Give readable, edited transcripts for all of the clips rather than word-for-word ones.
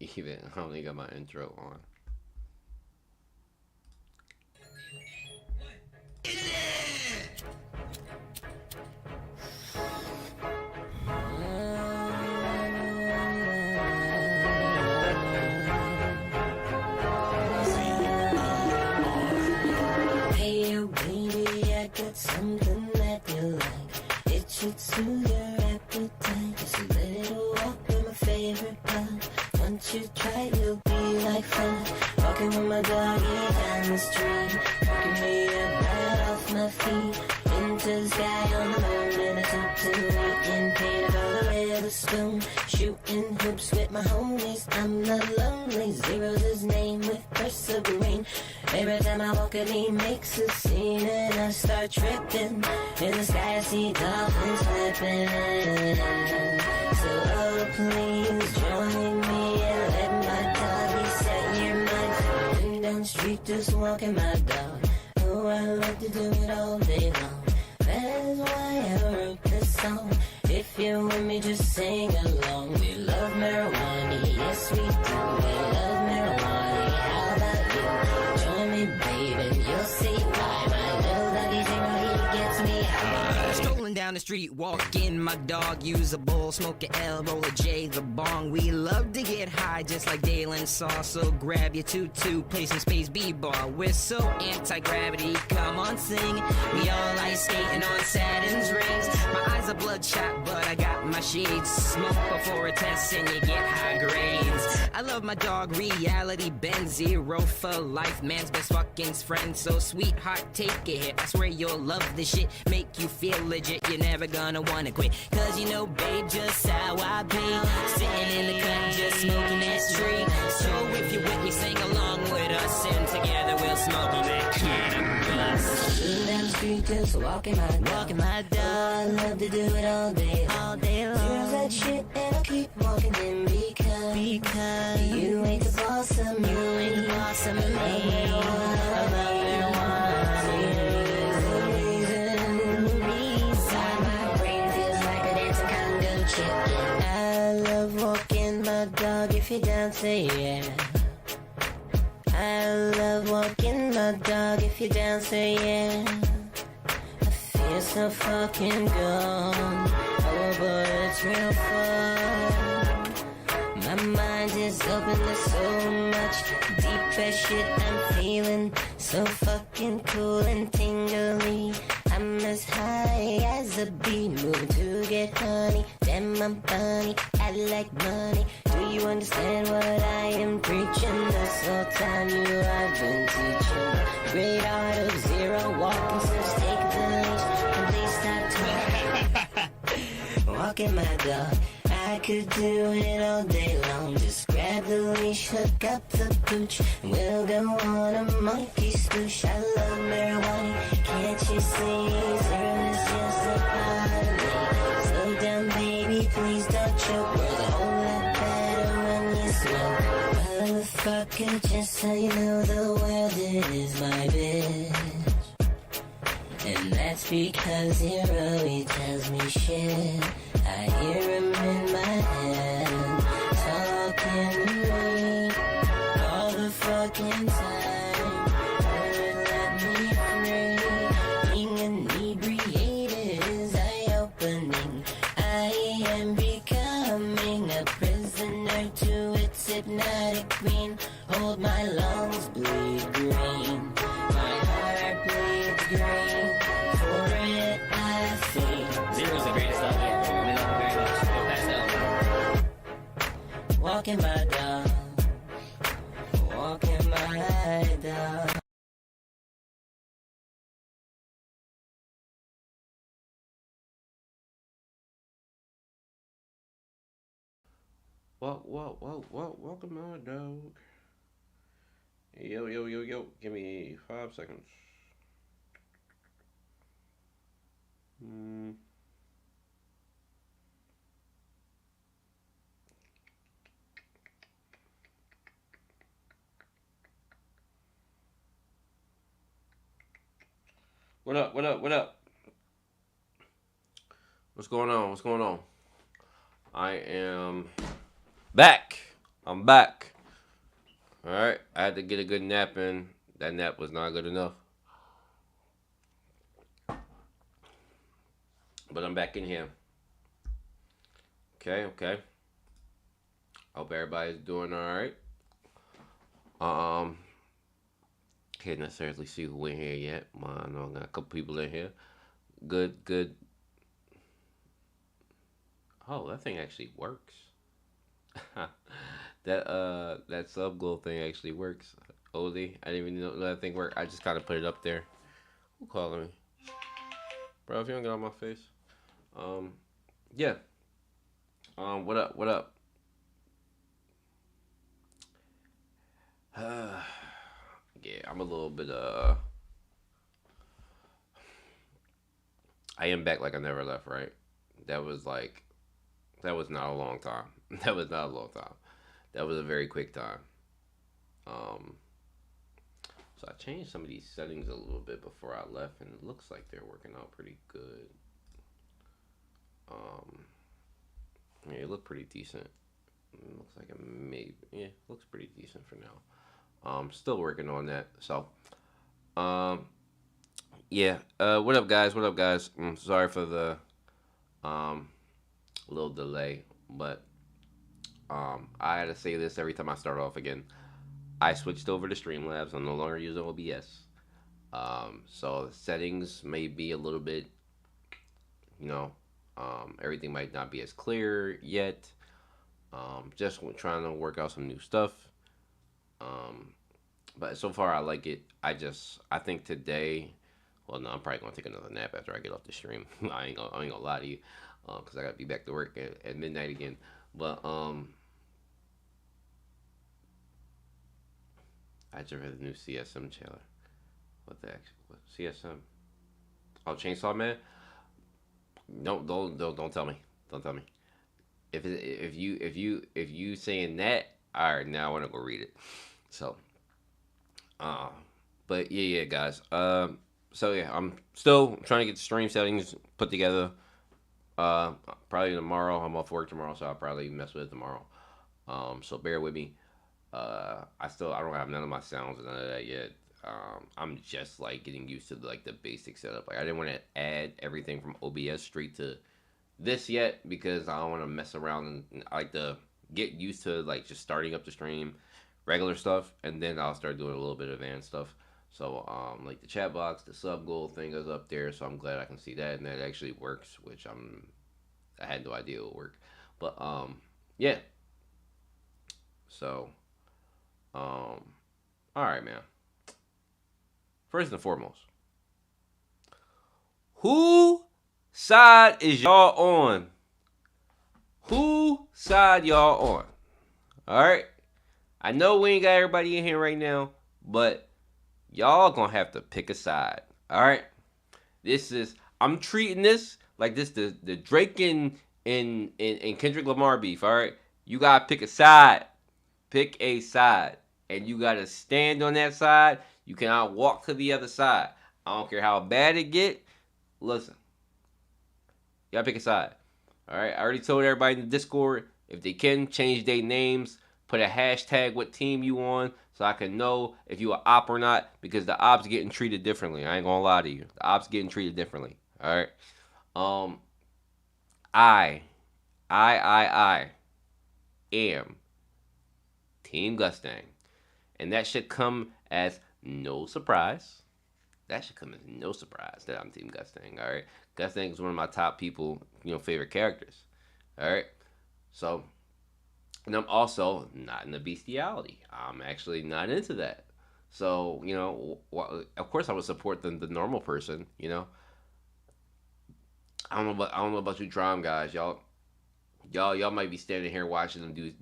even. I only got my intro on. Hey, baby, I got something that you like. It should soothe your appetite. Just a little walk in my favorite park. Once you try, you'll be like fun. Walking with my doggy down the street, picking me up right off my feet. Into the sky on the moon in a suit to eat. In peanut butter with a spoon, shooting hoops with my homies. I'm not lonely. Zero's his name with perseverine. Every time I walk in, he makes a scene, and I start tripping. In the sky, I see dolphins flipping. So, oh, please join me and let my doggy set your mind. Walking down the street, just walking my dog. Oh, I love to do it all day long. That is why I wrote this song. If you're with me, just sing along. We love marijuana, yes we do. We love marijuana. How about you? Join me, baby, you'll see why. My little doggy Zero, he gets me high. Strolling down the street, walking my dog, use a bowl, smoke a L, roll a J, the bong. We love to get high just like Dalen saw, so grab your tutu, play some space b-ball. We're so anti-gravity, come on sing. We all ice skating on Saturn's rings. My eyes are bloodshot, but I got my shades. Smoke before a test and you get high grades. I love my dog, reality bend zero for life, man's best fucking friend. So sweetheart, take a hit, I swear you'll love this shit. Make you feel legit, you're never gonna wanna quit. Cause you know, babe, just how I be. Sitting in the cut, just smoking that tree. So if you're with me, sing along with us, and together we'll smoke on that cannabis. Shooting down the street, just walking my dog. Walking my dog. I love to do it all day all day long. Zero's that shit, and I'll keep walking in because you ain't the boss of me. You ain't the boss of me. I love marijuana. My brain feels like a dancing Congo chicken. I love walking my dog. If you're down, say yeah. I love walking my dog. If you're down, say yeah. I feel so fucking gone. Oh, but it's real fun. My mind is open to so much deep as shit I'm feeling. So fucking cool and tingly. I'm as high as a bee, moving to get honey. Damn, I'm funny, I like money. Do you understand what I am preaching? This whole time you I've been teaching. Great art of zero, walking, so take the leash. And please stop talking. Walking my dog. I could do it all day long. Just grab the leash, hook up the pooch, and we'll go on a monkey spoosh. I love marijuana, can't you see? Zero is just a part of me. Slow down, baby, please don't choke. We're a whole lot better when you smoke. Motherfucker, just so you know, the world is my bitch. And that's because Zero, he tells me shit. I hear him in my head, talking to me all the fucking time. Won't let me free. Being inebriated is eye-opening. I am becoming a prisoner to its hypnotic queen. Hold my lungs bleed green, my heart bleeds green. For it I feel. Zero's the greatest out there. We love him very much. We'll pass out. Walking my dog, walking my dog. Welcome my dog. Yo. Give me 5 seconds. What up? What's going on? I am back. I'm back. All right, I had to get a good nap in. That nap was not good enough, but I'm back in here. Okay, okay. Hope everybody's doing all right. Um, can't necessarily see who in here yet. I know I got a couple people in here. Good, good. Oh, that thing actually works. That sub glow thing actually works. Oldie, I didn't even know that thing worked. I just kind of put it up there. Who calling me, bro? If you don't get on my face, um, yeah. What up? What up? Yeah, I'm a little bit. I am back like I never left. Right? That was like, that was not a long time. That was not a long time. That was a very quick time. Um, so I changed some of these settings a little bit before I left, and it looks like they're working out pretty good. Um, yeah, it looked pretty decent. It looks like a maybe. Yeah, looks pretty decent for now. Still working on that. So, um, yeah. What up, guys? What up, guys? Sorry for the um little delay, but I had to say this every time I start off again. I switched over to Streamlabs. I'm no longer using OBS. So the settings may be a little bit, you know, everything might not be as clear yet. Just trying to work out some new stuff. Um, but so far I like it. I think today, well, no, I'm probably gonna take another nap after I get off the stream. I ain't gonna lie to you, because I gotta be back to work at midnight again. But I just read the new CSM trailer. What the heck? What, CSM? Oh, Chainsaw Man. Don't tell me. Don't tell me. If you saying that, all right, now I want to go read it. So, uh, but yeah, guys. So yeah, I'm still trying to get the stream settings put together. Probably tomorrow. I'm off work tomorrow, so I'll probably mess with it tomorrow. So bear with me. I don't have none of my sounds and none of that yet. I'm just like getting used to like the basic setup. Like I didn't want to add everything from OBS straight to this yet because I don't want to mess around, and I like to get used to like just starting up the stream, regular stuff, and then I'll start doing a little bit of advanced stuff. So like the chat box, the sub goal thing is up there, so I'm glad I can see that, and that actually works, which I had no idea it would work. But yeah. So all right, man. First and foremost, who side is y'all on? Who side y'all on? All right. I know we ain't got everybody in here right now, but y'all gonna have to pick a side. All right. I'm treating this like this the Drake and Kendrick Lamar beef. All right. You gotta pick a side. Pick a side, and you gotta stand on that side. You cannot walk to the other side. I don't care how bad it get. Listen, you gotta pick a side. All right. I already told everybody in the Discord, if they can change their names, put a hashtag what team you on, so I can know if you a op or not, because the ops getting treated differently. I ain't gonna lie to you. The ops getting treated differently. All right. I am Team Gustang, and that should come as no surprise. That should come as no surprise that I'm Team Gustang. All right, Gustang is one of my top people, favorite characters. All right, so, and I'm also not into bestiality. I'm actually not into that. So, of course, I would support the normal person. I don't know about you, Drum guys, y'all might be standing here watching them do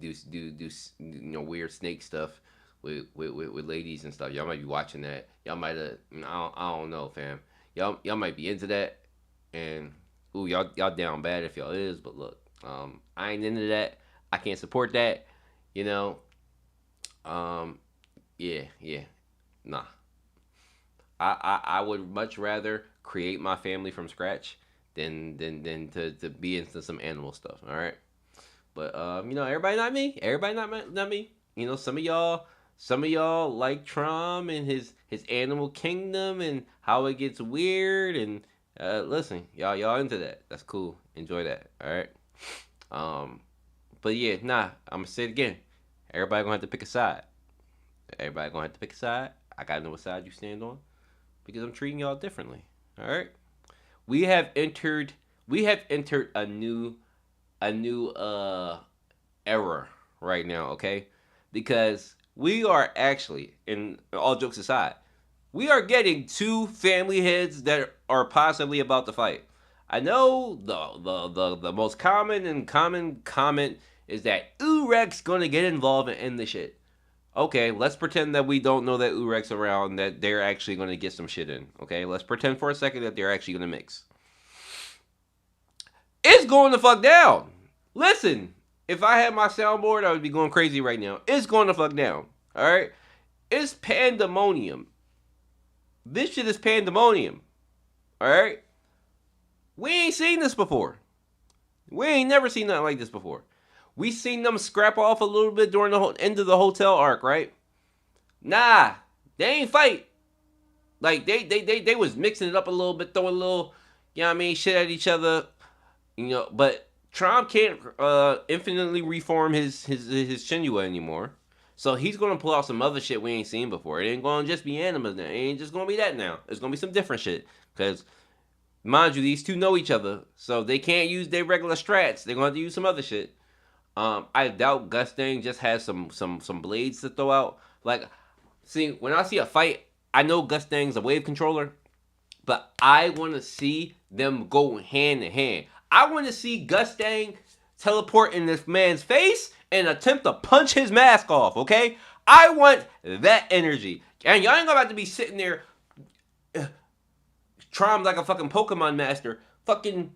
weird snake stuff with ladies and stuff. Y'all might be watching that. Y'all might have, I don't know, fam. Y'all might be into that, and ooh, y'all down bad if y'all is. But look, I ain't into that. I can't support that. Yeah, nah. I would much rather create my family from scratch than to be into some animal stuff. All right, But you know, everybody not me. Everybody not me. You know, some of y'all like Trump and his Animal Kingdom and how it gets weird. And listen, y'all into that. That's cool. Enjoy that. All right. Um, but yeah, nah. I'm gonna say it again. Everybody gonna have to pick a side. Everybody gonna have to pick a side. I gotta know what side you stand on because I'm treating y'all differently. All right. We have entered. We have entered a new era right now, okay? Because we are actually, in all jokes aside, we are getting two family heads that are possibly about to fight. I know the most common comment is that Urek's gonna get involved and end the shit. Okay, let's pretend that we don't know that Urek's around, that they're actually gonna get some shit in. Okay, let's pretend for a second that they're actually gonna mix. It's going the fuck down. Listen, if I had my soundboard, I would be going crazy right now. It's going the fuck down. All right? It's pandemonium. This shit is pandemonium. All right? We ain't seen this before. We ain't never seen nothing like this before. We seen them scrap off a little bit during the end of the hotel arc, right? Nah, they ain't fight. Like they was mixing it up a little bit, throwing a little, you know what I mean, shit at each other. You know, but Trump can't infinitely reform his Shinua anymore. So he's gonna pull out some other shit we ain't seen before. It ain't gonna just be animas now. It ain't just gonna be that now. It's gonna be some different shit. Cause mind you, these two know each other, so they can't use their regular strats. They're gonna have to use some other shit. I doubt Gustang just has some blades to throw out. Like, see, when I see a fight, I know Gustang's a wave controller, but I want to see them go hand in hand. I want to see Gustang teleport in this man's face and attempt to punch his mask off, okay? I want that energy. And y'all ain't gonna have to be sitting there trying like a fucking Pokemon master. Fucking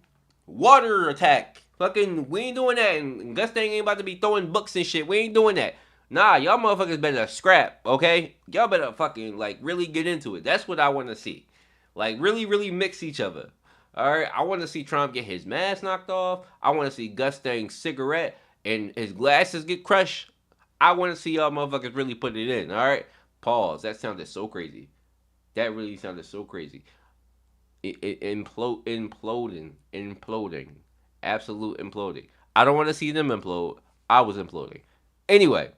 water attack. Fucking, we ain't doing that. And Gustang ain't about to be throwing books and shit. We ain't doing that. Nah, y'all motherfuckers better scrap, okay? Y'all better fucking, like, really get into it. That's what I want to see. Like, really, really mix each other. Alright, I want to see Trump get his mask knocked off. I want to see Gustang's cigarette and his glasses get crushed. I want to see y'all motherfuckers really put it in, alright? Pause. That sounded so crazy. That really sounded so crazy. Imploding. Absolute imploding. I don't want to see them implode. I was imploding. Anyway,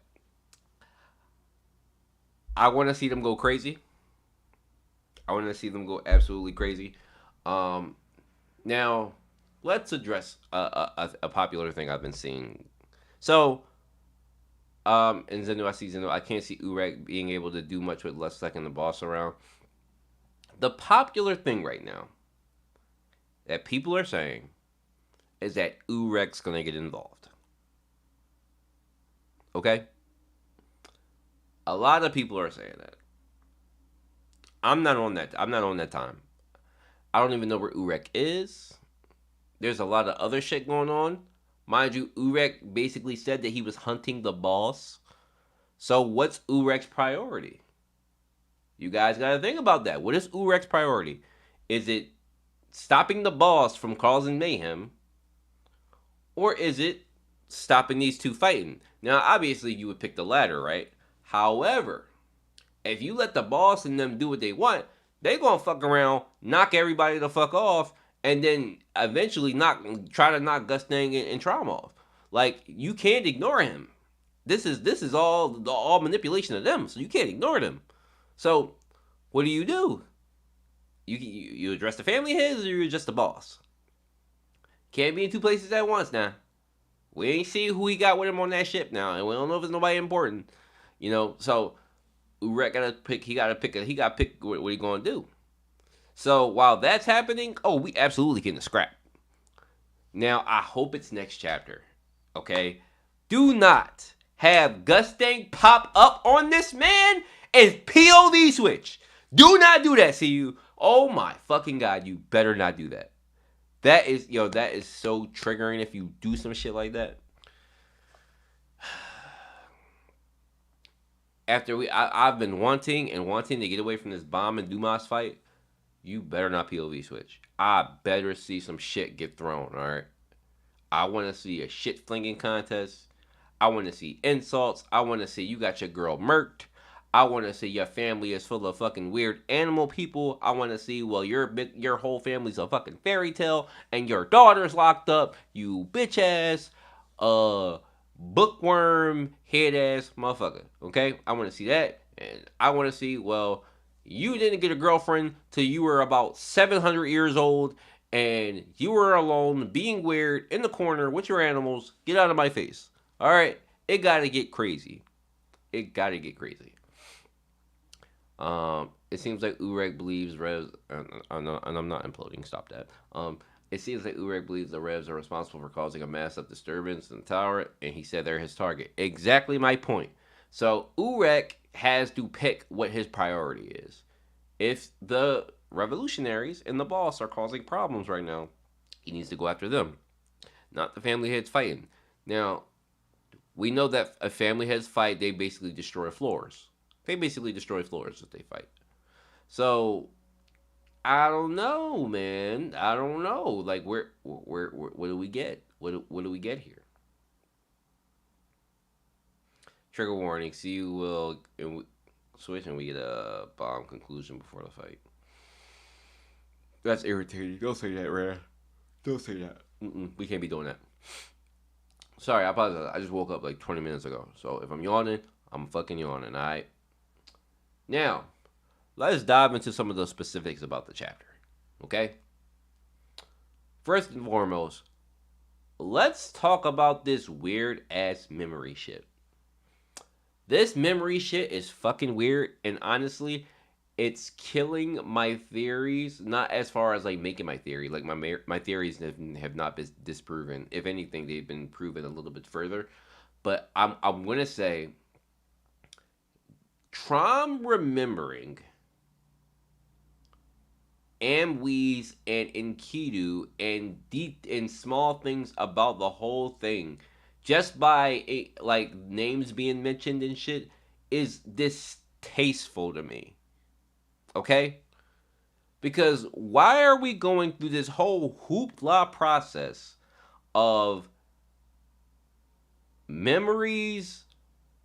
I want to see them go crazy. I want to see them go absolutely crazy. Now, let's address a popular thing I've been seeing. So, in Zeno, I can't see Urek being able to do much with less second the boss around. The popular thing right now that people are saying is that Urek's gonna get involved. Okay? A lot of people are saying that. I'm not on that time. I don't even know where Urek is. There's a lot of other shit going on. Mind you, Urek basically said that he was hunting the boss. So what's Urek's priority? You guys gotta think about that. What is Urek's priority? Is it stopping the boss from causing mayhem? Or is it stopping these two fighting? Now, obviously, you would pick the latter, right? However, if you let the boss and them do what they want, they gonna fuck around, knock everybody the fuck off, and then eventually try to knock Gustang and Traum off. Like, you can't ignore him. This is all manipulation of them, so you can't ignore them. So, what do? You address the family heads or you address the boss? Can't be in two places at once now. We ain't see who he got with him on that ship now, and we don't know if it's nobody important. You know, so Urek gotta pick what he gonna do. So while that's happening, we absolutely getting a scrap. Now I hope it's next chapter. Okay? Do not have Gustang pop up on this man and POV switch. Do not do that, CU. Oh my fucking god, you better not do that. That is so triggering if you do some shit like that. After I've been wanting to get away from this Bomb and Dumas fight, you better not POV switch. I better see some shit get thrown, alright? I want to see a shit flinging contest. I want to see insults. I want to see you got your girl murked. I want to see your family is full of fucking weird animal people. I want to see, well, your whole family's a fucking fairy tale and your daughter's locked up. You bitch ass, bookworm head ass motherfucker. Okay, I want to see that, and I want to see, well, you didn't get a girlfriend till you were about 700 years old, and you were alone, being weird in the corner with your animals. Get out of my face. All right, it gotta get crazy. It gotta get crazy. It seems like Urek believes Revs, and I'm not imploding. Stop that. It seems like Urek believes the Revs are responsible for causing a massive disturbance in the tower, and he said they're his target. Exactly my point. So Urek has to pick what his priority is. If the revolutionaries and the boss are causing problems right now, he needs to go after them, not the family heads fighting. Now, we know that a family heads fight, they basically destroy floors. They basically destroy floors if they fight. So I don't know, man. I don't know. Like, where what do we get? What do we get here? Trigger warning. See, you will switch and we get a bomb conclusion before the fight. That's irritating. Don't say that, Rare. Don't say that. We can't be doing that. Sorry, I apologize. I just woke up like 20 minutes ago. So if I'm yawning, I'm fucking yawning, alright? Now, let's dive into some of the specifics about the chapter. Okay? First and foremost, let's talk about this weird ass memory shit. This memory shit is fucking weird, and honestly, it's killing my theories. Not as far as like making my theory. Like my theories have not been disproven. If anything, they've been proven a little bit further. But I'm gonna say, Trom remembering Amwes and Enkidu and deep and small things about the whole thing, just by like names being mentioned and shit, is distasteful to me. Okay? Because why are we going through this whole hoopla process of memories,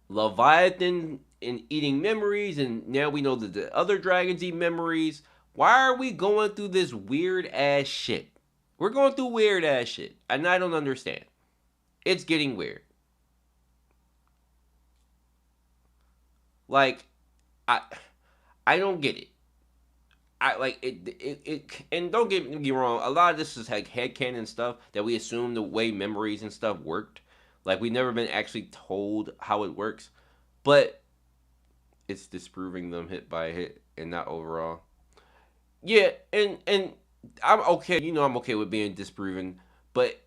Leviathan and eating memories, and now we know that the other dragons eat memories? Why are we going through this weird ass shit? We're going through weird ass shit, and I don't understand. It's getting weird. Like, I don't get it. I like it, and don't get me wrong. A lot of this is like headcanon stuff that we assume the way memories and stuff worked. Like, we've never been actually told how it works, but it's disproving them hit by hit and not overall. Yeah, and I'm okay. You know, I'm okay with being disproven, but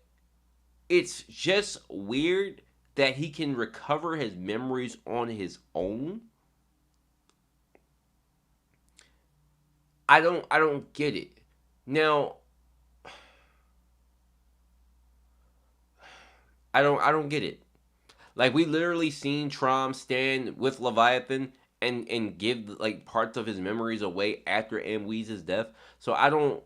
it's just weird that he can recover his memories on his own. I don't get it. Now, I don't get it. Like, we literally seen Trom stand with Leviathan and give like parts of his memories away after Amwes' death. So I don't.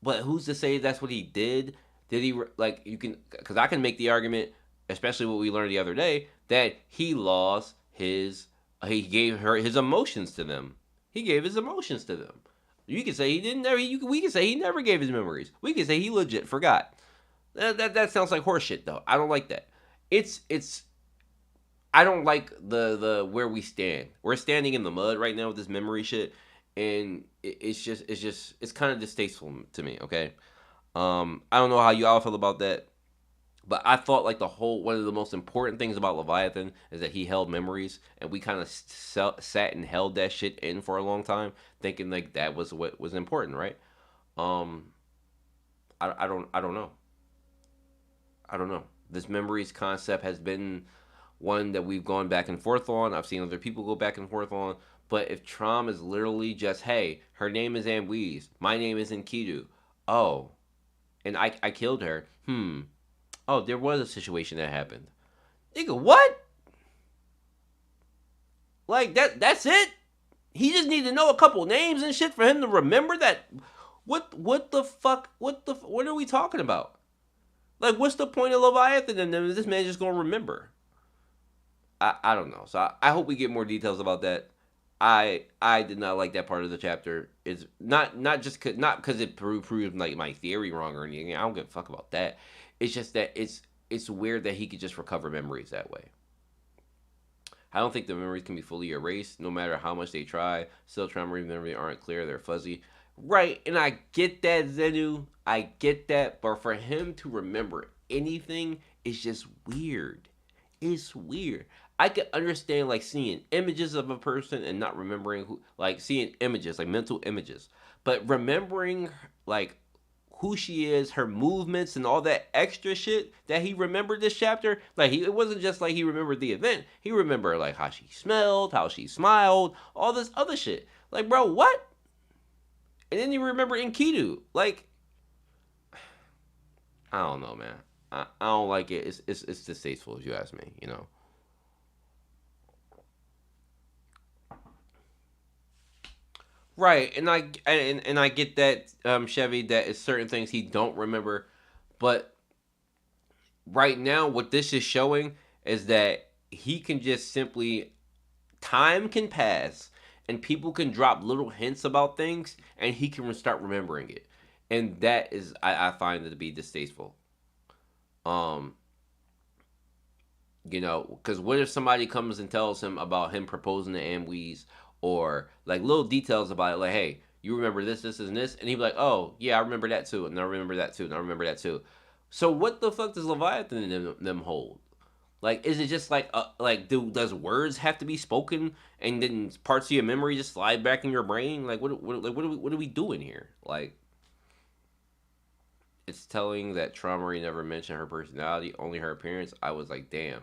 But who's to say that's what he did? Did he like you can? Because I can make the argument, especially what we learned the other day, that he lost his. He gave her his emotions to them. He gave his emotions to them. You can say he didn't never. We can say he never gave his memories. We can say he legit forgot. That sounds like horseshit though. I don't like that. It's. I don't like the where we stand. We're standing in the mud right now with this memory shit, and it's kind of distasteful to me. Okay, I don't know how you all feel about that, but I thought like one of the most important things about Leviathan is that he held memories, and we kind of sat and held that shit in for a long time, thinking like that was what was important, right? I don't know. I don't know. This memories concept has been one that we've gone back and forth on. I've seen other people go back and forth on. But if Trom is literally just, hey, her name is Amwes, my name is Enkidu. Oh, and I killed her. Oh, there was a situation that happened. Nigga, what? Like, that's it? He just need to know a couple names and shit for him to remember that? What the fuck? What are we talking about? Like, what's the point of Leviathan and then this man just gonna remember? I don't know. So I hope we get more details about that. I did not like that part of the chapter. It's not just not because it proved like my theory wrong or anything. I don't give a fuck about that. It's just that it's weird that he could just recover memories that way. I don't think the memories can be fully erased, no matter how much they try. Still, trauma memories aren't clear; they're fuzzy. Right, and I get that, Zenu. I get that, but for him to remember anything is just weird. It's weird. I can understand like seeing images of a person and not remembering who, like seeing images, like mental images, but remembering like who she is, her movements, and all that extra shit that he remembered this chapter. Like it wasn't just like he remembered the event. He remembered like how she smelled, how she smiled, all this other shit. Like, bro, what? And then you remember Enkidu. Like, I don't know, man. I don't like it. It's distasteful, if you ask me. You know. Right, and I get that, Chevy, that it's certain things he don't remember, but right now what this is showing is that he can just simply time can pass and people can drop little hints about things and he can start remembering it, and that is I find it to be distasteful. Um, you know, because what if somebody comes and tells him about him proposing to Amweez, or like little details about it, like, hey, you remember this, this, and this, and he'd be like, oh yeah, I remember that too, and I remember that too, and I remember that too. So what the fuck does Leviathan and them hold? Like, is it just like does words have to be spoken, and then parts of your memory just slide back in your brain? Like, what are we doing here? Like, it's telling that Traumary never mentioned her personality, only her appearance. I was like, damn.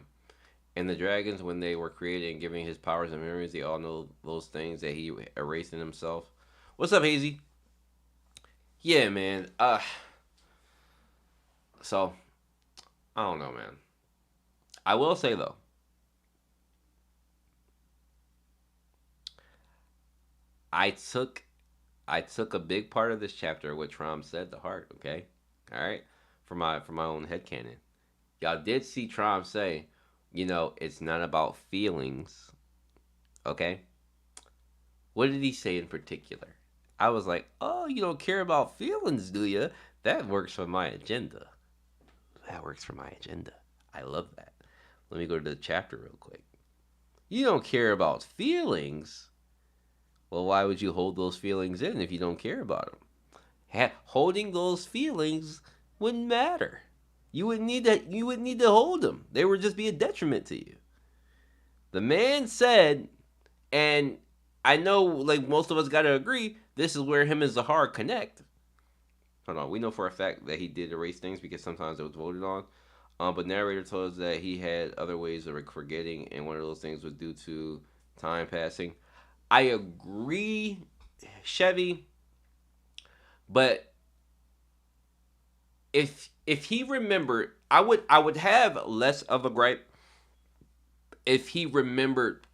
And the dragons, when they were created and giving his powers and memories, they all know those things that he erased in himself. What's up, Hazy? Yeah, man. So I don't know, man. I will say though, I took a big part of this chapter, what Trom said, to heart. Okay, all right, for my own headcanon. Y'all did see Trom say, you know, it's not about feelings. Okay, what did he say in particular? I was like, oh, you don't care about feelings, do you? That works for my agenda. That works for my agenda. I love that. Let me go to the chapter real quick. You don't care about feelings? Well, why would you hold those feelings in if you don't care about them? Holding those feelings wouldn't matter. You would need to hold them. They would just be a detriment to you. The man said, and I know like most of us gotta agree, this is where him and Zahar connect. Hold on, we know for a fact that he did erase things because sometimes it was voted on. But narrator told us that he had other ways of forgetting, and one of those things was due to time passing. I agree, Chevy, but if he remembered, I would have less of a gripe if he remembered.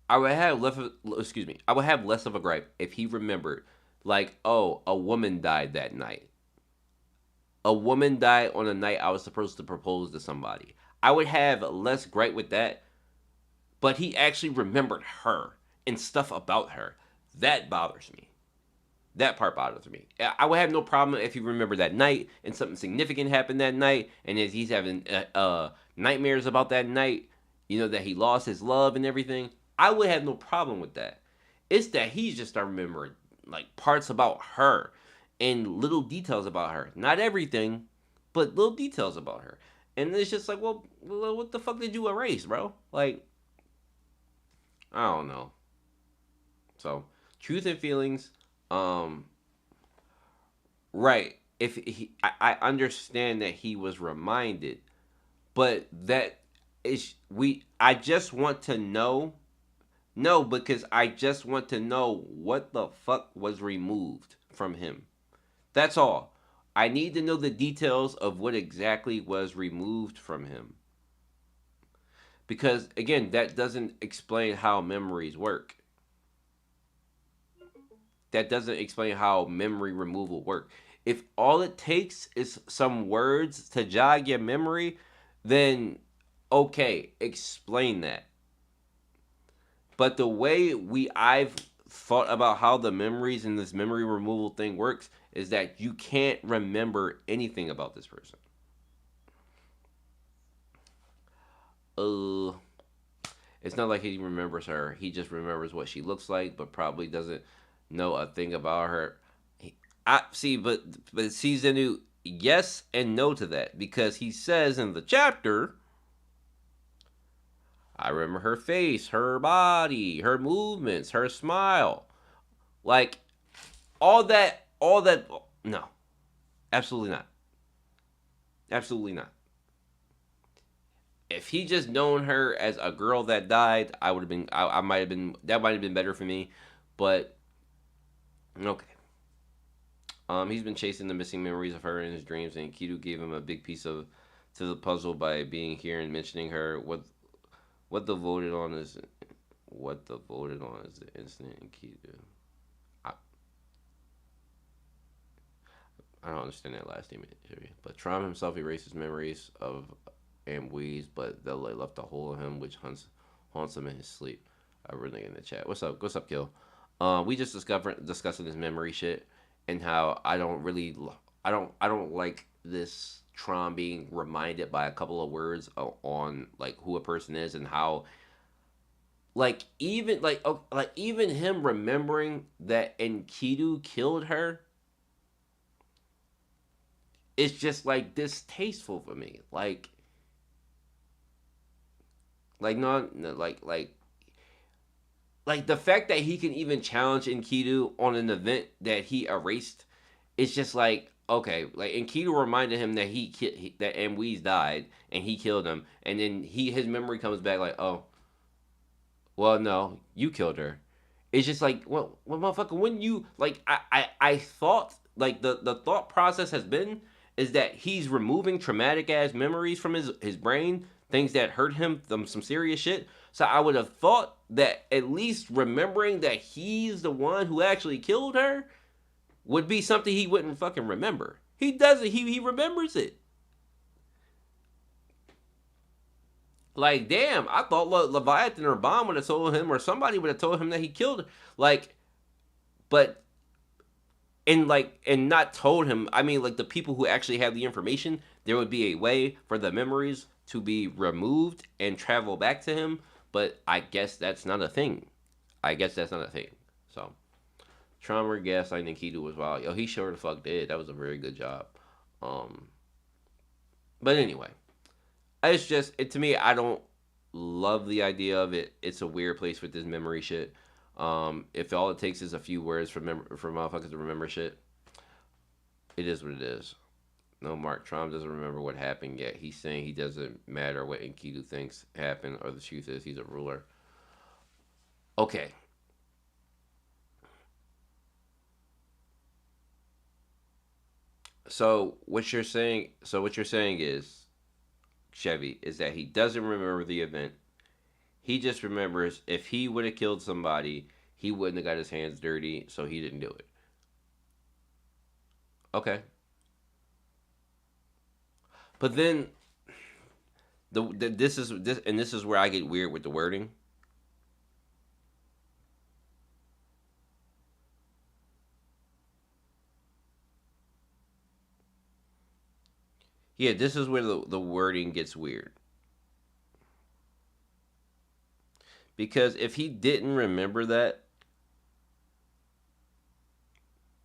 I would have less of a gripe if he remembered, like, oh, a woman died that night. A woman died on a night I was supposed to propose to somebody. I would have less gripe with that, but he actually remembered her and stuff about her. That bothers me. That part bothers me. I would have no problem if he remembered that night and something significant happened that night, and as he's having nightmares about that night, you know, that he lost his love and everything. I would have no problem with that. It's that he's just starting remembering like parts about her and little details about her. Not everything, but little details about her. And it's just like, well, what the fuck did you erase, bro? Like, I don't know. So, truth and feelings, right. If I understand that he was reminded, but that is I just want to know. No, because I just want to know what the fuck was removed from him. That's all. I need to know the details of what exactly was removed from him. Because, again, that doesn't explain how memories work. That doesn't explain how memory removal work. If all it takes is some words to jog your memory, then okay, explain that. But the way I've thought about how the memories and this memory removal thing works is that you can't remember anything about this person. Uh, it's not like he remembers her. He just remembers what she looks like, but probably doesn't know a thing about her. I see, but see, Zenu, yes and no to that, because he says in the chapter, I remember her face, her body, her movements, her smile, like all that, all that. No, absolutely not, absolutely not. If he just known her as a girl that died, I would have been, I might have been, that might have been better for me, but okay. He's been chasing the missing memories of her in his dreams, and Kidu gave him a big piece of to the puzzle by being here and mentioning her. What the voted on is the incident in Kidu. I, I don't understand that last name, but Trom himself erases memories of Amweez, but they left a hole in him which haunts him in his sleep. I really in the chat. What's up? What's up, Kill? We just discussing this memory shit and how I don't like this Tron being reminded by a couple of words on like who a person is and how like even him remembering that Enkidu killed her, it's just like distasteful for me. Like the fact that he can even challenge Enkidu on an event that he erased, it's just like okay, like Enkidu reminded him that that Amweez died and he killed him, and then his memory comes back like oh, well no, you killed her. It's just like well motherfucker, when you like I thought like the thought process has been is that he's removing traumatic ass memories from his brain, things that hurt him, some serious shit. So I would have thought that at least remembering that he's the one who actually killed her would be something he wouldn't fucking remember. He doesn't. He remembers it. Like, damn, I thought Leviathan or Bomb would have told him, or somebody would have told him that he killed her. Like, but and not told him. I mean, like the people who actually have the information, there would be a way for the memories to be removed and travel back to him. But I guess that's not a thing. So, Trauma gaslighting Nikitu was wild. Yo, he sure the fuck did. That was a very good job. But anyway, it's just to me. I don't love the idea of it. It's a weird place with this memory shit. If all it takes is a few words for motherfuckers to remember shit, it is what it is. No, Mark Trump doesn't remember what happened yet. He's saying he doesn't matter what Enkidu thinks happened, or the truth is he's a ruler. Okay. So what you're saying is, Chevy, is that he doesn't remember the event. He just remembers if he would have killed somebody, he wouldn't have got his hands dirty, so he didn't do it. Okay. But then this is where I get weird with the wording. Yeah, this is where the wording gets weird. Because if he didn't remember that,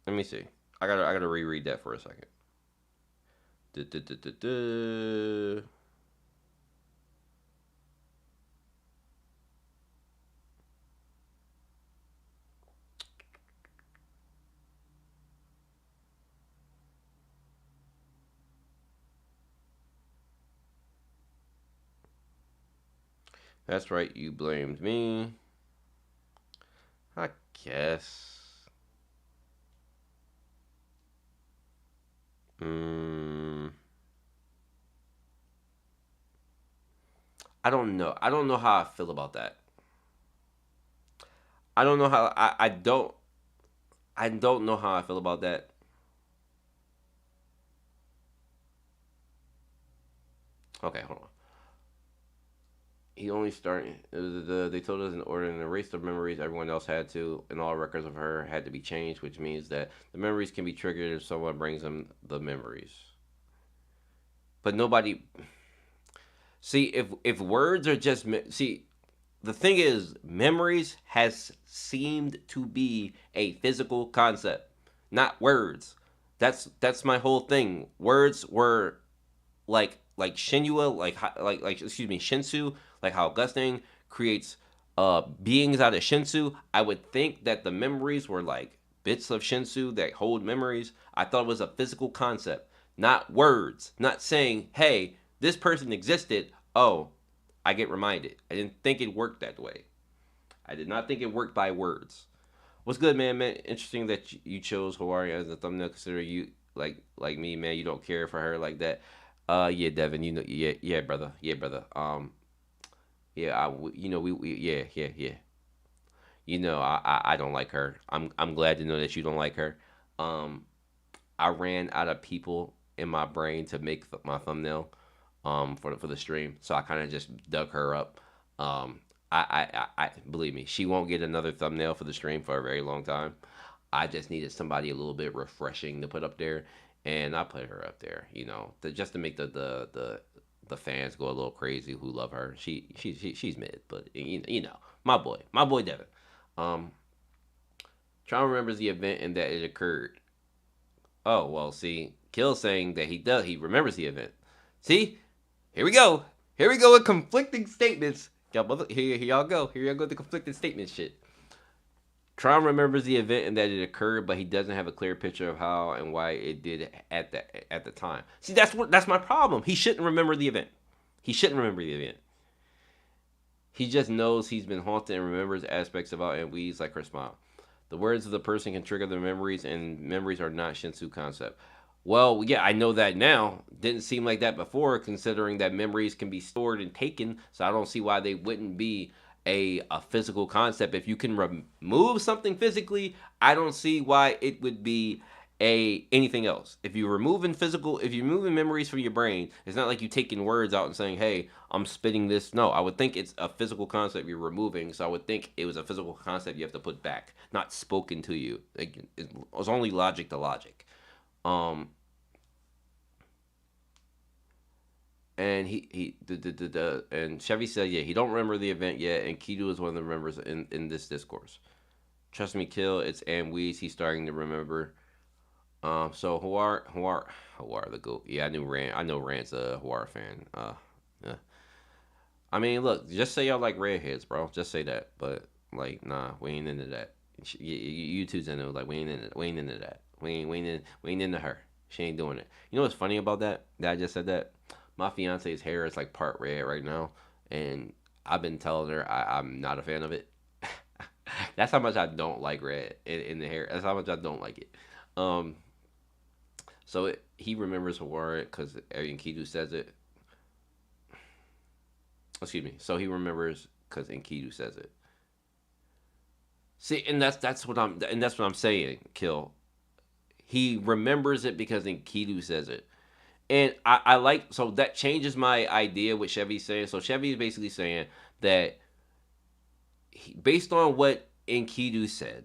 let me see. I gotta reread that for a second. That's right, you blamed me. I guess. I don't know. I don't know how I feel about that. I don't know how I don't know how I feel about that. Okay, hold on. He only started. They told us in order to erase the memories everyone else had to, and all records of her had to be changed, which means that the memories can be triggered if someone brings them the memories. But nobody. See, if words are just see, the thing is, memories has seemed to be a physical concept, not words. That's my whole thing. Words were like Shinua, like excuse me, Shinsu, like how Gusting creates beings out of Shinsu. I would think that the memories were like bits of Shinsu that hold memories. I thought it was a physical concept, not words. Not saying, hey, this person existed. Oh, I get reminded. I didn't think it worked that way. I did not think it worked by words. What's good, man? Man, interesting that you chose Hawaii as a thumbnail. Consider you like me, man. You don't care for her like that. Yeah, Devin. You know, yeah, brother, yeah, brother. Yeah, you know, yeah. You know, I don't like her. I'm glad to know that you don't like her. Um, I ran out of people in my brain to make my thumbnail for the stream, so I kind of just dug her up. I believe me, she won't get another thumbnail for the stream for a very long time. I just needed somebody a little bit refreshing to put up there, and I put her up there. You know, just to make the fans go a little crazy who love her. She's mid, but you know, my boy Devin. Um, Tron remembers the event and that it occurred. Oh well, see, Kill saying that he remembers the event. See, here we go. Here we go with conflicting statements. Here y'all go. Here y'all go with the conflicting statement shit. Tron remembers the event and that it occurred, but he doesn't have a clear picture of how and why it did at the time. See, that's my problem. He shouldn't remember the event. He shouldn't remember the event. He just knows he's been haunted and remembers aspects about Anwi's like her smile. The words of the person can trigger their memories, and memories are not Shinsu concept. Well, yeah, I know that now. Didn't seem like that before, considering that memories can be stored and taken. So I don't see why they wouldn't be a physical concept. If you can remove something physically, I don't see why it would be a anything else. If you're removing memories from your brain, it's not like you taking words out and saying, "Hey, I'm spitting this." No, I would think it's a physical concept you're removing. So I would think it was a physical concept you have to put back, not spoken to you. Like, it was only logic to logic. Um, and and Chevy said, yeah, he don't remember the event yet, and Kido is one of the members in this discourse. Trust me, Kill, it's Anwi's. He's starting to remember. So Hawar the goat. Yeah, I know Rand's a Hawar fan. Yeah. I mean, look, just say y'all like redheads, bro. Just say that. But like, nah, we ain't into that. You two's into it. Like, we ain't into that. We ain't into her. She ain't doing it. You know what's funny about that? That I just said that my fiance's hair is like part red right now, and I've been telling her I'm not a fan of it. That's how much I don't like red in the hair. That's how much I don't like it. Um, he remembers Hawara because Enkidu says it. Excuse me. So he remembers because Enkidu says it. See, and that's what I'm saying. Kill. He remembers it because Enkidu says it. And I like, so that changes my idea what Chevy's saying. So Chevy is basically saying that based on what Enkidu said,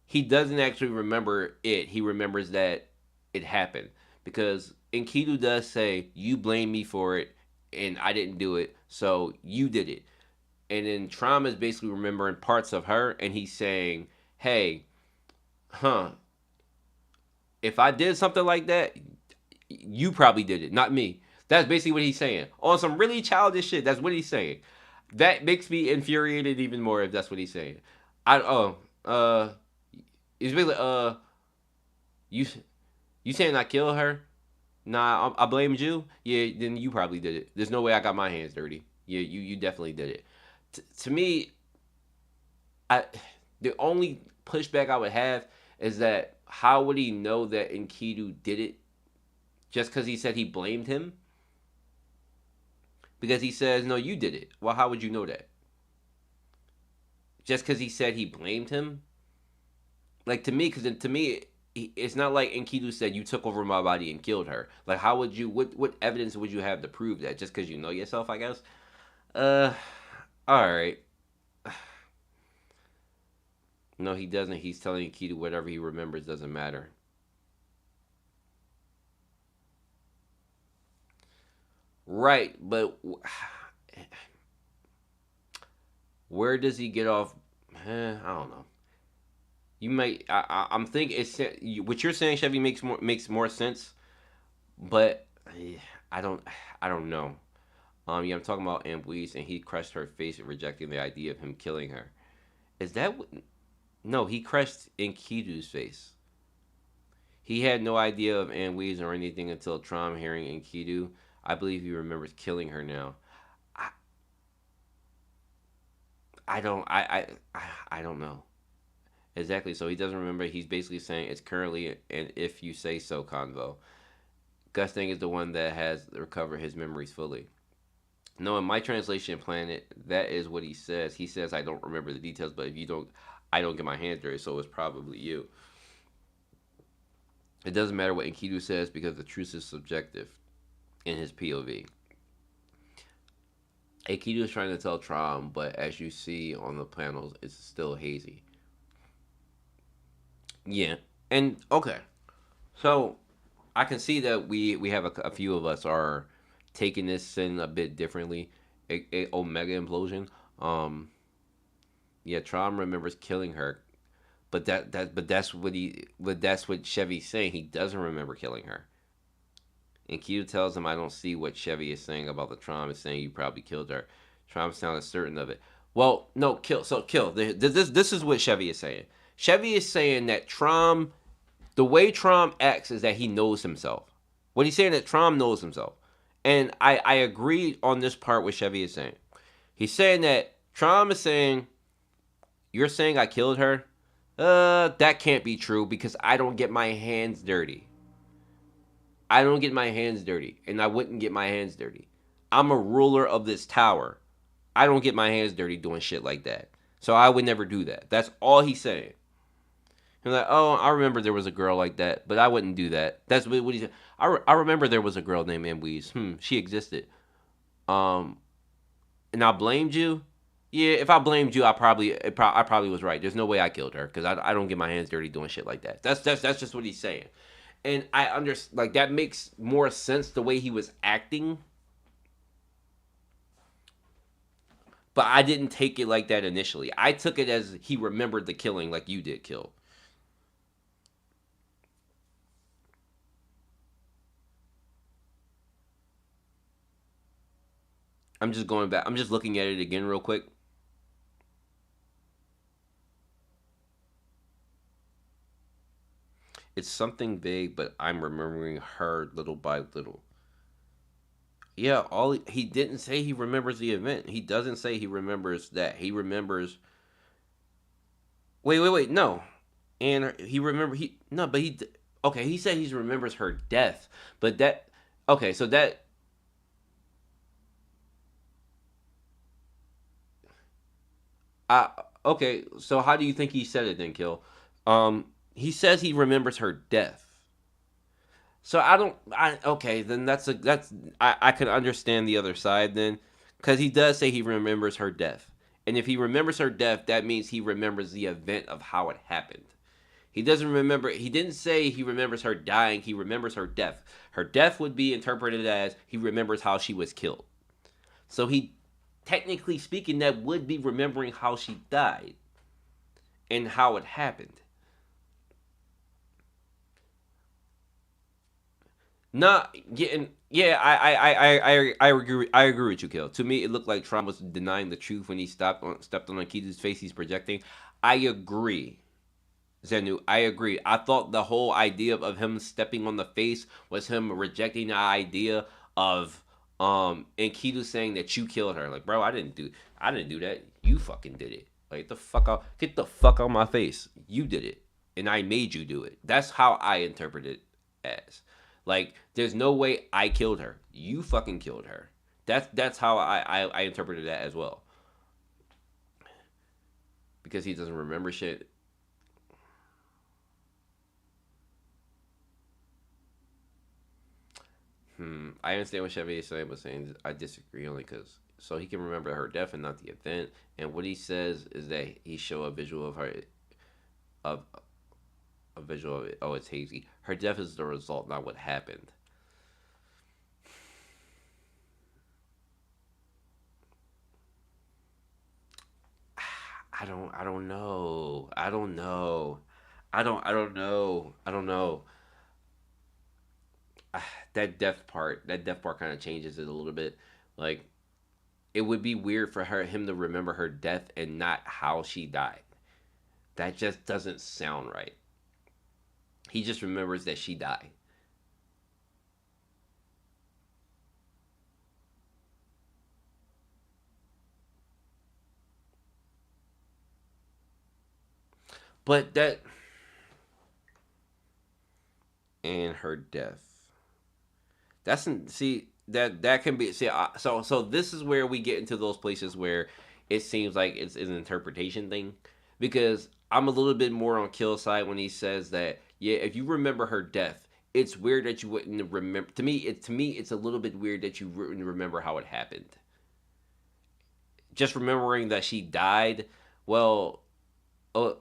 he doesn't actually remember it. He remembers that it happened. Because Enkidu does say, you blame me for it, and I didn't do it, so you did it. And then Trauma is basically remembering parts of her, and he's saying, hey, if I did something like that, you probably did it, not me. That's basically what he's saying. On some really childish shit, that's what he's saying. That makes me infuriated even more if that's what he's saying. It's really, you saying I killed her? Nah, I blamed you? Yeah, then you probably did it. There's no way I got my hands dirty. Yeah, you definitely did it. To me, the only pushback I would have is that how would he know that Enkidu did it just because he said he blamed him? Because he says, no, you did it. Well, how would you know that? Just because he said he blamed him? Like, to me, it's not like Enkidu said you took over my body and killed her. Like, how would you? What evidence would you have to prove that? Just because you know yourself, I guess. Uh, all right. No, he doesn't. He's telling Enkidu whatever he remembers doesn't matter. Right, but where does he get off? I don't know. You might. I'm thinking it's what you're saying, Chevy, makes more sense, but I don't. I don't know. Yeah, I'm talking about Ambuise, and he crushed her face, rejecting the idea of him killing her. Is that what? No, he crushed Enkidu's face. He had no idea of Ambuise or anything until Trom hearing Enkidu. I believe he remembers killing her now. I, I don't. I don't know. Exactly. So he doesn't remember. He's basically saying it's currently an if you say so convo. Gustang is the one that has recovered his memories fully. No, in my translation, Planet, that is what he says. He says, I don't remember the details, but if you don't, I don't get my hands dirty, so it's probably you. It doesn't matter what Enkidu says because the truth is subjective in his POV. Enkidu is trying to tell Trom, but as you see on the panels, it's still hazy. Yeah, and okay, so I can see that we have a few of us are taking this sin a bit differently. A Omega implosion. Yeah, Trom remembers killing her, but that's what Chevy's saying. He doesn't remember killing her. And Q tells him, "I don't see what Chevy is saying about the Trom. Is saying you probably killed her." Trom sounded certain of it. Well, no, kill. So kill. This is what Chevy is saying. Chevy is saying that Trom, the way Trom acts is that he knows himself. What he's saying that Trom knows himself. And I agree on this part what Chevy is saying. He's saying that Trom is saying, you're saying I killed her? That can't be true because I don't get my hands dirty. I don't get my hands dirty. And I wouldn't get my hands dirty. I'm a ruler of this tower. I don't get my hands dirty doing shit like that. So I would never do that. That's all he's saying. He's like, oh, I remember there was a girl like that, but I wouldn't do that. That's what he said. I remember there was a girl named Ambuise. She existed. And I blamed you. Yeah, if I blamed you, I probably was right. There's no way I killed her because I don't get my hands dirty doing shit like that. That's just what he's saying, and I understand. Like that makes more sense the way he was acting. But I didn't take it like that initially. I took it as he remembered the killing like you did, Kill. I'm just going back. I'm just looking at it again real quick. It's something vague, but I'm remembering her little by little. Yeah, he didn't say he remembers the event. He doesn't say he remembers that. He remembers. Wait. No, and he remember he no, but he okay. He said he remembers her death, but that okay. So that I okay. So how do you think he said it then, Kill? He says he remembers her death. So okay, then I can understand the other side then, because he does say he remembers her death, and if he remembers her death, that means he remembers the event of how it happened. He doesn't remember. He didn't say he remembers her dying. He remembers her death. Her death would be interpreted as he remembers how she was killed. So he, technically speaking, that would be remembering how she died and how it happened. Not getting. Yeah, I agree with you, Kill. To me, it looked like Trump was denying the truth when he stepped on Akita's face. He's projecting. I agree, Zenu. I agree. I thought the whole idea of him stepping on the face was him rejecting the idea of Enkidu saying that you killed her. Like, bro, I didn't do that. You fucking did it. Like, get the fuck out my face. You did it, and I made you do it. That's how I interpret it as. Like, there's no way I killed her. You fucking killed her. That's how I interpreted that as well. Because he doesn't remember shit. I understand what Chevy is saying, but saying I disagree only because so he can remember her death and not the event. And what he says is that he show a visual of her of a visual of it. Oh, it's hazy. Her death is the result, not what happened. I don't know. I don't know. I don't know. I don't know. That death part kind of changes it a little bit. Like it would be weird for him to remember her death and not how she died. That just doesn't sound right. He just remembers that she died. But that and her death. See that can be so this is where we get into those places where it seems like it's an interpretation thing because I'm a little bit more on Kill's side when he says that yeah, if you remember her death, it's weird that you wouldn't remember. To me it's a little bit weird that you wouldn't remember how it happened. Just remembering that she died, well, uh,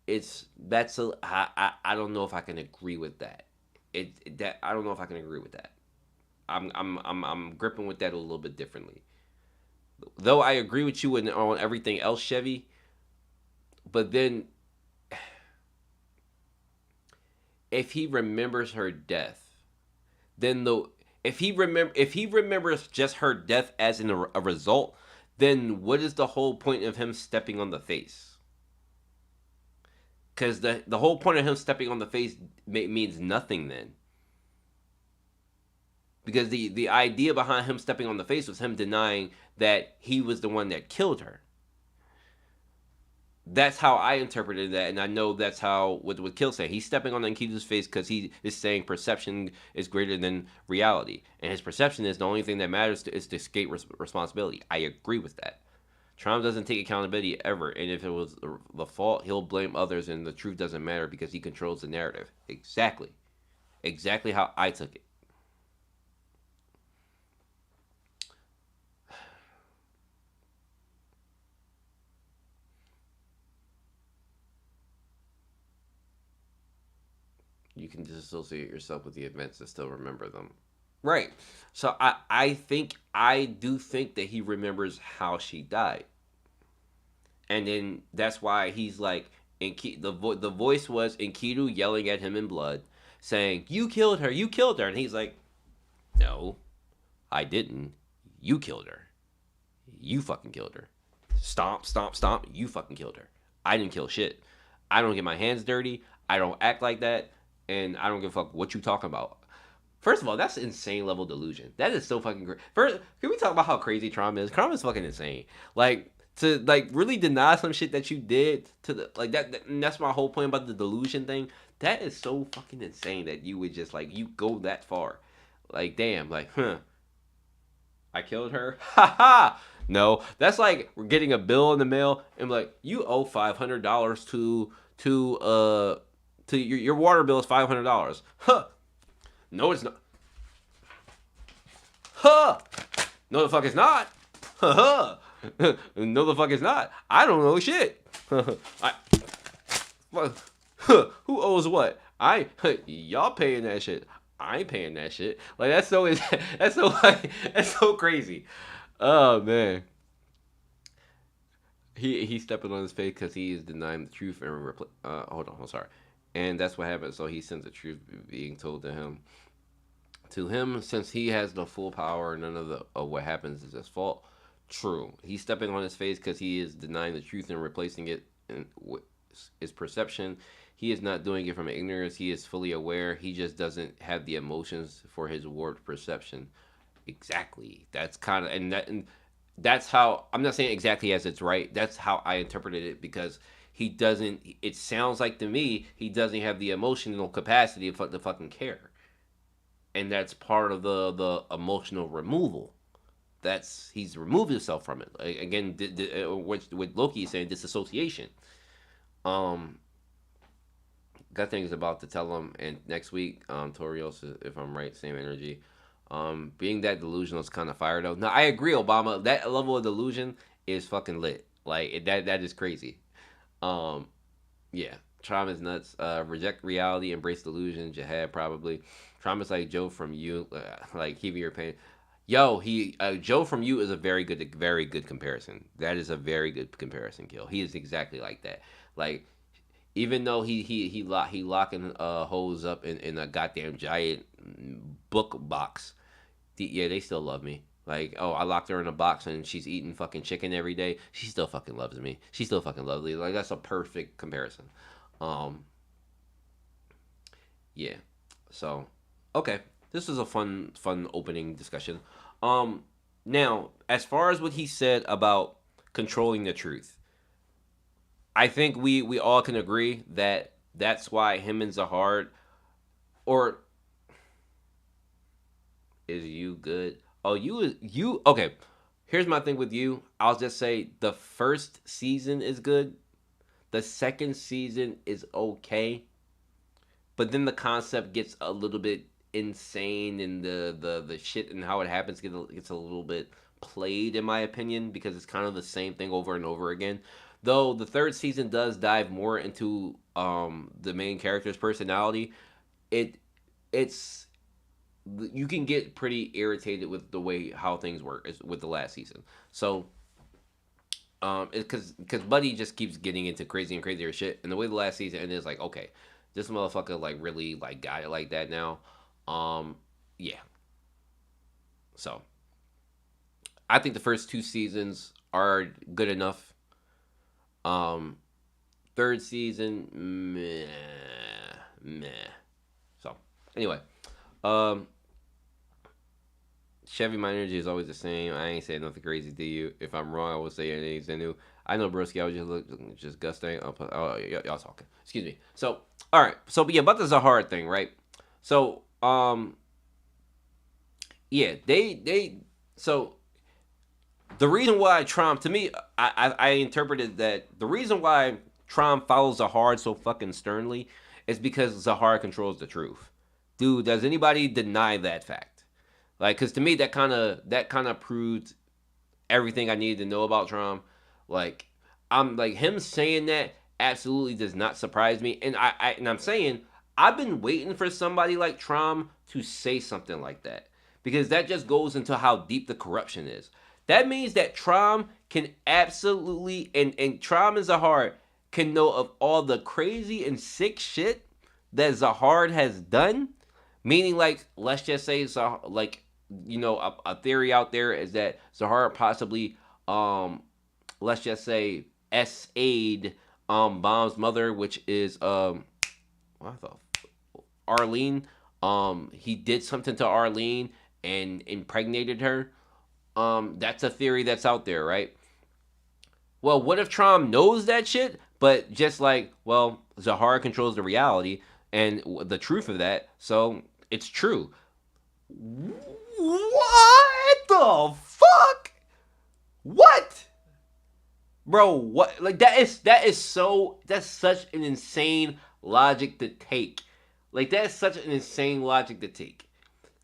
it's that's a I don't know if I can agree with that. That I don't know if I can agree with that. I'm gripping with that a little bit differently. Though I agree with you on everything else, Chevy. But then, if he remembers her death, then the if he remembers just her death as a result, then what is the whole point of him stepping on the face? Because the whole point of him stepping on the face means nothing then. Because the idea behind him stepping on the face was him denying that he was the one that killed her. That's how I interpreted that, and I know that's how what Kill saying. He's stepping on Nikita's face because he is saying perception is greater than reality, and his perception is the only thing that matters is to escape responsibility. I agree with that. Trump doesn't take accountability ever, and if it was the fault, he'll blame others, and the truth doesn't matter because he controls the narrative. Exactly how I took it. You can disassociate yourself with the events and still remember them. Right. So I do think that he remembers how she died, and then that's why he's like, the voice was Enkidu yelling at him in blood, saying, you killed her," and he's like, "No, I didn't. You killed her. You fucking killed her. Stomp, stomp, stomp. You fucking killed her. I didn't kill shit. I don't get my hands dirty. I don't act like that, and I don't give a fuck what you talking about." First of all, that's insane level delusion. That is so fucking great. First, can we talk about how crazy trauma is? Trauma is fucking insane. Like to like really deny some shit that you did to the like and that's my whole point about the delusion thing. That is so fucking insane that you would just like you go that far. Like damn, like I killed her. Ha ha. No, that's like we're getting a bill in the mail and like you owe $500 to your water bill is $500. Huh. No, it's not. Huh. No, the fuck it's not. Huh. No, the fuck it's not. I don't know shit. I. Who owes what? Y'all paying that shit. I ain't paying that shit. Like that's so that's so like that's so crazy. Oh man. He's stepping on his face because he is denying the truth and hold on, I'm sorry. And that's what happened. So he sends the truth being told to him. To him, since he has the full power, none of what happens is his fault. True. He's stepping on his face because he is denying the truth and replacing it with his perception. He is not doing it from ignorance. He is fully aware. He just doesn't have the emotions for his warped perception. Exactly. That's kind of and that's how I'm not saying exactly as it's right. That's how I interpreted it because he doesn't. It sounds like to me he doesn't have the emotional capacity to fucking care, and that's part of the emotional removal. That's he's removed himself from it. Like, again, with Loki saying disassociation. Um, got things about to tell him. And next week, Torios, if I'm right, same energy. Being that delusional is kind of fire though. No, I agree, Obama. That level of delusion is fucking lit. Like that is crazy. Um, yeah, trauma is nuts. Reject reality, embrace delusion. Jihad probably. Trauma's like Joe from you, like heavier pain. Yo, Joe from you is a very good comparison. That is a very good comparison, Kill. He is exactly like that. Like even though he locking hoes up in a goddamn giant book box, yeah, they still love me. Like, oh, I locked her in a box and she's eating fucking chicken every day. She still fucking loves me. She still fucking loves me. Like that's a perfect comparison. Um, yeah. So, okay, this was a fun opening discussion. Um, Now, as far as what he said about controlling the truth, I think we all can agree that that's why him and Zahard, or is you good? Oh, you okay. Here's my thing with you. I'll just say the first season is good. The second season is okay. But then the concept gets a little bit insane and the shit and how it happens gets a little bit played in my opinion because it's kind of the same thing over and over again. Though the third season does dive more into the main character's personality, it it's you can get pretty irritated with the way how things work with the last season. So because Buddy just keeps getting into crazy and crazier shit, and the way the last season ended is like, okay, this motherfucker like really like got it like that now. Yeah. So I think the first two seasons are good enough. Third season, meh. So anyway, um, Chevy, my energy is always the same. I ain't saying nothing crazy to you. If I'm wrong, I will say anything new. I know, broski. I was just gusting. Y'all talking. Excuse me. So, all right. So, but yeah, but this is a hard thing, right? So, yeah, so the reason why Trump, to me, I interpreted that the reason why Trump follows Zahard so fucking sternly is because Zahard controls the truth. Dude, does anybody deny that fact? Like, cause to me that kind of proved everything I needed to know about Trump. Like, I'm like him saying that absolutely does not surprise me, and I'm saying I've been waiting for somebody like Trump to say something like that because that just goes into how deep the corruption is. That means that Trump can absolutely and Trump and Zahard can know of all the crazy and sick shit that Zahard has done. Meaning, like, let's just say, like, you know, a theory out there is that Zahard possibly, let's just say, SA'd Bomb's mother, which is what I thought, Arlene. He did something to Arlene and impregnated her. That's a theory that's out there, right? Well, what if Trump knows that shit, but just like, well, Zahar controls the reality and the truth of that, so it's true. What the fuck? What? Bro, what? Like that's such an insane logic to take. Like that's such an insane logic to take.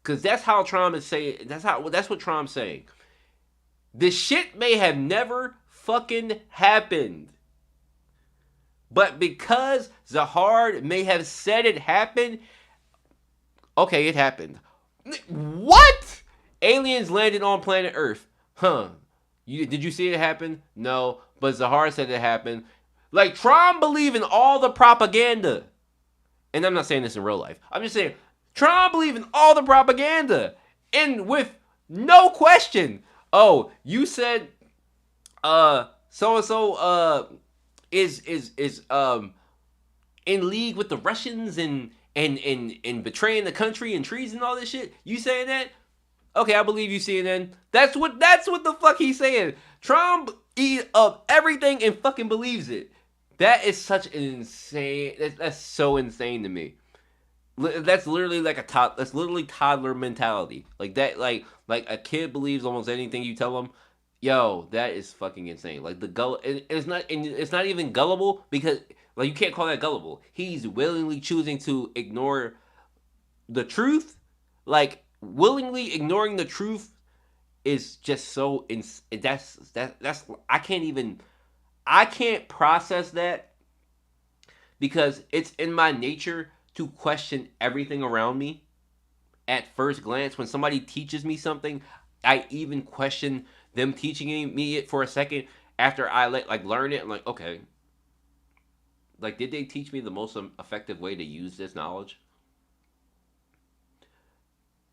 Cause that's how Trump is saying. That's what Trump's saying. This shit may have never fucking happened. But because Zahard may have said it happened, okay, it happened. What? Aliens landed on planet Earth. Huh. Did you see it happen? No. But Zahard said it happened. Like, Trump believe in all the propaganda. And I'm not saying this in real life. I'm just saying, Trump believe in all the propaganda. And with no question. Oh, you said so-and-so is in league with the Russians and betraying the country and treason and all this shit. You saying that? Okay, I believe you, CNN. That's what the fuck he's saying. Trump eat up everything and fucking believes it. That is such an insane. That's so insane to me. That's literally like that's literally toddler mentality. Like that. Like a kid believes almost anything you tell them. Yo, that is fucking insane. Like it's not even gullible because like you can't call that gullible. He's willingly choosing to ignore the truth. Like willingly ignoring the truth is just so that's I can't process that because it's in my nature to question everything around me at first glance. When somebody teaches me something, I even question them teaching me it for a second after I learn it. I'm like, okay, like did they teach me the most effective way to use this knowledge?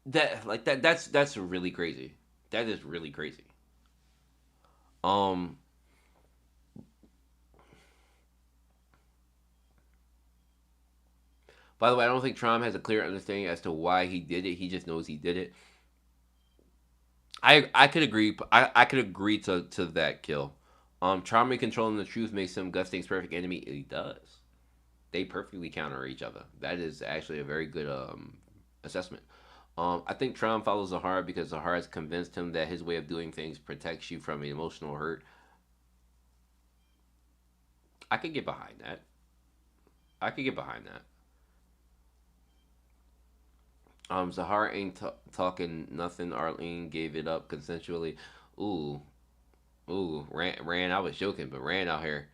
That's really crazy. That is really crazy. Um by the way, I don't think Trom has a clear understanding as to why he did it. He just knows he did it. I could agree. I could agree to that kill. Trauma controlling the truth makes him Gusting's perfect enemy. He does. They perfectly counter each other. That is actually a very good assessment. I think Trom follows Zahara because Zahara has convinced him that his way of doing things protects you from emotional hurt. I could get behind that. I could get behind that. Zahara ain't talking nothing. Arlene gave it up consensually. Ooh, Rand. I was joking, but Rand out here,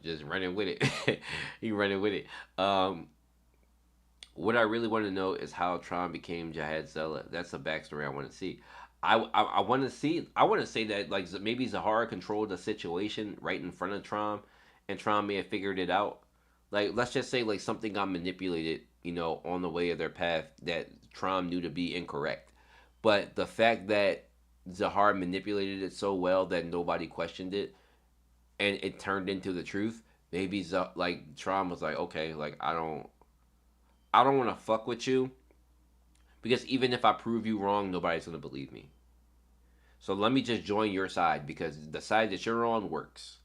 just running with it. He running with it. What I really want to know is how Tron became Jihad Zella. That's a backstory I want to see. I want to see. I want to say that like maybe Zahara controlled the situation right in front of Tron, and Tron may have figured it out. Like let's just say like something got manipulated, on the way of their path that Tron knew to be incorrect. But the fact that Zahar manipulated it so well that nobody questioned it, and it turned into the truth. Maybe like Tron was like, okay, like I don't want to fuck with you because even if I prove you wrong, nobody's gonna believe me. So let me just join your side because the side that you're on works.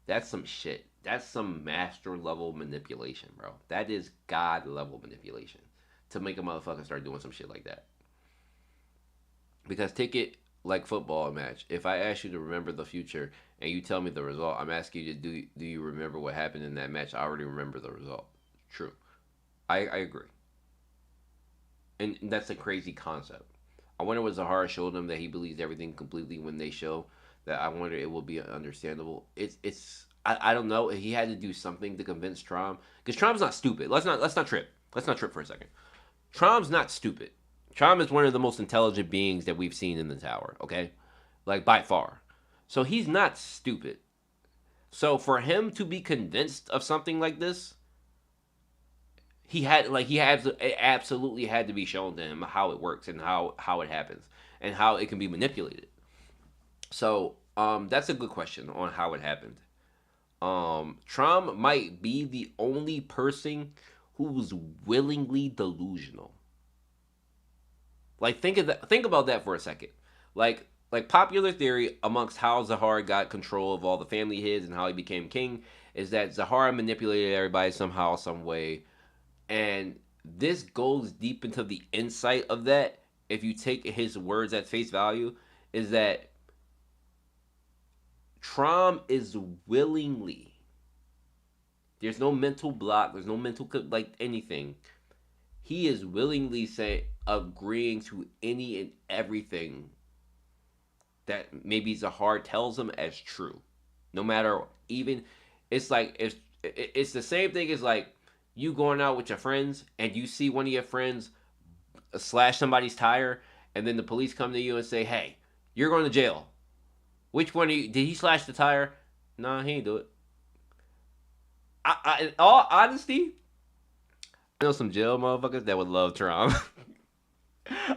That's some shit. That's some master level manipulation, bro. That is God level manipulation to make a motherfucker start doing some shit like that. Because take it like football match. If I ask you to remember the future and you tell me the result, I'm asking you to do you remember what happened in that match? I already remember the result. True. I agree. And that's a crazy concept. I wonder what Zahara showed him that he believes everything completely when they show that. I wonder it will be understandable. I don't know. He had to do something to convince Trom because Trom's not stupid. Let's not trip. Let's not trip for a second. Trom's not stupid. Trom is one of the most intelligent beings that we've seen in the tower. Okay, like by far. So he's not stupid. So for him to be convinced of something like this, it absolutely had to be shown to him how it works and how it happens and how it can be manipulated. So that's a good question on how it happened. Trom might be the only person who's willingly delusional. Like think about that for a second. Like popular theory amongst how Zahara got control of all the family his and how he became king is that Zahara manipulated everybody somehow, some way. And this goes deep into the insight of that. If you take his words at face value, is that Trom is willingly. There's no mental block. There's no mental like anything. He is willingly agreeing to any and everything that maybe Zahar tells him as true. No matter even, it's like it's the same thing as like you going out with your friends and you see one of your friends slash somebody's tire, and then the police come to you and say, "Hey, you're going to jail." Which one did he slash the tire? Nah, he ain't do it. In all honesty, I know some jail motherfuckers that would love Trom.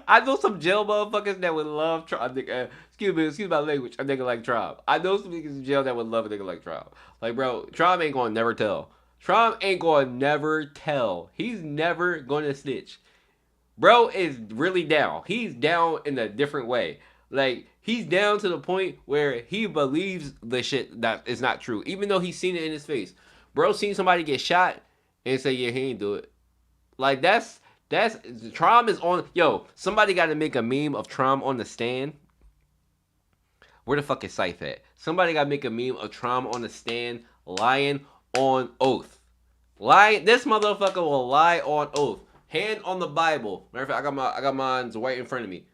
I know some jail motherfuckers that would love Trom. Excuse my language. A nigga like Trom. I know some niggas in jail that would love a nigga like Trom. Like, bro, Trom ain't gonna never tell. Trom ain't gonna never tell. He's never gonna snitch. Bro is really down. He's down in a different way. Like, he's down to the point where he believes the shit that is not true. Even though he's seen it in his face. Bro seen somebody get shot and say, yeah, he ain't do it. Like, that's Trom is on. Yo, somebody got to make a meme of Trom on the stand Where the fuck is Scythe at? Somebody gotta make a meme of Trauma on the stand, lying on oath. This motherfucker will lie on oath. Hand on the Bible. Matter of fact, I got mine's right in front of me.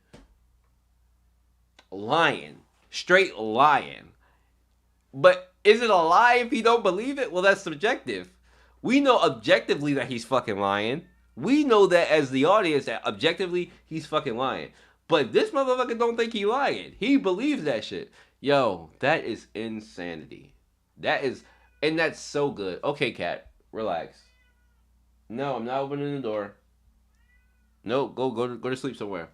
Lying. Straight lying. But is it a lie if you don't believe it? Well, that's subjective. We know objectively that he's fucking lying. We know that as the audience that objectively he's fucking lying. But this motherfucker don't think he lying. He believes that shit. Yo, that is insanity. And that's so good. Okay, cat, relax. No, I'm not opening the door. No, go to sleep somewhere.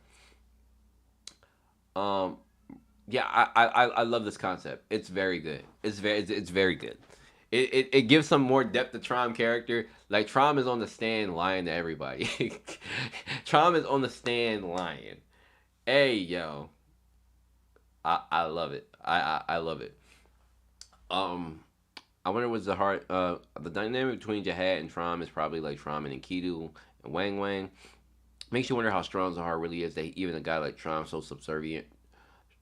Yeah, I love this concept. It's very good. It's very good. It gives some more depth to Trom character. Like Trom is on the stand lying to everybody. Trom is on the stand lying. Hey yo, I love it. I love it. I wonder what's the dynamic between Jihad and Trom is probably like Trom and Enkidu and Wang Wang. Makes you wonder how strong Zahar really is. That even a guy like Trom so subservient.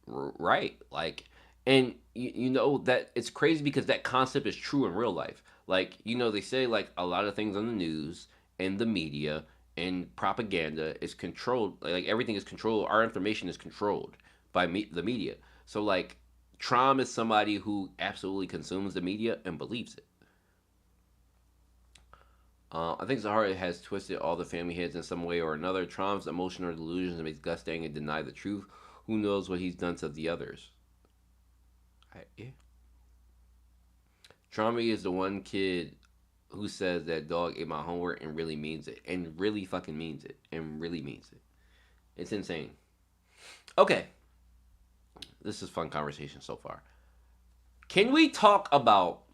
Right, like, and you know that it's crazy because that concept is true in real life. Like, you know, they say like a lot of things on the news and the media and propaganda is controlled. Like everything is controlled. Our information is controlled by the media. So like, Trom is somebody who absolutely consumes the media and believes it. I think Zahara has twisted all the family heads in some way or another. Trom's emotional delusions makes Gus Dang and deny the truth. Who knows what he's done to the others? Yeah. Trauma is the one kid who says that dog ate my homework and really means it. And really fucking means it. And really means it. It's insane. Okay. This is fun conversation so far. Can we talk about,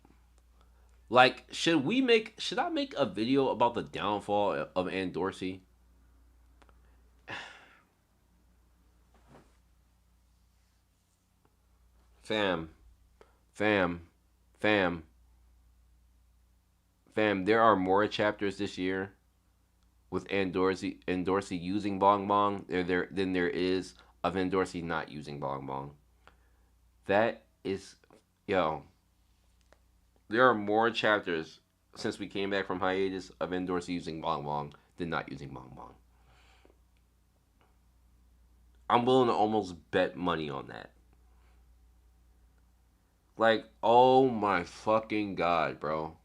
like, should I make a video about the downfall of Ann Dorsey? Fam, there are more chapters this year with Ann Dorsey using Bong Bong than there is of Ann Dorsey not using Bong Bong. That is, yo, there are more chapters since we came back from hiatus of Ann Dorsey using Bong Bong than not using Bong Bong. I'm willing to almost bet money on that. Like, oh my fucking god, bro.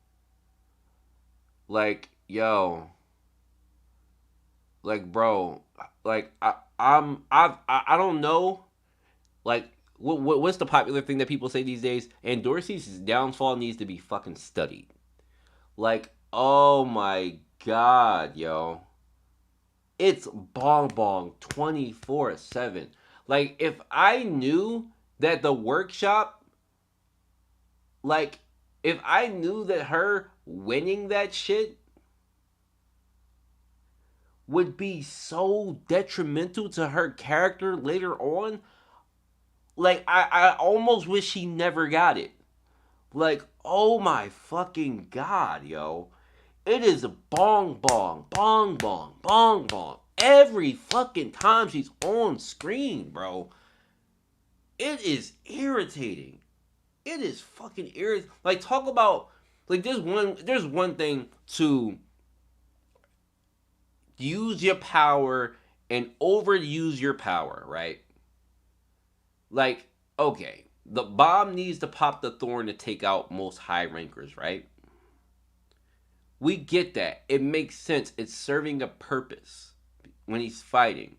Like, yo. Like, bro. Like, I don't know. Like, what's the popular thing that people say these days? And Dorsey's downfall needs to be fucking studied. Like, oh my god, yo. It's Bong Bong 24/7. Like, if I knew that the workshop, like, if I knew that her winning that shit would be so detrimental to her character later on, like, I almost wish she never got it. Like, oh my fucking god, yo. It is Bong Bong, Bong Bong, Bong Bong. Every fucking time she's on screen, bro. It is irritating. It is fucking irritating. Like, talk about, like, there's one thing to use your power and overuse your power, right? Like, okay, the bomb needs to pop the thorn to take out most high rankers, right? We get that. It makes sense. It's serving a purpose when he's fighting.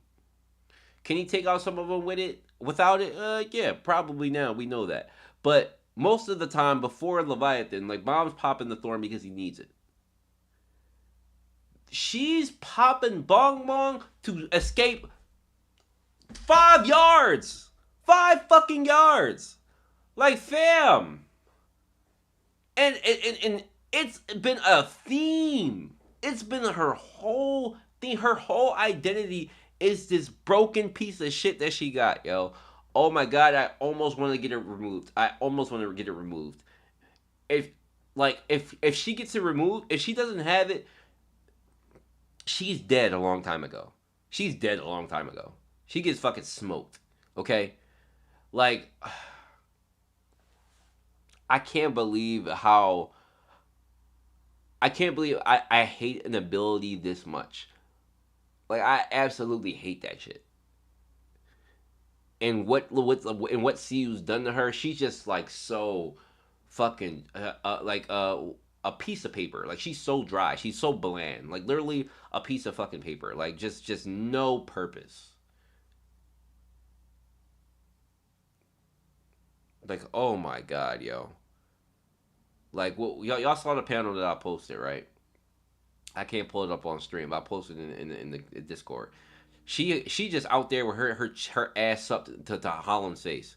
Can he take out some of them with it? Without it? Yeah, probably now. We know that. But most of the time before Leviathan, like, Bomb's popping the thorn because he needs it. She's popping Bong Bong to escape 5 yards. 5 fucking yards. Like, fam. And it's been a theme. It's been her whole thing. Her whole identity is this broken piece of shit that she got, yo. Oh my god, I almost want to get it removed. If she gets it removed, if she doesn't have it, she's dead a long time ago. She gets fucking smoked. Okay? Like, I can't believe how I can't believe I hate an ability this much. Like I absolutely hate that shit. And what CU's done to her, she's just like so fucking like a piece of paper. Like she's so dry, she's so bland. Like literally a piece of fucking paper. Like just no purpose. Like oh my god, yo. Like well, y'all saw the panel that I posted, right? I can't pull it up on stream, but I posted it in the Discord. She just out there with her ass up to Holland's face.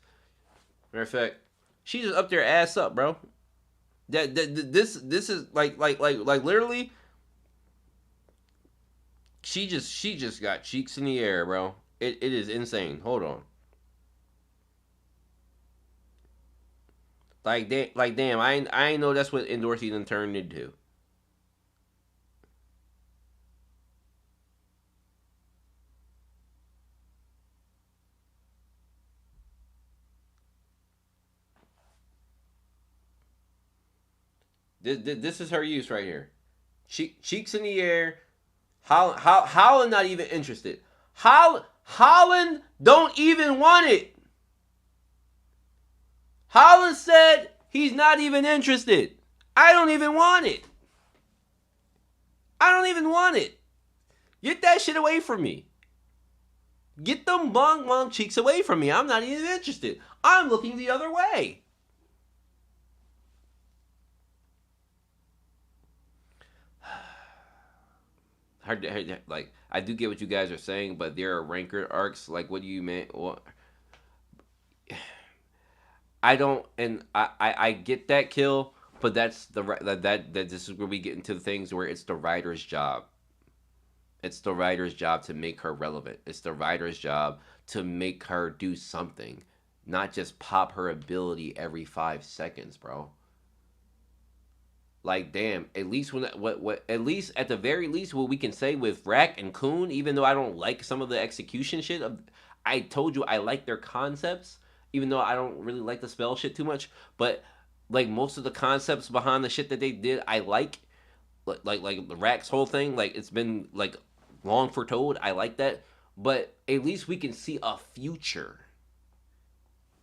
Matter of fact, she just up there ass up, bro. This is like literally. She just got cheeks in the air, bro. It is insane. Hold on. Like damn, I ain't know that's what Endorsey done turned into. This is her use right here. Cheeks in the air. Holland not even interested. Holland don't even want it. Holland said he's not even interested. I don't even want it. I don't even want it. Get that shit away from me. Get them bong cheeks away from me. I'm not even interested. I'm looking the other way. Like I do get what you guys are saying, but there are rancor arcs. Like, what do you mean? Well, I don't, and I get that kill, but that's that this is where we get into the things where it's the writer's job. It's the writer's job to make her relevant. It's the writer's job to make her do something, not just pop her ability every 5 seconds, bro. Like damn, at least when what at least at the very least what we can say with Rack and Coon, even though I don't like some of the execution shit of, I told you I like their concepts, even though I don't really like the spell shit too much, but like most of the concepts behind the shit that they did, I like the Rack's whole thing, like it's been like long foretold. I like that, but at least we can see a future.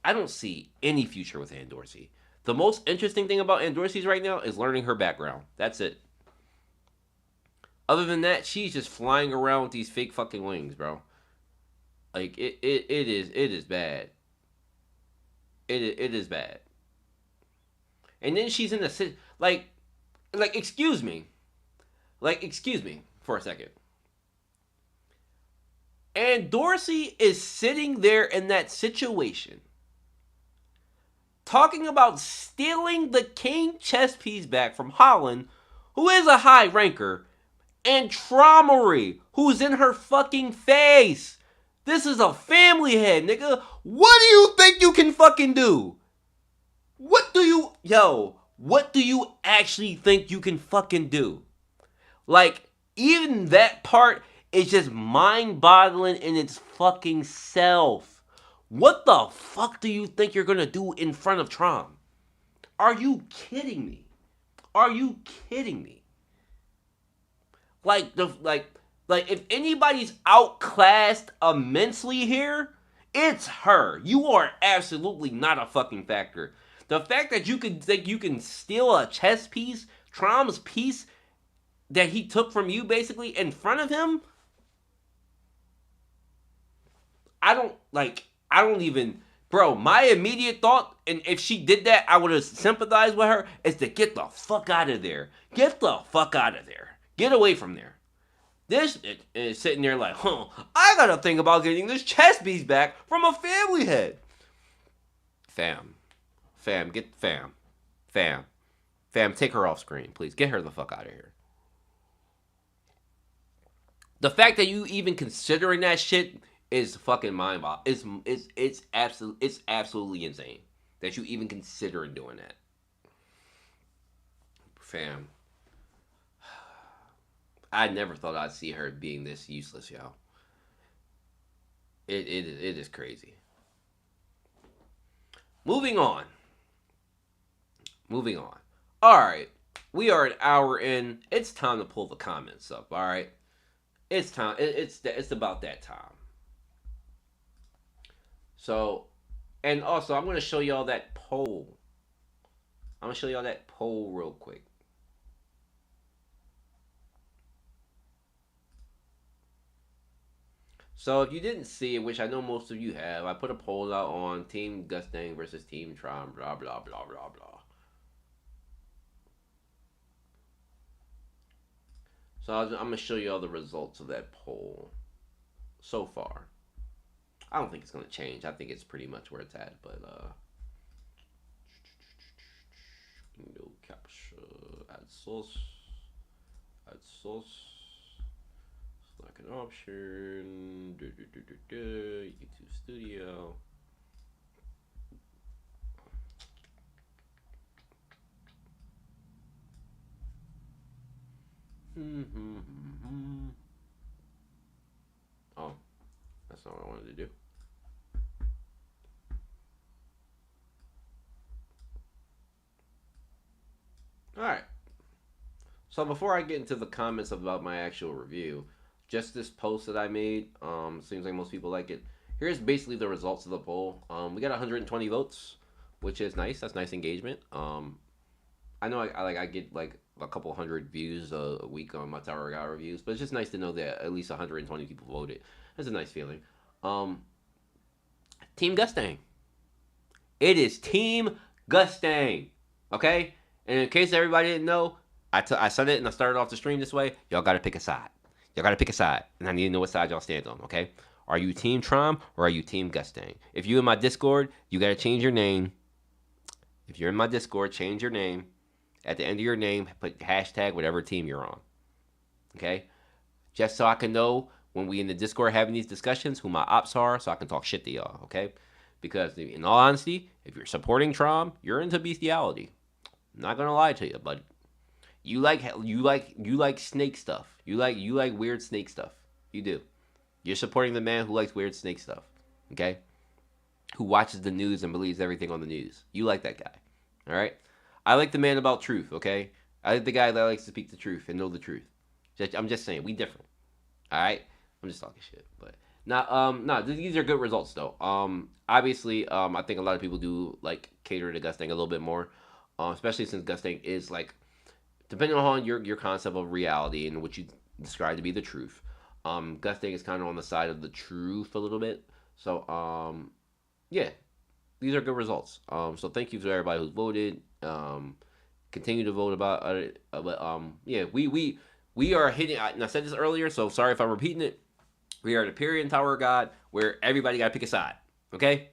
I don't see any future with Ann Dorsey. The most interesting thing about Ann Dorsey's right now is learning her background. That's it. Other than that, she's just flying around with these fake fucking wings, bro. Like it is bad. It is bad. And then she's in the city, like excuse me, for a second. And Dorsey is sitting there in that situation, talking about stealing the king chess piece back from Holland, who is a high ranker, and Traumery, who's in her fucking face. This is a family head, nigga. What do you think you can fucking do? What do you actually think you can fucking do? Like, even that part is just mind-boggling in its fucking self. What the fuck do you think you're gonna do in front of Trom? Are you kidding me? Are you kidding me? Like if anybody's outclassed immensely here, it's her. You are absolutely not a fucking factor. The fact that you can think you can steal a chess piece, Trom's piece that he took from you basically in front of him, I don't even, bro, my immediate thought, and if she did that, I would have sympathized with her, is to get the fuck out of there. Get the fuck out of there. Get away from there. This is sitting there like, I gotta think about getting this chess piece back from a family head. Fam, take her off screen, please. Get her the fuck out of here. The fact that you even considering that shit is fucking mind-boggling. It's absolutely insane that you even considering doing that. Fam. I never thought I'd see her being this useless, yo. It is crazy. Moving on. moving on. All right, we are an hour in. It's time to pull the comments up. All right, it's time. It's about that time. So, and also, I'm gonna show y'all that poll. I'm gonna show y'all that poll real quick. So if you didn't see it, which I know most of you have, I put a poll out on Team Gustang versus Team Tron, blah blah blah blah blah. So I'm gonna show you all the results of that poll so far. I don't think it's gonna change. I think it's pretty much where it's at, but no capture, add source, select an option, YouTube Studio. Oh, that's not what I wanted to do. All right. So before I get into the comments about my actual review, just this post that I made, seems like most people like it. Here's basically the results of the poll. We got 120 votes, which is nice. That's nice engagement. I know I get like a couple hundred views a week on my Tower God reviews, but it's just nice to know that at least 120 people voted. That's a nice feeling. Team Gustang. It is Team Gustang. Okay? And in case everybody didn't know, I said it and I started off the stream this way. Y'all got to pick a side. Y'all got to pick a side. And I need to know what side y'all stand on, okay? Are you Team Trom or are you Team Gustang? If you're in my Discord, you got to change your name. If you're in my Discord, change your name. At the end of your name, put hashtag whatever team you're on. Okay? Just so I can know when we in the Discord having these discussions who my ops are so I can talk shit to y'all, okay? Because in all honesty, if you're supporting Trom, you're into bestiality. I'm not gonna lie to you, but you like snake stuff. You like weird snake stuff. You do. You're supporting the man who likes weird snake stuff. Okay? Who watches the news and believes everything on the news. You like that guy. Alright? I like the man about truth, okay? I like the guy that likes to speak the truth and know the truth. I'm just saying, we different. Alright? I'm just talking shit. But these are good results though. Obviously, I think a lot of people do like cater to Gustang a little bit more. Especially since Gustang is like, depending on your concept of reality and what you describe to be the truth, Gustang is kind of on the side of the truth a little bit. So, yeah, these are good results. So thank you to everybody who's voted. Continue to vote about it. But yeah, we are hitting. And I said this earlier, so sorry if I'm repeating it. We are at a period in Tower of God where everybody got to pick a side. Okay.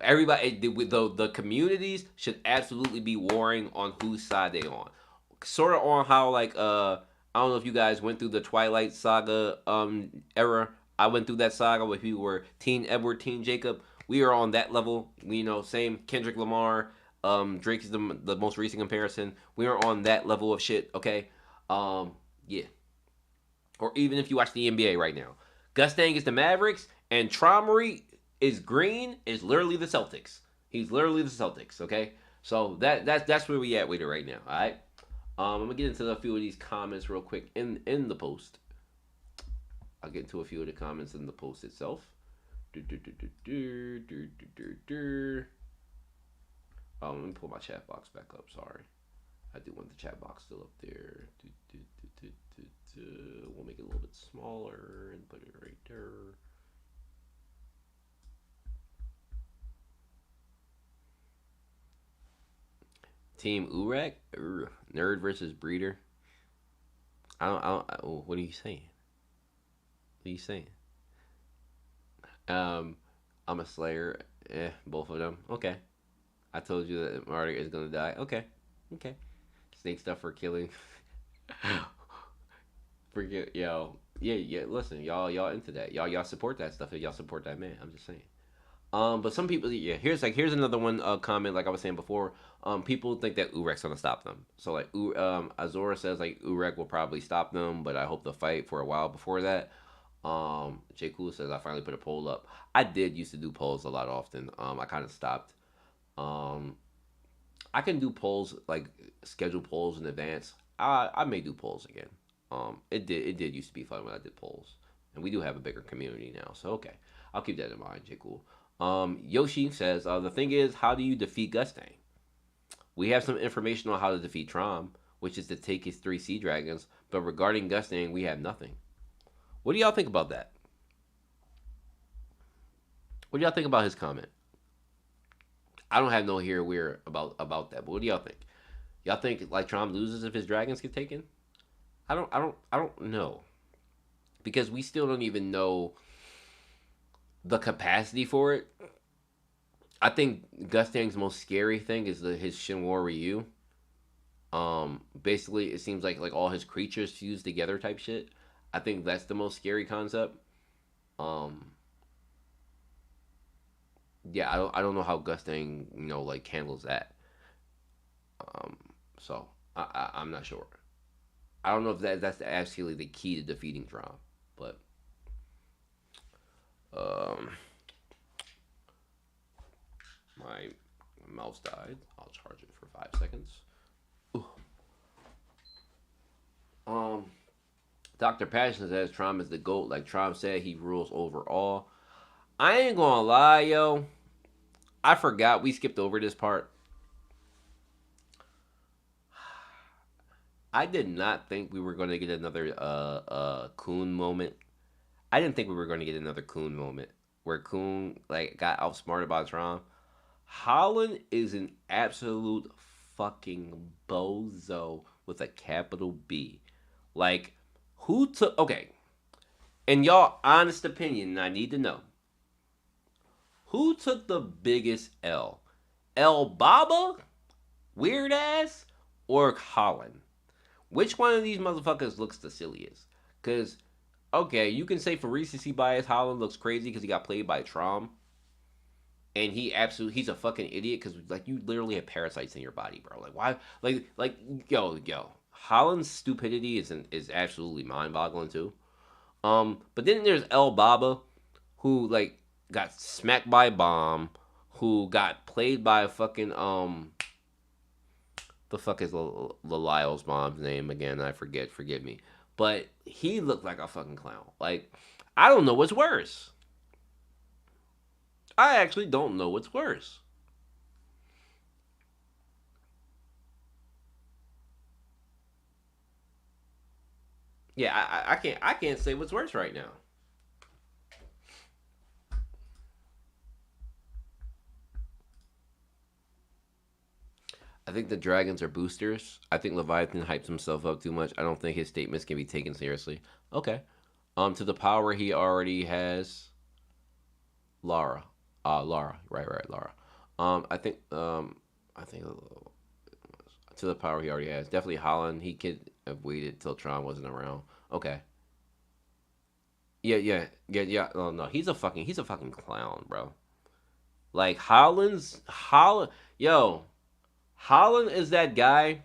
Everybody, the communities should absolutely be warring on whose side they on. Sort of on how like I don't know if you guys went through the Twilight Saga era. I went through that saga where people were Teen Edward, Teen Jacob. We are on that level. We same Kendrick Lamar. Drake is the most recent comparison. We are on that level of shit. Okay, yeah. Or even if you watch the NBA right now, Gustang is the Mavericks and Trommery is green is literally the Celtics. He's literally the Celtics. Okay, so that's where we at with it right now. All right. I'm gonna get into a few of these comments real quick in the post. I'll get into a few of the comments in the post itself. Let me pull my chat box back up. Sorry, I do want the chat box still up there. We'll make it a little bit smaller and put it right there. Team Urek? Nerd versus Breeder? What are you saying? What are you saying? I'm a Slayer. Both of them. Okay. I told you that Marty is gonna die. Okay. Snake stuff for killing. Forget, yo. Yeah. Listen, y'all into that. Y'all support that stuff. Y'all support that man. I'm just saying. But some people, yeah. Here's another one comment. Like I was saying before, people think that Urek's gonna stop them. So like, Azora says like Urek will probably stop them, but I hope they'll fight for a while before that. J Cool says I finally put a poll up. I did used to do polls a lot often. I kind of stopped. I I can do polls, like schedule polls in advance. I may do polls again. It did used to be fun when I did polls, and we do have a bigger community now. So okay, I'll keep that in mind. J cool. Yoshi says the thing is, how do you defeat Gustang? We have some information on how to defeat Trom, which is to take his 3 Sea Dragons, but regarding Gustang, we have nothing. What do y'all think about that? What do y'all think about his comment? I don't have no here where about that, but what do y'all think? Y'all think like Trom loses if his dragons get taken? I don't know. Because we still don't even know the capacity for it. I think Gustang's most scary thing is his Shinwa Ryu. Basically, it seems like all his creatures fused together type shit. I think that's the most scary concept. Yeah, I don't know how Gustang like handles that. So I'm not sure. I don't know if that's actually the key to defeating Tron, but um, my mouse died. I'll charge it for 5 seconds. Ooh. Dr. Passion says Trom is the GOAT. Like Trom said, he rules over all. I ain't gonna lie, yo. I forgot we skipped over this part. I did not think we were going to get another Kun moment. I didn't think we were going to get another Kun moment where Kun like got outsmarted by Tron. Holland is an absolute fucking bozo with a capital B. Like, who took... Okay. In y'all honest opinion, I need to know. Who took the biggest L? El Baba? Weird ass? Or Holland? Which one of these motherfuckers looks the silliest? Because, okay, you can say for recency bias, Holland looks crazy because he got played by Trom. And he's a fucking idiot because, like, you literally have parasites in your body, bro. Like, why? Like, yo. Holland's stupidity is absolutely mind-boggling, too. But then there's El Baba, who, like, got smacked by a bomb, who got played by a fucking, the fuck is Lyle's mom's name again? I forget. Forgive me. But he looked like a fucking clown. Like, I don't know what's worse. I actually don't know what's worse. Yeah, I can't say what's worse right now. I think the Dragons are boosters. I think Leviathan hypes himself up too much. I don't think his statements can be taken seriously. Okay. To the power he already has. Lara. Lara. Right, Lara. I think to the power he already has. Definitely Holland. He could have waited till Tron wasn't around. Okay. Yeah. Oh no, he's a fucking clown, bro. Like Holland. Yo, Holland is that guy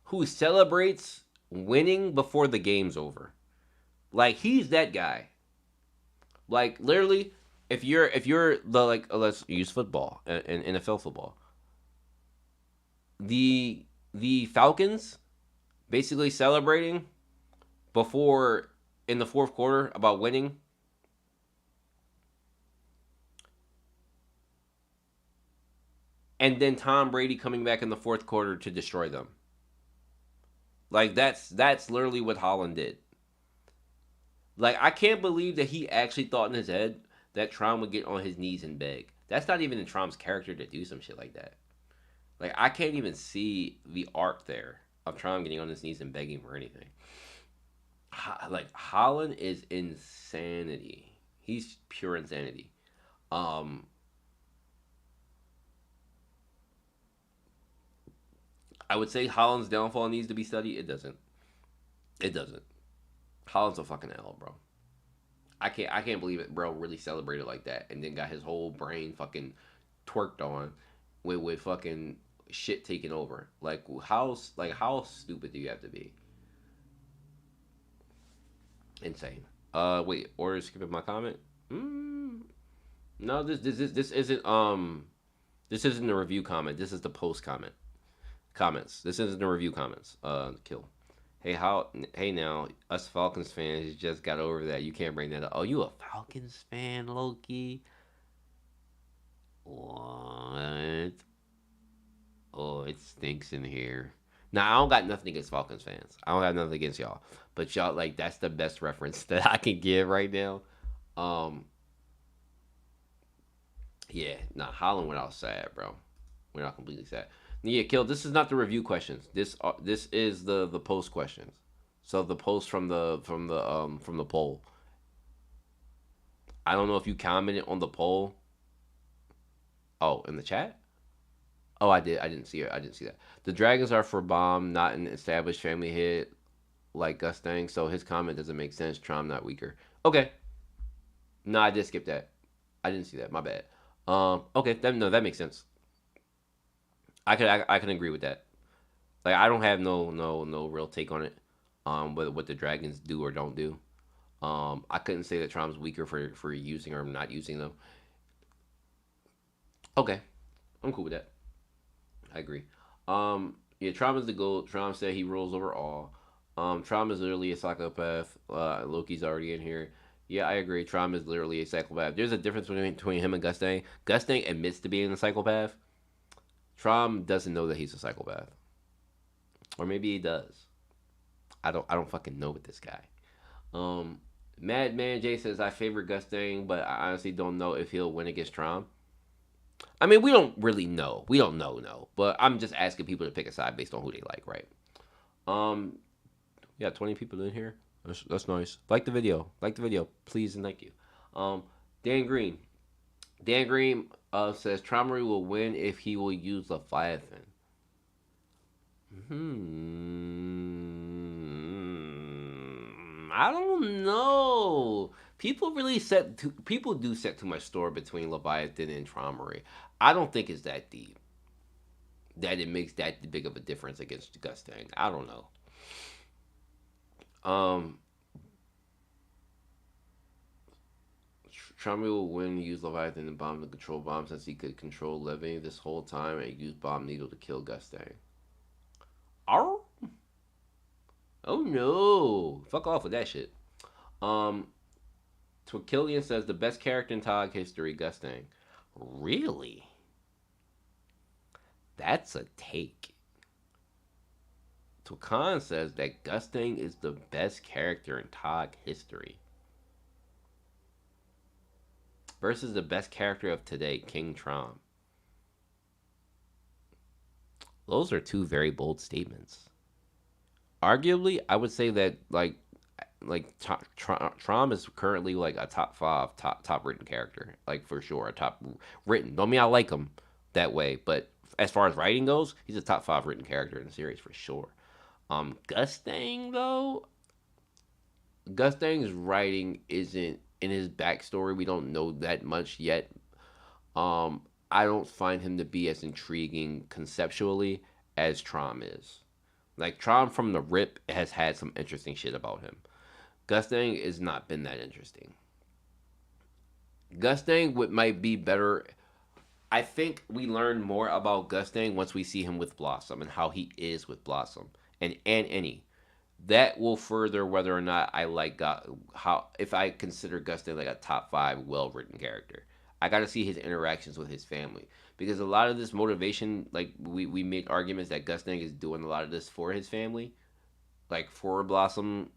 who celebrates winning before the game's over. Like, he's that guy. Like, literally, if you're the, like, let's use football and NFL football. The Falcons basically celebrating before in the fourth quarter about winning. And then Tom Brady coming back in the fourth quarter to destroy them. Like, that's literally what Holland did. Like, I can't believe that he actually thought in his head that Tron would get on his knees and beg. That's not even in Trom's character to do some shit like that. Like, I can't even see the arc there of Tron getting on his knees and begging for anything. Like, Holland is insanity. He's pure insanity. I would say Holland's downfall needs to be studied. It doesn't. Holland's a fucking L, bro. I can't believe it, bro. Really celebrated like that, and then got his whole brain fucking twerked on with fucking shit taken over. Like how stupid do you have to be? Insane. Wait, or skipping my comment? No, this isn't This isn't the review comment. This is the post comments. This isn't the review comments. Kill. Hey now, us Falcons fans just got over that. You can't bring that up. Oh, you a Falcons fan, Loki? What? Oh, it stinks in here. Now I don't got nothing against Falcons fans. I don't have nothing against y'all. But y'all, like, that's the best reference that I can give right now. Um, yeah, nah, Holland went out sad, bro. We're not completely sad. Yeah, Kill. This is not the review questions. This is the post questions. So the post from the poll. I don't know if you commented on the poll. Oh, in the chat. Oh, I did. I didn't see it. I didn't see that. The Dragons are for Bomb, not an established family head like Gustang. So his comment doesn't make sense. Trom not weaker. Okay. No, I did skip that. I didn't see that. My bad. Okay. That makes sense. I can agree with that. Like I don't have no real take on it. What the Dragons do or don't do. I couldn't say that Trom's weaker for using or not using them. Okay, I'm cool with that. I agree. Yeah, Trom is the GOAT. Trom said he rules over all. Trom is literally a psychopath. Loki's already in here. Yeah, I agree. Trom is literally a psychopath. There's a difference between him and Gustang. Gustang admits to being a psychopath. Trom doesn't know that he's a psychopath, or maybe he does. I don't fucking know with this guy. Madman J says I favor Gustang, but I honestly don't know if he'll win against Trom. I mean, we don't really know. We don't know, no. But I'm just asking people to pick a side based on who they like, right? Yeah, 20 people in here. That's nice. Like the video. Like the video. Please and thank you. Dan Green. Dan Green says Traumery will win if he will use Leviathan. I don't know. People do set too much store between Leviathan and Traumery. I don't think it's that deep. That it makes that big of a difference against Gustang. I don't know. Um, Traumery will win, use Leviathan and Bomb to control Bomb since he could control Living this whole time and use Bomb Needle to kill Gustang. Oh, oh no! Fuck off with that shit. Twikillian says the best character in Tog history, Gustang. Really? That's a take. Twakan says that Gustang is the best character in Tog history. Versus the best character of today, King Trom. Those are two very bold statements. Arguably, I would say that Trom is currently like a top 5 top written character, like for sure a top written. Don't mean I like him that way, but as far as writing goes, he's a top 5 written character in the series for sure. Gustang though, Gustang's writing isn't in his backstory. We don't know that much yet. I don't find him to be as intriguing conceptually as Trom is. Like Trom from the rip has had some interesting shit about him. Gustang has not been that interesting. Gustang might be better. I think we learn more about Gustang once we see him with Blossom and how he is with Blossom and Annie. That will further whether or not I like how if I consider Gustang like a top 5 well written character. I got to see his interactions with his family because a lot of this motivation, like we make arguments that Gustang is doing a lot of this for his family, like for Blossom,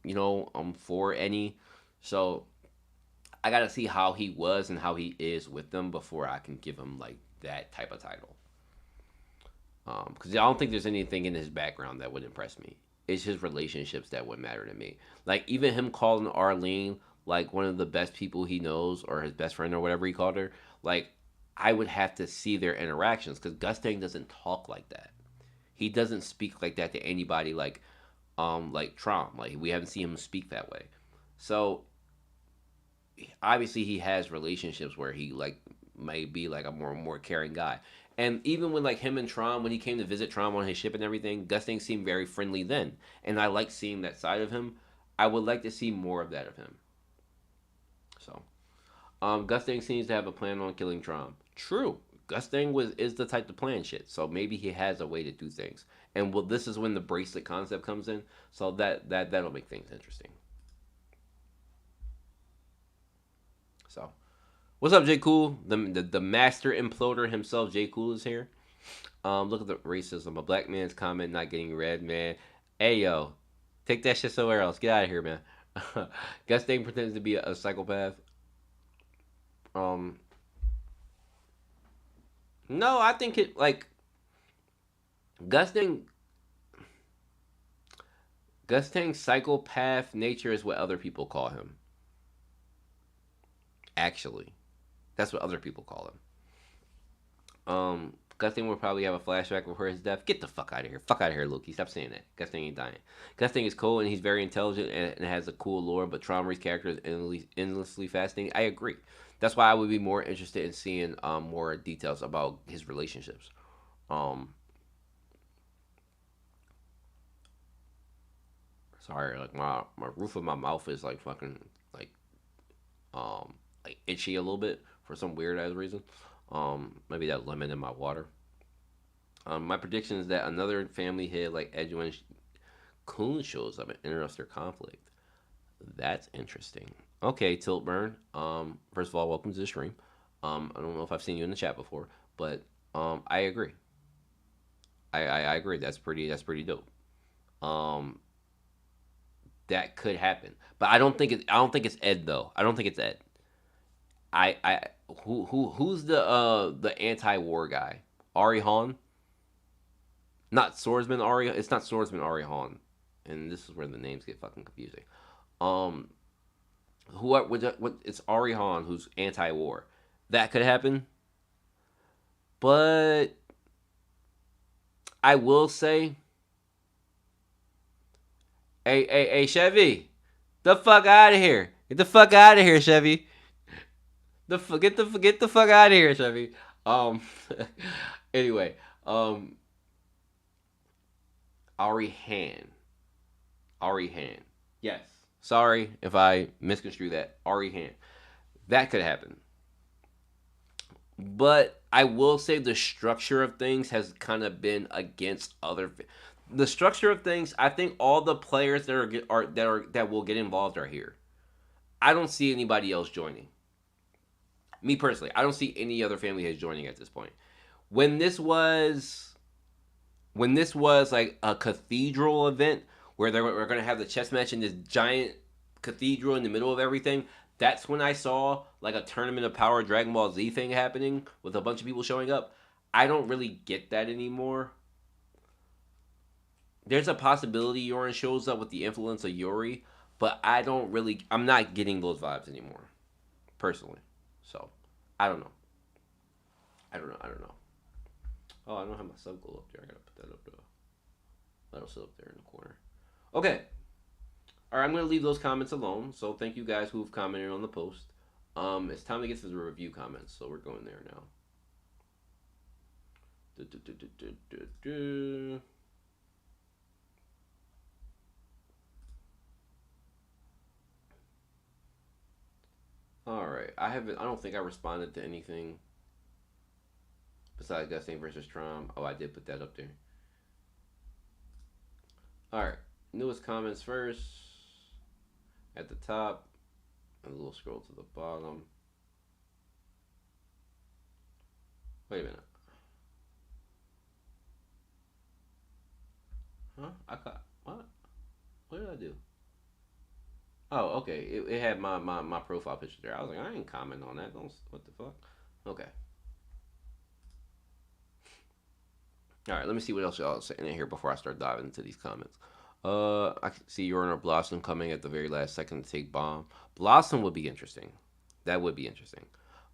for Annie. So I got to see how he was and how he is with them before I can give him like that type of title. Because I don't think there's anything in his background that would impress me. It's his relationships that would matter to me. Like even him calling Arlene like one of the best people he knows or his best friend or whatever he called her, like I would have to see their interactions because Gustang doesn't talk like that. He doesn't speak like that to anybody like Trom. Like we haven't seen him speak that way. So obviously he has relationships where he like might be like a more caring guy. And even when like him and Trom, when he came to visit Trom on his ship and everything, Gustang seemed very friendly then. And I like seeing that side of him. I would like to see more of that of him. So, Gustang seems to have a plan on killing Trom. True. Gusting is the type to plan shit. So maybe he has a way to do things. And well, this is when the bracelet concept comes in. So that'll make things interesting. So, what's up, J. Cool? The master imploder himself, J. Cool, is here. Look at the racism. A black man's comment not getting read, man. Hey, yo, take that shit somewhere else. Get out of here, man. Gusting pretends to be a psychopath. No, I think it like Gusting. Gusting's psychopath nature is what other people call him. Actually, that's what other people call him. Gusting will probably have a flashback before his death. Get the fuck out of here. Fuck out of here, Loki. Stop saying that. Gusting ain't dying. Gusting is cool and he's very intelligent and has a cool lore, but Traumary's character is endlessly fascinating. I agree. That's why I would be more interested in seeing more details about his relationships. Sorry, like my roof of my mouth is like fucking like itchy a little bit for some weird ass reason. Maybe that lemon in my water. My prediction is that another family head like Edwin Coon shows up and interrupts their conflict. That's interesting. Okay, Tiltburn. First of all, welcome to the stream. I don't know if I've seen you in the chat before, but I agree. I agree. That's pretty dope. That could happen, but I don't think it's Ed though. I don't think it's Ed. Who's the anti-war guy? Ari Han? Not Swordsman Ari. It's not Swordsman Ari Han, and this is where the names get fucking confusing. What it's Ari Han who's anti-war. That could happen, but I will say, hey Chevy, the fuck out of here! Get the fuck out of here, Chevy. Get the fuck out of here, Chevy. Anyway, Ari Han. Yes. Sorry if I misconstrue that. Ari Han. That could happen. But I will say the structure of things has kind of been against other. The structure of things, I think all the players that will get involved are here. I don't see anybody else joining. Me personally, I don't see any other family heads joining at this point. When this was like a cathedral event where we're going to have the chess match in this giant cathedral in the middle of everything, that's when I saw like a Tournament of Power Dragon Ball Z thing happening with a bunch of people showing up. I don't really get that anymore. There's a possibility Yorin shows up with the influence of Yuri, but I'm not getting those vibes anymore, personally. So, I don't know. Oh, I don't have my sub goal up there. I gotta put that up there. That'll sit up there in the corner. Okay. Alright, I'm gonna leave those comments alone. So thank you guys who've commented on the post. It's time to get to the review comments, so we're going there now. Alright, I don't think I responded to anything besides Gusting versus Trom. Oh, I did put that up there. Alright, newest comments first. At the top. And a little scroll to the bottom. Wait a minute. Huh? What? What did I do? Oh, okay. It had my profile picture there. I was like, I ain't comment on that. What the fuck? Okay. Alright, let me see what else y'all are saying in here before I start diving into these comments. I can see Yorin or Blossom coming at the very last second to take bomb. Blossom would be interesting. That would be interesting.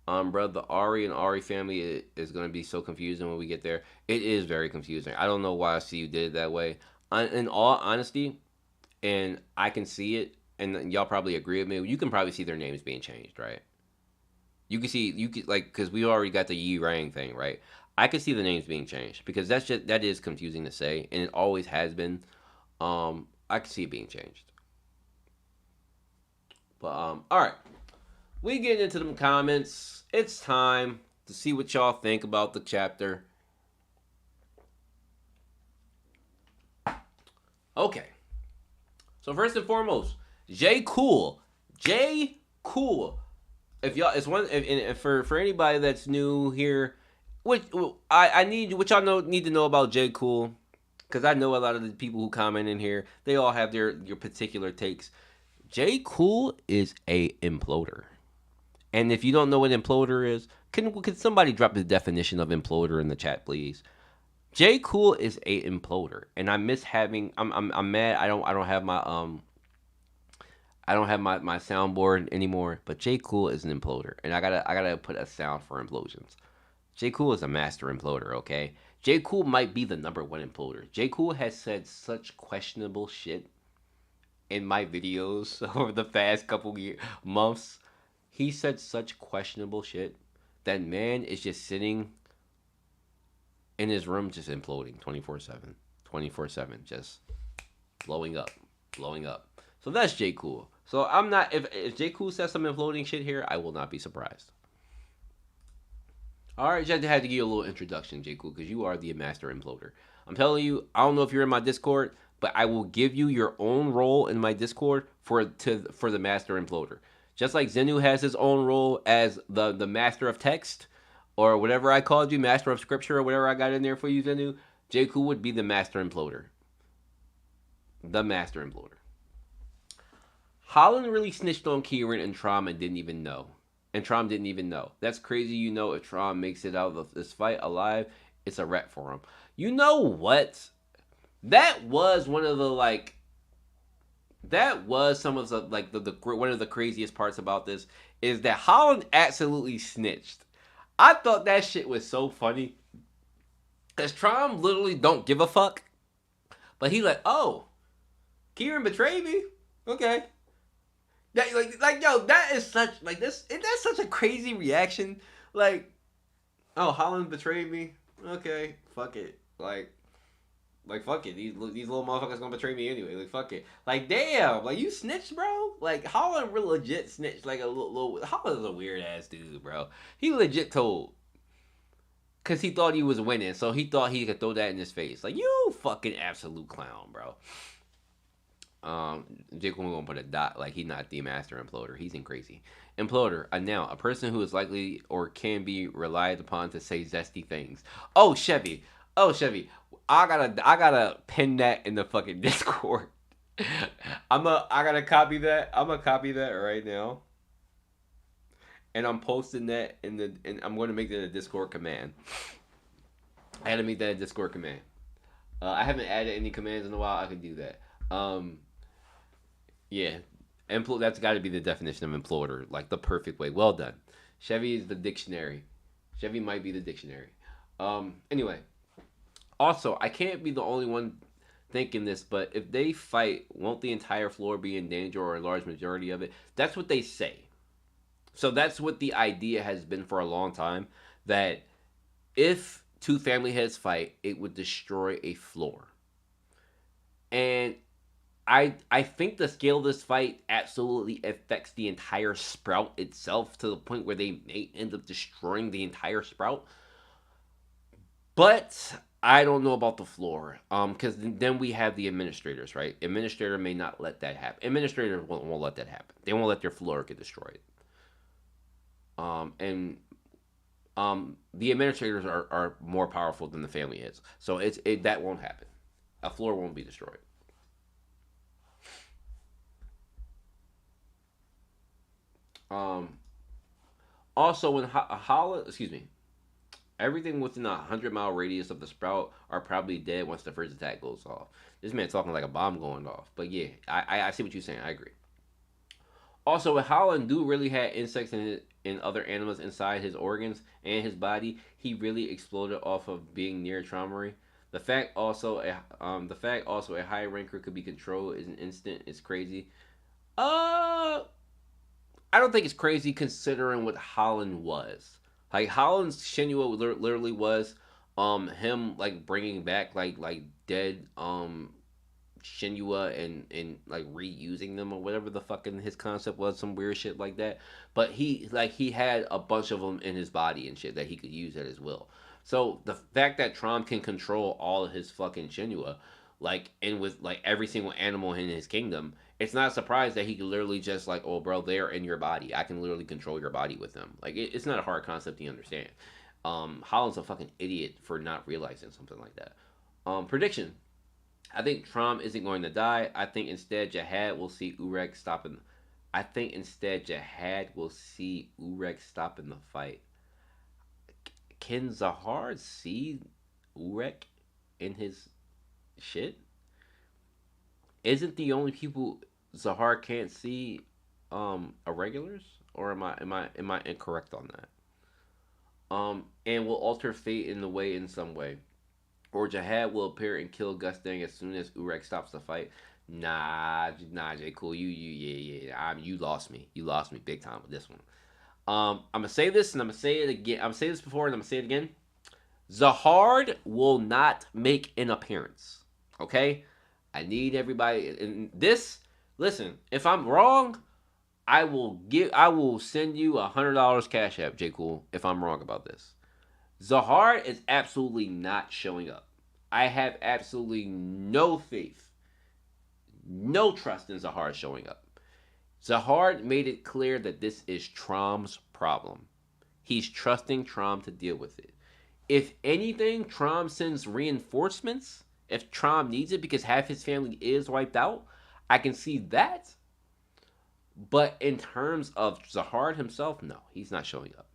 Bro, the Ari and Ari family is going to be so confusing when we get there. It is very confusing. I don't know why I see you did it that way. In all honesty, and I can see it, and y'all probably agree with me, you can probably see their names being changed, right? You could like, because we already got the Yi Rang thing, right? I could see the names being changed because that is confusing to say, and it always has been. I could see it being changed. But all right, we get into the comments. It's time. to see what y'all think about the chapter. Okay. So first and foremost, J. Cool. J. Cool. If y'all, it's one. If for anybody that's new here, what I need, what y'all need to know about J. Cool, because I know a lot of the people who comment in here, they all have your particular takes. J. Cool is a imploder, and if you don't know what imploder is, can somebody drop the definition of imploder in the chat, please? J. Cool is a imploder, and I miss having. I'm mad. I don't have my I don't have my soundboard anymore. But J. Cool is an imploder, and I gotta put a sound for implosions. J. Cool is a master imploder. Okay, J. Cool might be the #1 imploder. J. Cool has said such questionable shit in my videos over the past couple months. He said such questionable shit. That man is just sitting in his room just imploding 24/7. 24/7, just blowing up. So that's J. Cool. So I'm not, if J. Cool says some imploding shit here, I will not be surprised. Alright, just had to give you a little introduction, J. Cool, because you are the master imploder. I'm telling you, I don't know if you're in my Discord, but I will give you your own role in my Discord for the master imploder. Just like Zenu has his own role as the master of text, or whatever I called you, master of scripture, or whatever I got in there for you, Zenu, J. Cool would be the master imploder. The master imploder. Holland really snitched on Kieran and Trom and didn't even know. And Trom didn't even know. That's crazy. You know, if Trom makes it out of this fight alive, it's a wrap for him. You know what? That was one of the that was some of the one of the craziest parts about this is that Holland absolutely snitched. I thought that shit was so funny. Cause Trom literally don't give a fuck. But he oh, Kieran betrayed me. Okay. That yo, that is such that's such a crazy reaction. Oh, Holland betrayed me. Okay, fuck it. Fuck it. These little motherfuckers gonna betray me anyway. Fuck it. Damn. You snitched, bro. Holland real legit snitched. A little. Holland's a weird ass dude, bro. He legit told. Cause he thought he was winning, so he thought he could throw that in his face. You fucking absolute clown, bro. Jake Cool gonna put a dot. He's not the master imploder. He's in crazy. Imploder, a noun, a person who is likely or can be relied upon to say zesty things. Oh, Chevy. I gotta pin that in the fucking Discord. I gotta copy that. I'm gonna copy that right now. And I'm posting that and I'm gonna make that a Discord command. I had to make that a Discord command. I haven't added any commands in a while. I can do that. Yeah, that's got to be the definition of imploder, the perfect way. Well done. Chevy is the dictionary. Chevy might be the dictionary. Anyway, also, I can't be the only one thinking this, but if they fight, won't the entire floor be in danger or a large majority of it? That's what they say. So that's what the idea has been for a long time, that if two family heads fight, it would destroy a floor. And I think the scale of this fight absolutely affects the entire sprout itself to the point where they may end up destroying the entire sprout. But I don't know about the floor. Because then we have the administrators, right? Administrator may not let that happen. Administrators won't let that happen. They won't let their floor get destroyed. The administrators are more powerful than the family is. So that won't happen. A floor won't be destroyed. Also, when Holland, everything within a 100-mile radius of the sprout are probably dead once the first attack goes off. This man talking like a bomb going off. But yeah, I see what you're saying. I agree. Also, if Holland do really had insects and other animals inside his organs and his body, he really exploded off of being near Traumery. The fact also a high ranker could be controlled is an instant. It's crazy. I don't think it's crazy considering what Holland was. Holland's Shinua literally was him bringing back dead Shinua and like reusing them or whatever the fucking his concept was, some weird shit like that. But he had a bunch of them in his body and shit that he could use at his will. So the fact that Trom can control all of his fucking Shinua, like and with like every single animal in his kingdom, it's not a surprise that he could literally just like, oh bro, they're in your body. I can literally control your body with them. Like it's not a hard concept to understand. Holland's a fucking idiot for not realizing something like that. Prediction. I think Trom isn't going to die. I think instead Jahad will see Urek stopping. I think instead Jahad will see Urek stopping the fight. Can Zahar see Urek in his shit? Isn't the only people Zahar can't see irregulars? Or am I incorrect on that? And will alter fate in the way in some way. Or Jahad will appear and kill Gustang as soon as Urek stops the fight. Nah, J. Cool, yeah. You lost me. You lost me big time with this one. I'm gonna say this and I'm gonna say it again. I'm gonna say this before and I'm gonna say it again. Zahard will not make an appearance. Okay, I need everybody in this. Listen, if I'm wrong, I will send you $100 cash app, J. Cool, if I'm wrong about this. Zahar is absolutely not showing up. I have absolutely no faith, no trust in Zahar showing up. Zahar made it clear that this is Trom's problem. He's trusting Trom to deal with it. If anything, Trom sends reinforcements. If Trom needs it because half his family is wiped out, I can see that. But in terms of Zahar himself, no, he's not showing up.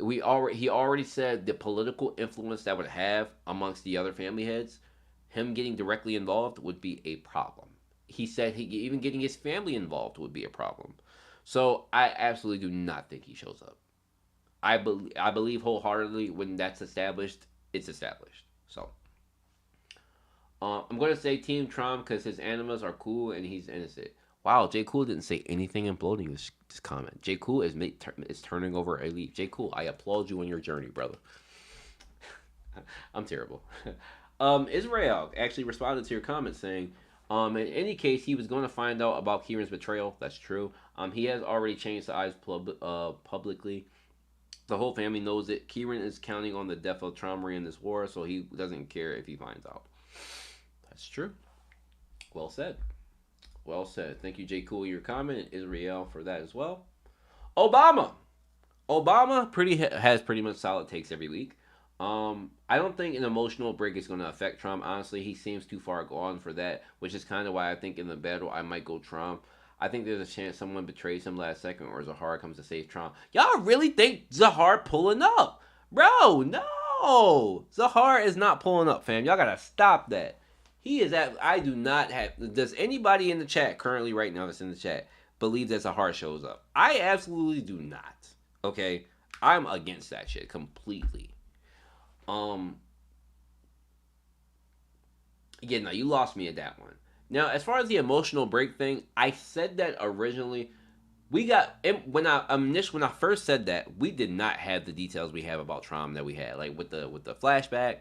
He already said the political influence that would have amongst the other family heads, him getting directly involved would be a problem. He said even getting his family involved would be a problem. So I absolutely do not think he shows up. I believe wholeheartedly when that's established, it's established. So I'm going to say Team Trom because his animals are cool and he's innocent. Wow, J. Cool didn't say anything imploding this comment. J. Cool is turning over a leaf. J. Cool, I applaud you on your journey, brother. I'm terrible. Israel actually responded to your comment saying, in any case, he was going to find out about Kieran's betrayal. That's true. He has already changed the eyes publicly. The whole family knows it. Kieran is counting on the death of Tromri in this war, so he doesn't care if he finds out. That's true. Well said. Well said. Thank you, J. Cool, your comment, Israel for that as well. Obama has pretty much solid takes every week. I don't think an emotional break is going to affect Trump. Honestly, he seems too far gone for that, which is kind of why I think in the battle I might go Trump. I think there's a chance someone betrays him last second or Zahar comes to save Trump. Y'all really think Zahar pulling up? Bro, no! Zahar is not pulling up, fam. Y'all gotta stop that. He is at. I do not have. Does anybody in the chat currently right now that's in the chat believe that Zahar shows up? I absolutely do not. Okay, I'm against that shit completely. Yeah, no, you lost me at that one. Now, as far as the emotional break thing, I said that originally. We got when I first said that, we did not have the details we have about Trom that we had, like with the flashback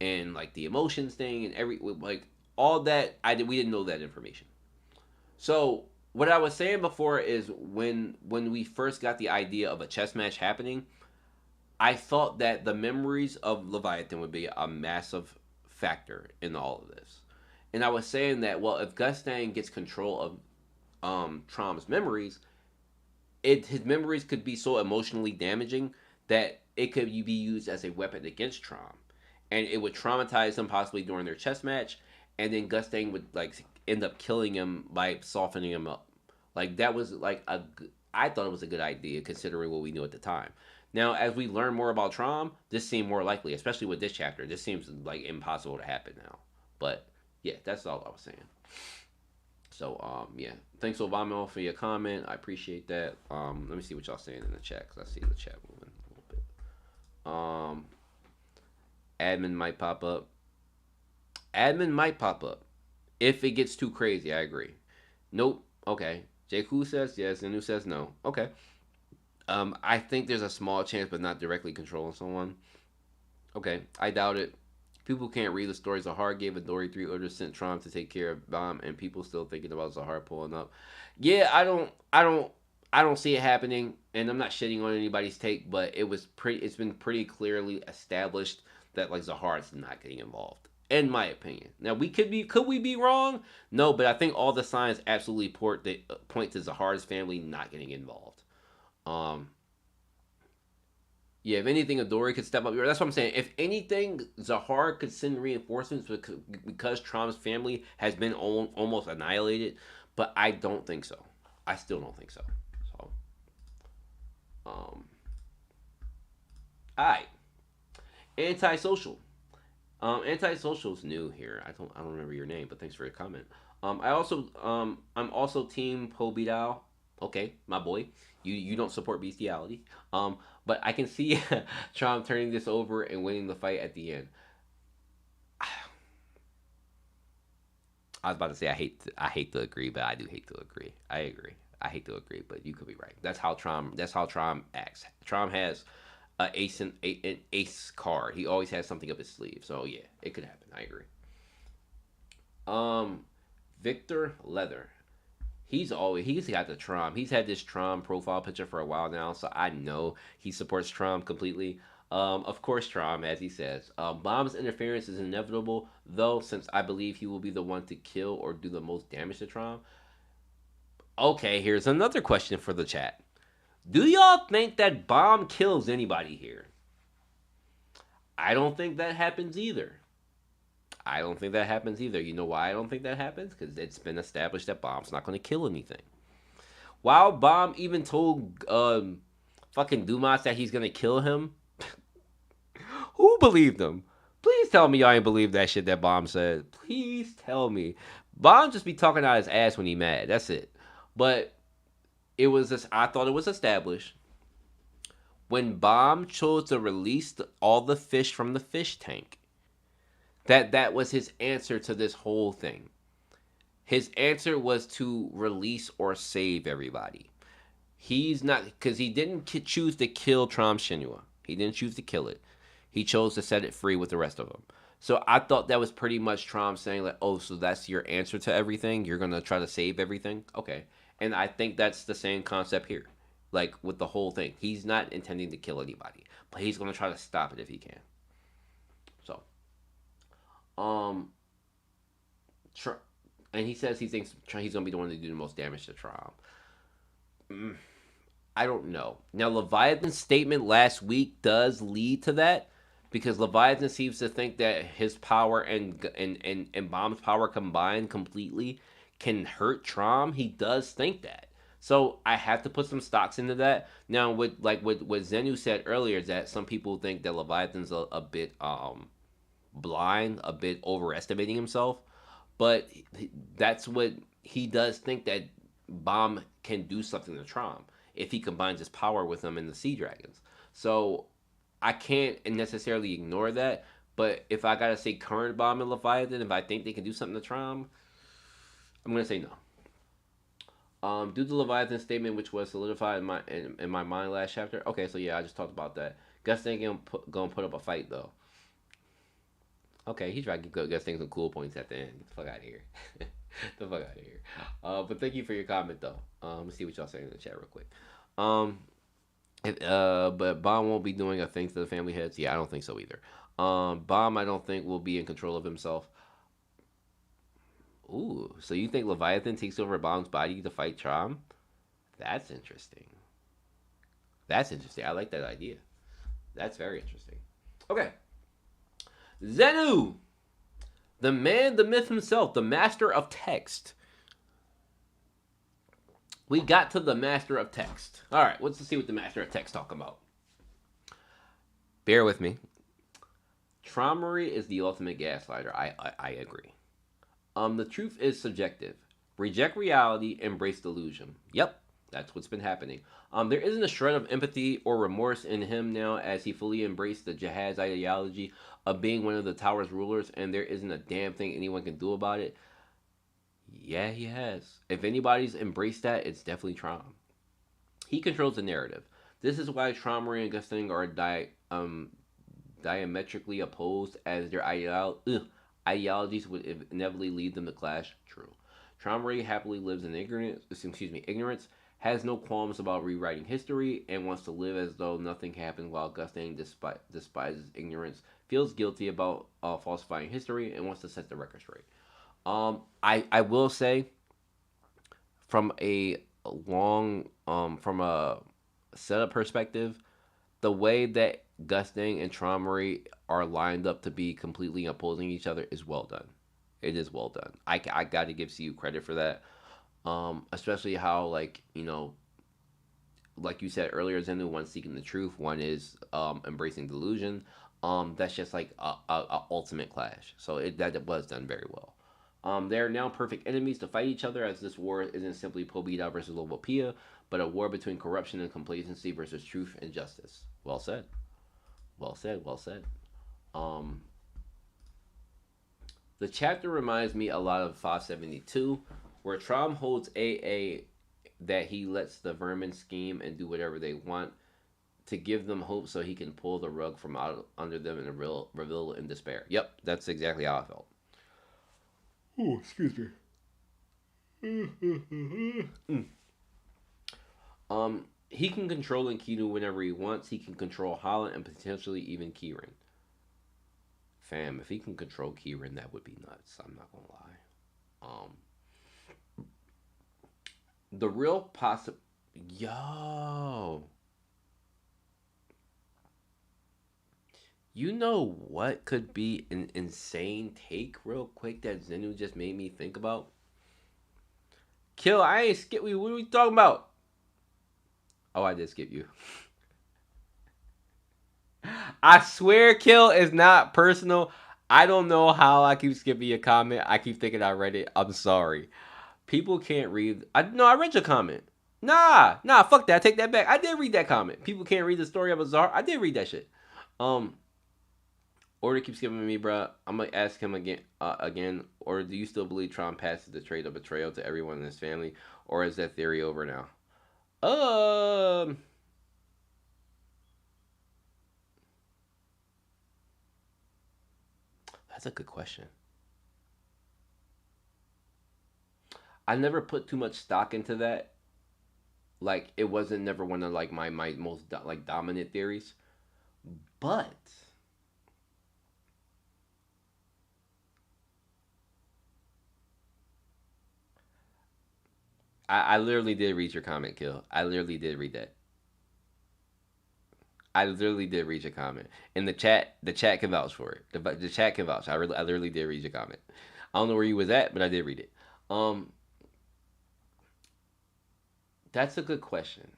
and like the emotions thing and like all that. We didn't know that information. So what I was saying before is when we first got the idea of a chess match happening, I thought that the memories of Leviathan would be a massive factor in all of this. And I was saying that, well, if Gustang gets control of Trom's memories, his memories could be so emotionally damaging that it could be used as a weapon against Trom. And it would traumatize him possibly during their chess match, and then Gustang would like end up killing him by softening him up. Like that was like I thought it was a good idea considering what we knew at the time. Now, as we learn more about Trom, this seemed more likely, especially with this chapter. This seems like impossible to happen now. But yeah, that's all I was saying. So, yeah. Thanks, Obama, for your comment. I appreciate that. Let me see what y'all saying in the chat, because I see the chat moving a little bit. Admin might pop up. Admin might pop up. If it gets too crazy, I agree. Nope. Okay. J. Cool says yes, and Anu says no. Okay. I think there's a small chance, but not directly controlling someone. Okay. I doubt it. People can't read the story. Zahar gave Adori 3 orders, sent Trom to take care of Bomb, and people still thinking about Zahar pulling up. Yeah, I don't see it happening, and I'm not shitting on anybody's take, but it's been pretty clearly established that like Zahar is not getting involved, in my opinion. Now could we be wrong? No, but I think all the signs absolutely point to Zahar's family not getting involved. Um, yeah, if anything, Adori could step up. That's what I'm saying. If anything, Zahar could send reinforcements because Trom's family has been almost annihilated. But I don't think so. I still don't think so. So, all right. Antisocial. Antisocial's new here. I don't remember your name, but thanks for your comment. I'm also Team Pobidao. Okay, my boy. You don't support bestiality. But I can see Trom turning this over and winning the fight at the end. I was about to say I hate to agree, but I do hate to agree. I agree. I hate to agree, but you could be right. That's how Trom acts. Trom has an ace card. He always has something up his sleeve. So yeah, it could happen. I agree. Victor Leather. He's got the Trom. He's had this Trom profile picture for a while now, so I know he supports Trom completely. Of course, Trom, as he says, Bomb's interference is inevitable, though, since I believe he will be the one to kill or do the most damage to Trom. Okay, here's another question for the chat. Do y'all think that Bomb kills anybody here? I don't think that happens either. You know why I don't think that happens? Because it's been established that Bomb's not going to kill anything. While Bomb even told fucking Dumas that he's going to kill him, who believed him? Please tell me y'all ain't believe that shit that Bomb said. Please tell me. Bomb just be talking out his ass when he mad. That's it. But I thought it was established when Bomb chose to release all the fish from the fish tank. That was his answer to this whole thing. His answer was to release or save everybody. He's not, because he didn't choose to kill Trom Shinua. He didn't choose to kill it. He chose to set it free with the rest of them. So I thought that was pretty much Trom saying like, oh, so that's your answer to everything? You're going to try to save everything? Okay. And I think that's the same concept here. Like with the whole thing. He's not intending to kill anybody. But he's going to try to stop it if he can. So. And he says he thinks he's going to be the one to do the most damage to Trom. I don't know. Now, Leviathan's statement last week does lead to that, because Leviathan seems to think that his power and Bomb's power combined completely can hurt Trom. He does think that. So I have to put some stocks into that. Now, what Zenu said earlier is that some people think that Leviathan's a bit blind, a bit overestimating himself. But that's what he does think, that Bomb can do something to Trom if he combines his power with him and the Sea Dragons. So I can't necessarily ignore that. But if I gotta say current Bomb and Leviathan, if I think they can do something to Trom, I'm gonna say no. Due to the Leviathan statement, which was solidified in my mind last chapter. Okay, so yeah, I just talked about that. Gus ain't gonna put up a fight though. Okay, he tried to give Gus things some cool points at the end. Get the fuck out of here. The fuck out of here. But thank you for your comment though. Let's see what y'all saying in the chat real quick. But Bomb won't be doing a thing to the family heads. Yeah, I don't think so either. Bomb, I don't think will be in control of himself. Ooh, so you think Leviathan takes over Bomb's body to fight Trom? That's interesting. I like that idea. That's very interesting. Okay. Zenu! The man, the myth himself, the master of text. We got to the master of text. Alright, let's see what the master of text talking about. Bear with me. Traumery is the ultimate gaslighter. I agree. The truth is subjective. Reject reality, embrace delusion. Yep, that's what's been happening. There isn't a shred of empathy or remorse in him now, as he fully embraced the Jahaz ideology of being one of the tower's rulers, and there isn't a damn thing anyone can do about it. Yeah, he has. If anybody's embraced that, it's definitely Trom. He controls the narrative. This is why Traumery and Gusting are diametrically opposed as their ideologies would inevitably lead them to clash. True. Tromray happily lives in ignorance, has no qualms about rewriting history, and wants to live as though nothing happened, while Gustang despises ignorance, feels guilty about falsifying history, and wants to set the record straight. I will say, from a from a setup perspective, the way that Gustang and Tromray are lined up to be completely opposing each other is well done. It is well done. I got to give CU credit for that. Especially how, like, like you said earlier, Zenu, one seeking the truth, one is embracing delusion. That's just like a ultimate clash. So that was done very well. They are now perfect enemies to fight each other, as this war isn't simply Pobeda versus Lobopia, but a war between corruption and complacency versus truth and justice. Well said. Well said. Well said. The chapter reminds me a lot of 572, where Trom holds AA that he lets the vermin scheme and do whatever they want to give them hope so he can pull the rug from out under them in a reveal in despair. Yep, that's exactly how I felt. Oh, excuse me. He can control Enkidu whenever he wants. He can control Holland and potentially even Kieran. Fam, if he can control Kieran, that would be nuts. I'm not gonna lie. The real Yo. You know what could be an insane take real quick that Zenu just made me think about? Kill, I ain't skip you. What are we talking about? Oh, I did skip you. I swear Kill is not personal. I don't know how I keep skipping your comment. I keep thinking I read it. I'm sorry. People can't read. I read your comment. Nah, fuck that. I take that back. I did read that comment. People can't read the story of Azar. I did read that shit. Order keeps giving me, bruh. I'm gonna ask him again. Or do you still believe Tron passes the trait of betrayal to everyone in his family, or is that theory over now? That's a good question. I never put too much stock into that. Like, it wasn't never one of like my most like dominant theories, but I literally did read your comment, Kill. I literally did read that. I literally did read your comment. In the chat can vouch for it. The chat can vouch. I literally did read your comment. I don't know where you was at, but I did read it. That's a good question.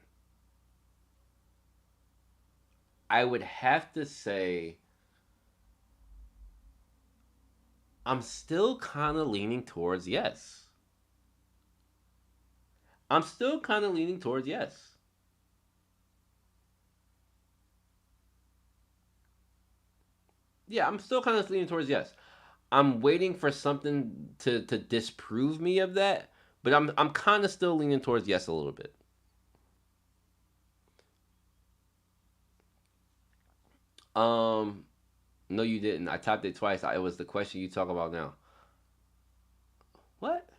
I would have to say I'm still kind of leaning towards yes. I'm still kind of leaning towards yes. Yeah, I'm still kind of leaning towards yes. I'm waiting for something to disprove me of that, but I'm kind of still leaning towards yes a little bit. No, you didn't. I typed it twice. It was the question you talk about now. What?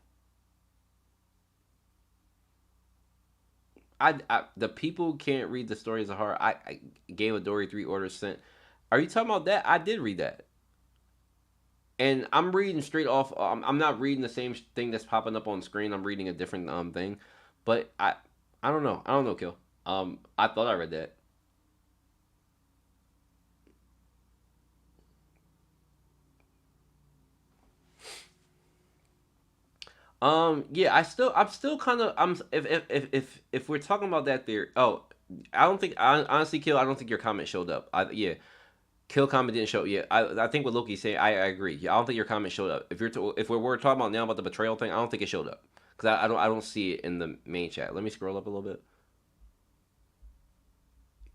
The people who can't read the stories of horror. I gave a Dory 3 orders sent. Are you talking about that? I did read that. And I'm reading straight off. I'm not reading the same thing that's popping up on screen. I'm reading a different thing. But I don't know. I don't know, Kill. I thought I read that. Yeah, I'm still kind of, if we're talking about that theory, I don't think, honestly, Kill, I don't think your comment showed up. Yeah, Kill comment didn't show. Yeah, I think what Loki's saying, I agree. Yeah, I don't think your comment showed up. If we're talking about now about the betrayal thing, I don't think it showed up because I don't see it in the main chat. Let me scroll up a little bit.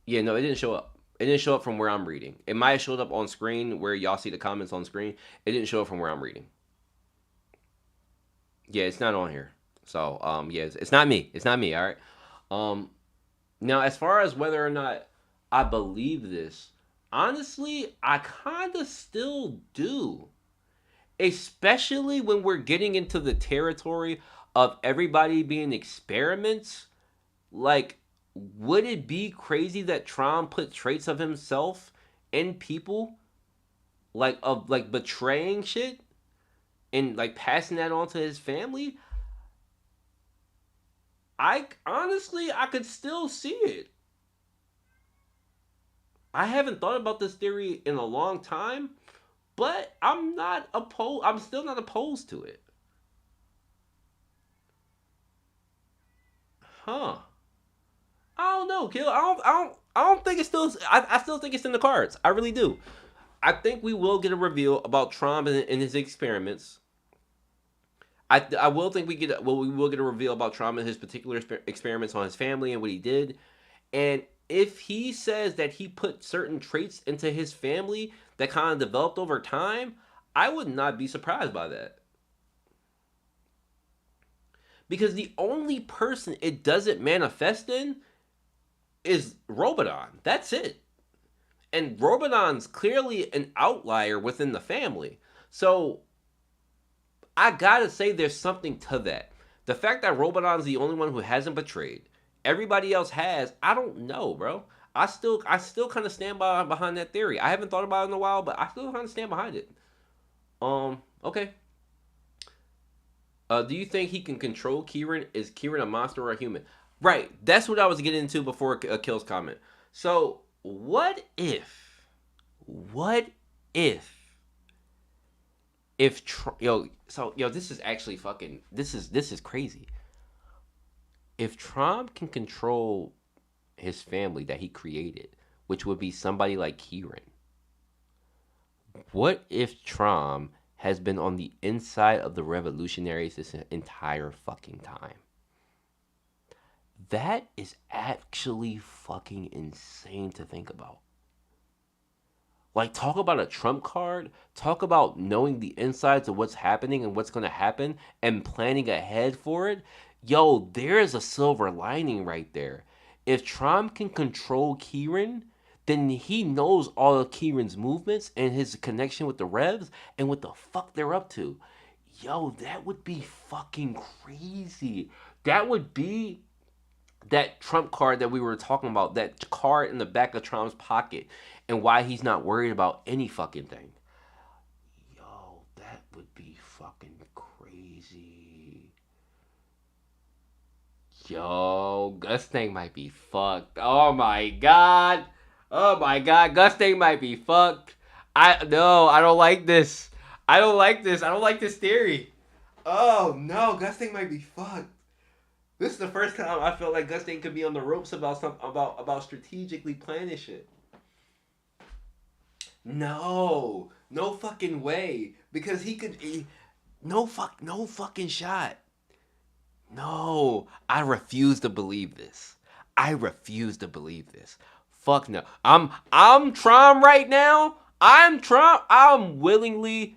Yeah, no, it didn't show up. It didn't show up from where I'm reading. It might have showed up on screen where y'all see the comments on screen. It didn't show up from where I'm reading. Yeah, it's not on here. So, yeah, it's not me. It's not me. All right. Now, as far as whether or not I believe this, Honestly, I kind of still do. Especially when we're getting into the territory of everybody being experiments. Like, would it be crazy that Tron put traits of himself in people? Like, of like betraying shit and like passing that on to his family? I honestly, I could still see it. I haven't thought about this theory in a long time, but I'm not opposed. I'm still not opposed to it. Huh? I don't know, Kill. I don't think it's still. I still think it's in the cards. I really do. I think we will get a reveal about Trump and his experiments. I will think we will get a reveal about Trump and his particular experiments on his family and what he did. And if he says that he put certain traits into his family that kind of developed over time, I would not be surprised by that. Because the only person it doesn't manifest in is Robodon. That's it. And Robodon's clearly an outlier within the family. So I gotta say there's something to that. The fact that Robodon's the only one who hasn't betrayed, everybody else has, I don't know, bro. I still kind of stand behind that theory. I haven't thought about it in a while, but I still kind of stand behind it. Okay. Do you think he can control Kieran? Is Kieran a monster or a human? Right. That's what I was getting into before Kill's comment. So, what if this is actually fucking this is crazy. If Trump can control his family that he created, which would be somebody like Kieran, what if Trump has been on the inside of the revolutionaries this entire fucking time? That is actually fucking insane to think about. Like, talk about a trump card. Talk about knowing the insides of what's happening and what's going to happen and planning ahead for it. Yo, there is a silver lining right there. If Trump can control Kieran, then he knows all of Kieran's movements and his connection with the Revs and what the fuck they're up to. Yo, that would be fucking crazy. That would be that trump card that we were talking about, that card in the back of Trump's pocket, and why he's not worried about any fucking thing. Yo, that would be fucking crazy. Yo, Gustang might be fucked. Oh my god. Oh my god, Gustang might be fucked. I don't like this. I don't like this. I don't like this theory. Oh no, Gustang might be fucked. This is the first time I feel like Gustang could be on the ropes about strategically planning shit. No fucking way. Because no fucking shot. No, I refuse to believe this. I refuse to believe this. Fuck no. I'm Tron right now. I'm Trump. I'm willingly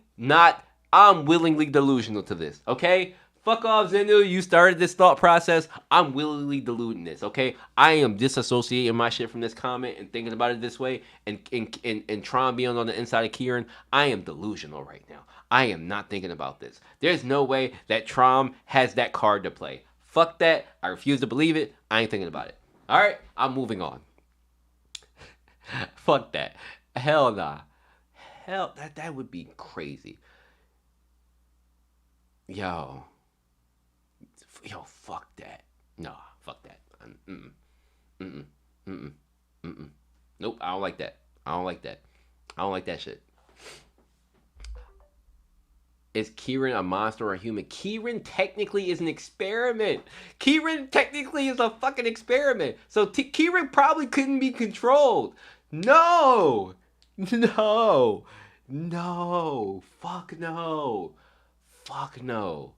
delusional to this. Okay. Fuck off, Zenu. You started this thought process. I'm willingly deluding this, okay? I am disassociating my shit from this comment and thinking about it this way and Tron being on the inside of Kieran. I am delusional right now. I am not thinking about this. There's no way that Tron has that card to play. Fuck that. I refuse to believe it. I ain't thinking about it. Alright? I'm moving on. Fuck that. Hell nah. Hell, that would be crazy. Yo, fuck that. No, fuck that. Mm-mm, mm-mm, mm-mm, mm-mm. Nope, I don't like that. I don't like that. I don't like that shit. Is Kieran a monster or a human? Kieran technically is an experiment. Kieran technically is a fucking experiment. So Kieran probably couldn't be controlled. No. No. No. Fuck no. Fuck no.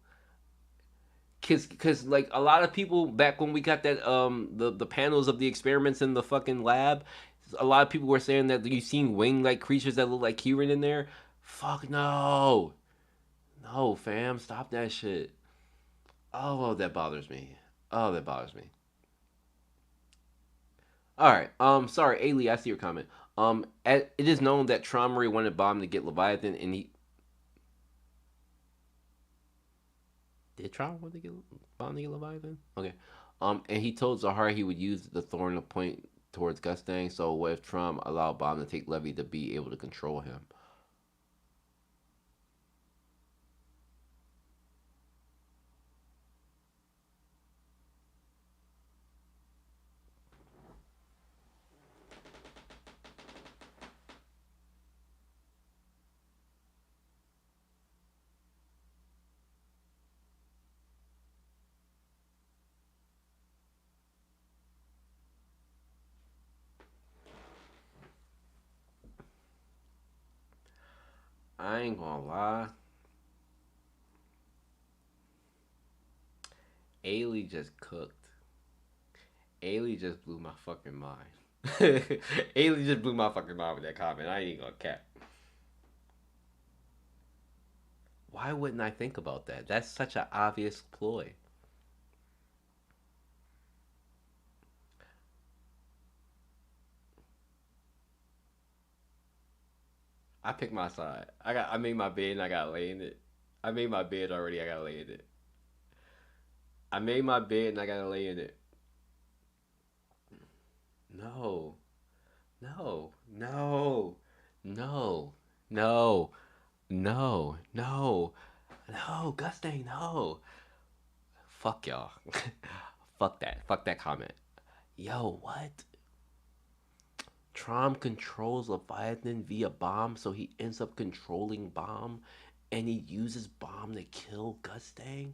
Cause like a lot of people back when we got that the panels of the experiments in the fucking lab, a lot of people were saying that you seen wing like creatures that look like Kieran in there. Fuck no. No, fam, stop that shit. Oh, that bothers me. Oh, that bothers me. All right. Sorry, Ailey, I see your comment. It is known that Traumery wanted Bomb to get Leviathan, and he did Traum want to get Bomb to get Leviathan. Okay, and he told Zahar he would use the Thorn to point towards Gustang. So what if Traum allowed Bomb to take Levy to be able to control him? I ain't gonna lie. Ailey just cooked. Ailey just blew my fucking mind. Ailey just blew my fucking mind with that comment. I ain't gonna cap. Why wouldn't I think about that? That's such an obvious ploy. I picked my side. I made my bed and I got lay in it. I made my bed already. I got lay in it. I made my bed and I gotta lay in it. No, no, no, no, no, no, no, no, Gustang, no. Fuck y'all. Fuck that. Fuck that comment. Yo, what? Trom controls Leviathan via Bomb, so he ends up controlling Bomb, and he uses Bomb to kill Gustang?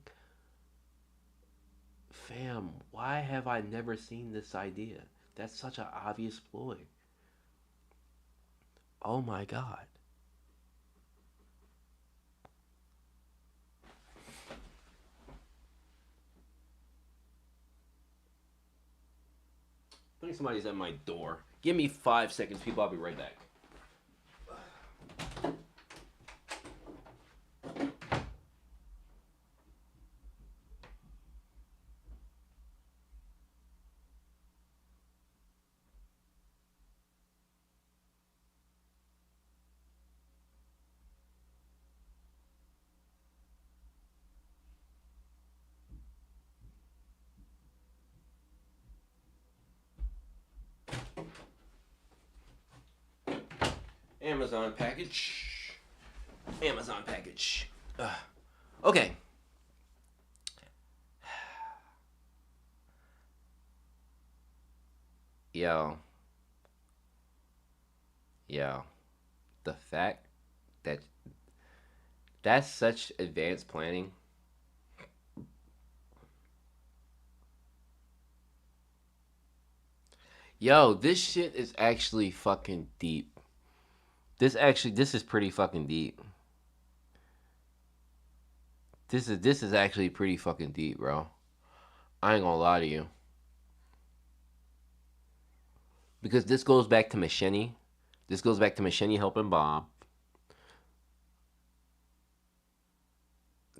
Fam, why have I never seen this idea? That's such an obvious ploy. Oh my god. I think somebody's at my door. Give me 5 seconds, people. I'll be right back. Amazon package. Amazon package. Okay. Yo. Yo. The fact that that's such advanced planning. Yo, this shit is actually fucking deep. This is pretty fucking deep. This is actually pretty fucking deep, bro. I ain't gonna lie to you. Because this goes back to Machine. This goes back to Machine helping Bomb.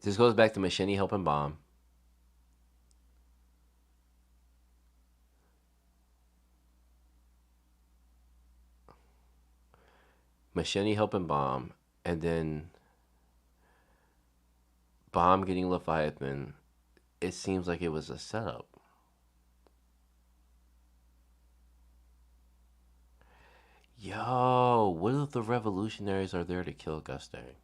This goes back to Machine helping Bomb. Machine helping Bomb. And then Bomb getting Leviathan. It seems like it was a setup. Yo, what if the revolutionaries are there to kill Gustang?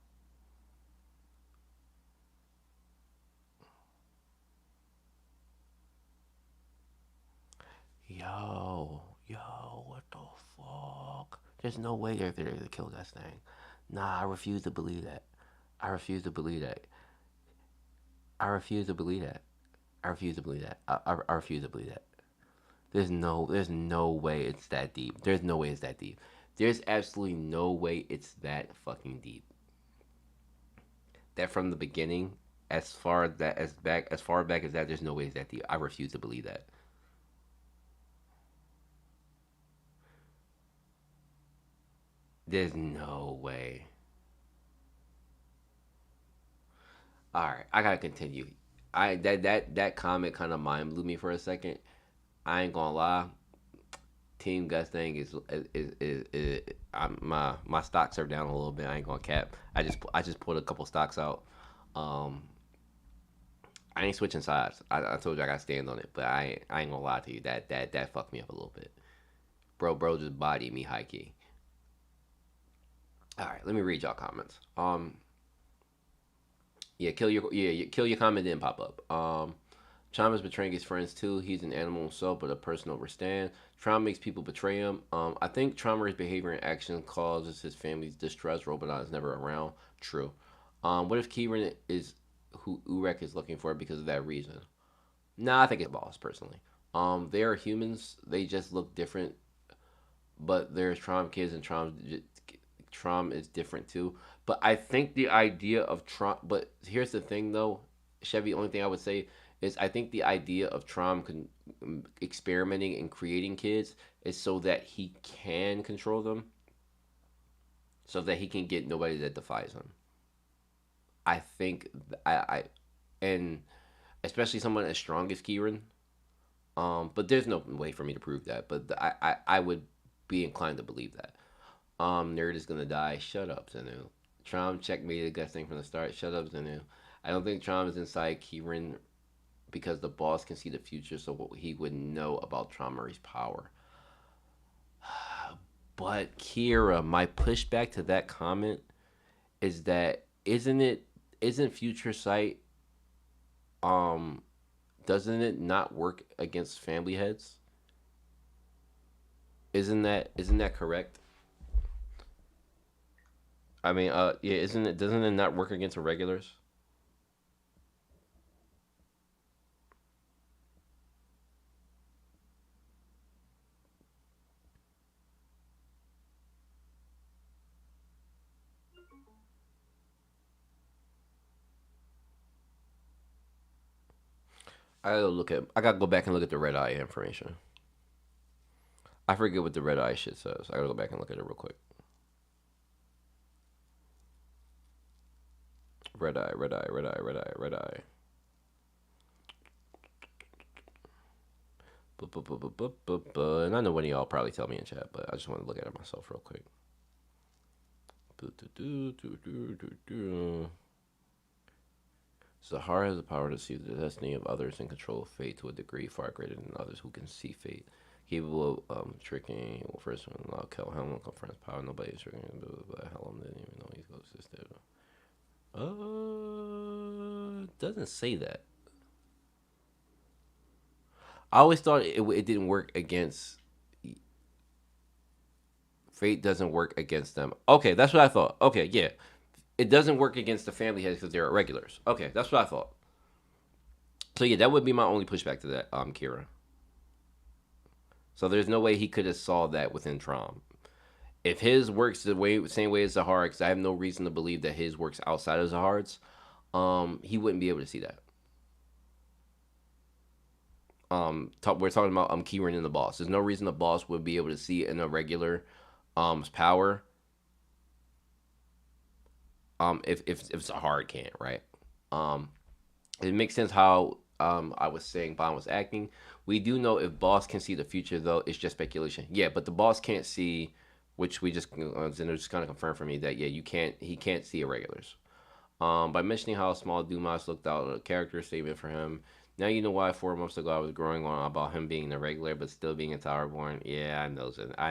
Yo, what the fuck? There's no way they're there to kill Gustang. Nah, I refuse to believe that. I refuse to believe that. I refuse to believe that. I refuse to believe that. I refuse to believe that. There's no way it's that deep. There's no way it's that deep. There's absolutely no way it's that fucking deep. That from the beginning, as far back as that, there's no way it's that deep. I refuse to believe that. There's no way. All right, I gotta continue. That comment kind of mind blew me for a second. I ain't gonna lie. Team Gus thing is my stocks are down a little bit. I ain't gonna cap. I just pulled a couple stocks out. Um, I ain't switching sides. I told you I got to stand on it, but I ain't gonna lie to you. That fucked me up a little bit. Bro just bodied me high key. All right, let me read y'all comments. Yeah, kill your comment didn't pop up. Chom is betraying his friends too. He's an animal himself, but a person overstand. Trauma makes people betray him. I think Trauma's behavior and action causes his family's distress. Robodon is never around. True. What if Kieran is who Urek is looking for because of that reason? Nah, I think it's Boss personally. They are humans. They just look different. But there's Trom kids and Trom is different too. But I think the idea of Trom. But here's the thing though, Chevy. Only thing I would say is I think the idea of Trom experimenting and creating kids is so that he can control them, so that he can get nobody that defies him. I think and especially someone as strong as Kieran. But there's no way for me to prove that. But I would be inclined to believe that. Nerd is gonna die. Shut up, Zenu. Trom checkmated Gus thing from the start. Shut up, Zenu. I don't think Trom is inside Kieran because the boss can see the future, so he would know about Trauma's power. But Kira, my pushback to that comment is that isn't Future Sight doesn't it not work against family heads? Isn't that correct? I mean, yeah, doesn't it not work against irregulars? I gotta go back and look at the red eye information. I forget what the red eye shit says. I gotta go back and look at it real quick. Red eye, red eye, red eye, red eye, red eye. And I know one of y'all probably tell me in chat, but I just want to look at it myself real quick. Zahar has the power to see the destiny of others and control fate to a degree far greater than others who can see fate. Capable of tricking, well, first one, kill Helm, confronts power, nobody is tricking, but Helm didn't even know he existed. Doesn't say that. I always thought it didn't work against. Fate doesn't work against them. Okay, that's what I thought. Okay, yeah. It doesn't work against the family heads because they're irregulars. Okay, that's what I thought. So yeah, that would be my only pushback to that, Kira. So there's no way he could have saw that within Trom. If his works the same way as Zahar, because I have no reason to believe that his works outside of Zahar's, he wouldn't be able to see that. We're talking about Kieran and the boss. There's no reason the boss would be able to see an irregular power. If Zahar can't, right? It makes sense how I was saying Bond was acting. We do know if boss can see the future though, it's just speculation. Yeah, but the boss can't see, which we just just kind of confirmed for me that yeah, he can't see irregulars. By mentioning how small Dumas looked out a character statement for him. Now you know why 4 months ago I was growing on about him being a regular but still being a Towerborn. Yeah, I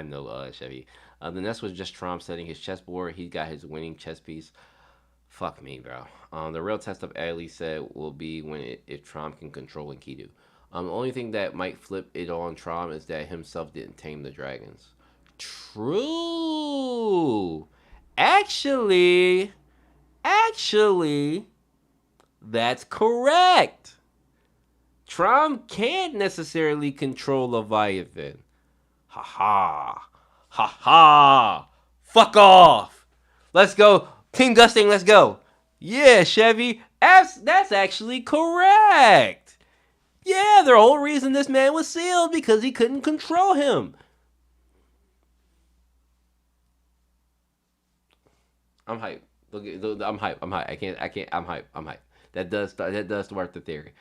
know, Chevy. The next was just Trump setting his chessboard. He got his winning chess piece. Fuck me, bro. The real test of Ali said will be if Trump can control Enkidu. The only thing that might flip it on Trump is that himself didn't tame the dragons. True. Actually, that's correct. Trump can't necessarily control Leviathan. Ha ha. Ha ha. Fuck off. Let's go. Team Gusting, let's go. Yeah, Chevy. That's actually correct. Yeah, the whole reason this man was sealed because he couldn't control him. I'm hyped. I'm hyped. I'm hyped. That does start the theory.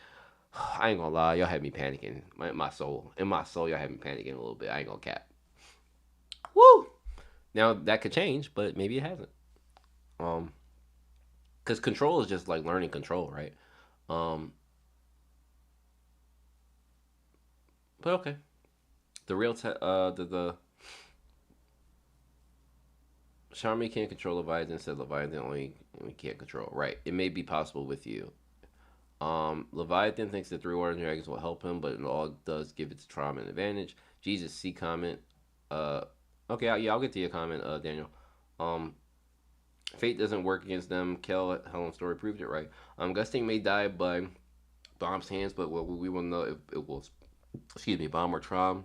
I ain't gonna lie, y'all had me panicking. In my soul, y'all had me panicking a little bit. I ain't gonna cap. Now that could change, but maybe it hasn't. Um, because control is just like learning control, right? Um, but okay, the Charmy can't control Leviathan. Said Leviathan only we can't control. Right? It may be possible with you. Leviathan thinks the three water dragons will help him, but it all does give its trauma an advantage. Jesus, C comment. Uh, okay, yeah, I'll get to your comment, Daniel. Um, Fate doesn't work against them. Kel Helen's story proved it right. Gusting may die by Bomb's hands, but we will know if it was, excuse me, Bomb or Trom.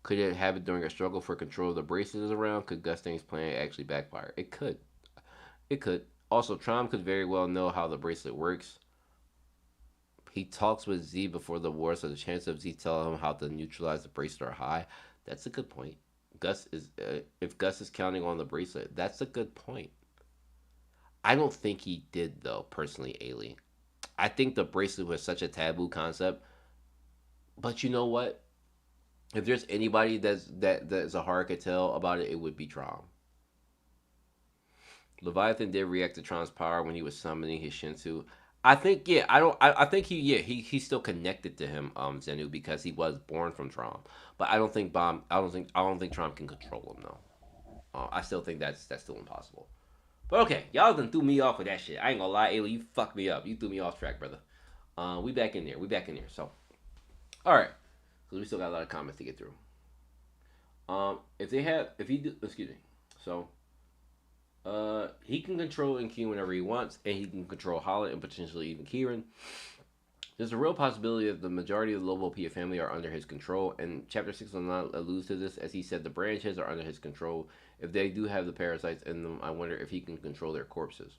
Could it have it during a struggle for control of the bracelets around? Could Gusting's plan actually backfire? It could. It could. Also, Trom could very well know how the bracelet works. He talks with Z before the war, so the chance of Z telling him how to neutralize the bracelet are high. That's a good point. Gus is if Gus is counting on the bracelet, that's a good point. I don't think he did though, personally, Ailey. I think the bracelet was such a taboo concept. But you know what? If there's anybody that's a hard could tell about it, it would be Trom. Leviathan did react to Tron's power when he was summoning his Shinsu. I think yeah, I think he's still connected to him, Zenu, because he was born from Tron. But I don't think Tron can control him though. I still think that's still impossible. But okay, y'all done threw me off with that shit. I ain't gonna lie, Ayla, you fucked me up. You threw me off track, brother. We back in there. We back in there. So, all right, because we still got a lot of comments to get through. If he do, excuse me. So, he can control NQ whenever he wants, and he can control Holland and potentially even Kieran. There's a real possibility that the majority of the Lobopia family are under his control, and Chapter 609 alludes to this, as he said the branches are under his control. If they do have the parasites in them, I wonder if he can control their corpses.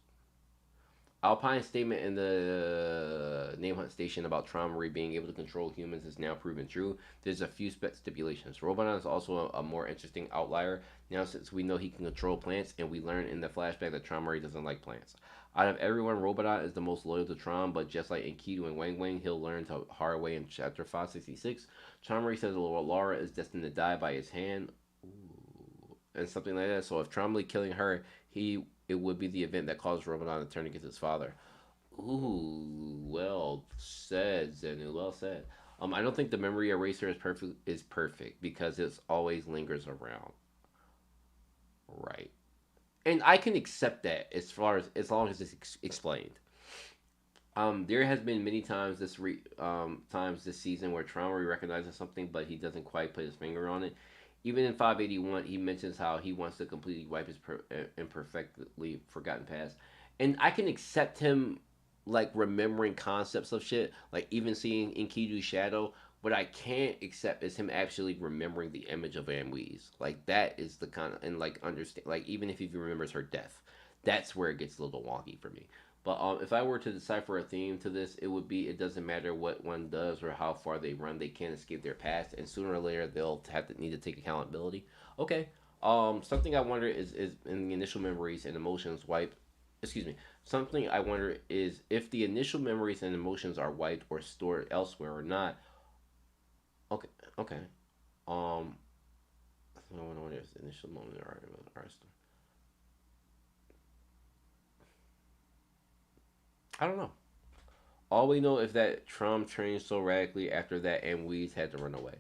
Alpine's statement in the Name Hunt station about Traumary being able to control humans is now proven true. There's a few stipulations. Robodon is also a more interesting outlier now, since we know he can control plants, and we learn in the flashback that Traumary doesn't like plants. Out of everyone, Robodon is the most loyal to Tron, but just like Enkidu and Wang Wang, he'll learn the hard way in Chapter 566. Traumary says Laura is destined to die by his hand. Ooh, and something like that. So if Trombley killing her, it would be the event that caused Robodon to turn against his father. Ooh, well said, Zenu. Well said. I don't think the memory eraser is perfect because it always lingers around. Right. And I can accept that as long as it's explained. There has been many times this season where Traumary recognizes something, but he doesn't quite put his finger on it. Even in 581, he mentions how he wants to completely wipe his imperfectly forgotten past, and I can accept him like remembering concepts of shit, like even seeing Enkidu's shadow. What I can't accept is him actually remembering the image of Amwise. Like that is the kind of, and like understand, like even if he remembers her death, that's where it gets a little wonky for me. But if I were to decipher a theme to this, it would be it doesn't matter what one does or how far they run, they can't escape their past, and sooner or later they'll have to need to take accountability. Okay. Something I wonder is in the initial memories and emotions wipe. Excuse me. Something I wonder is if the initial memories and emotions are wiped or stored elsewhere or not. Okay. Okay. Um. I wonder if the initial moment are I don't know. All we know is that Trom changed so radically after that, and Weez had to run away.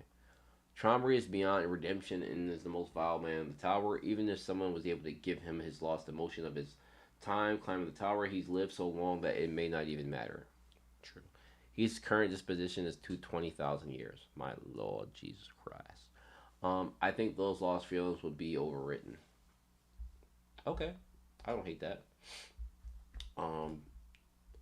Tromry is beyond redemption and is the most vile man in the tower. Even if someone was able to give him his lost emotion of his time climbing the tower, he's lived so long that it may not even matter. True. His current disposition is 220,000 years. My Lord Jesus Christ. I think those lost feelings would be overwritten. Okay, I don't hate that. Um,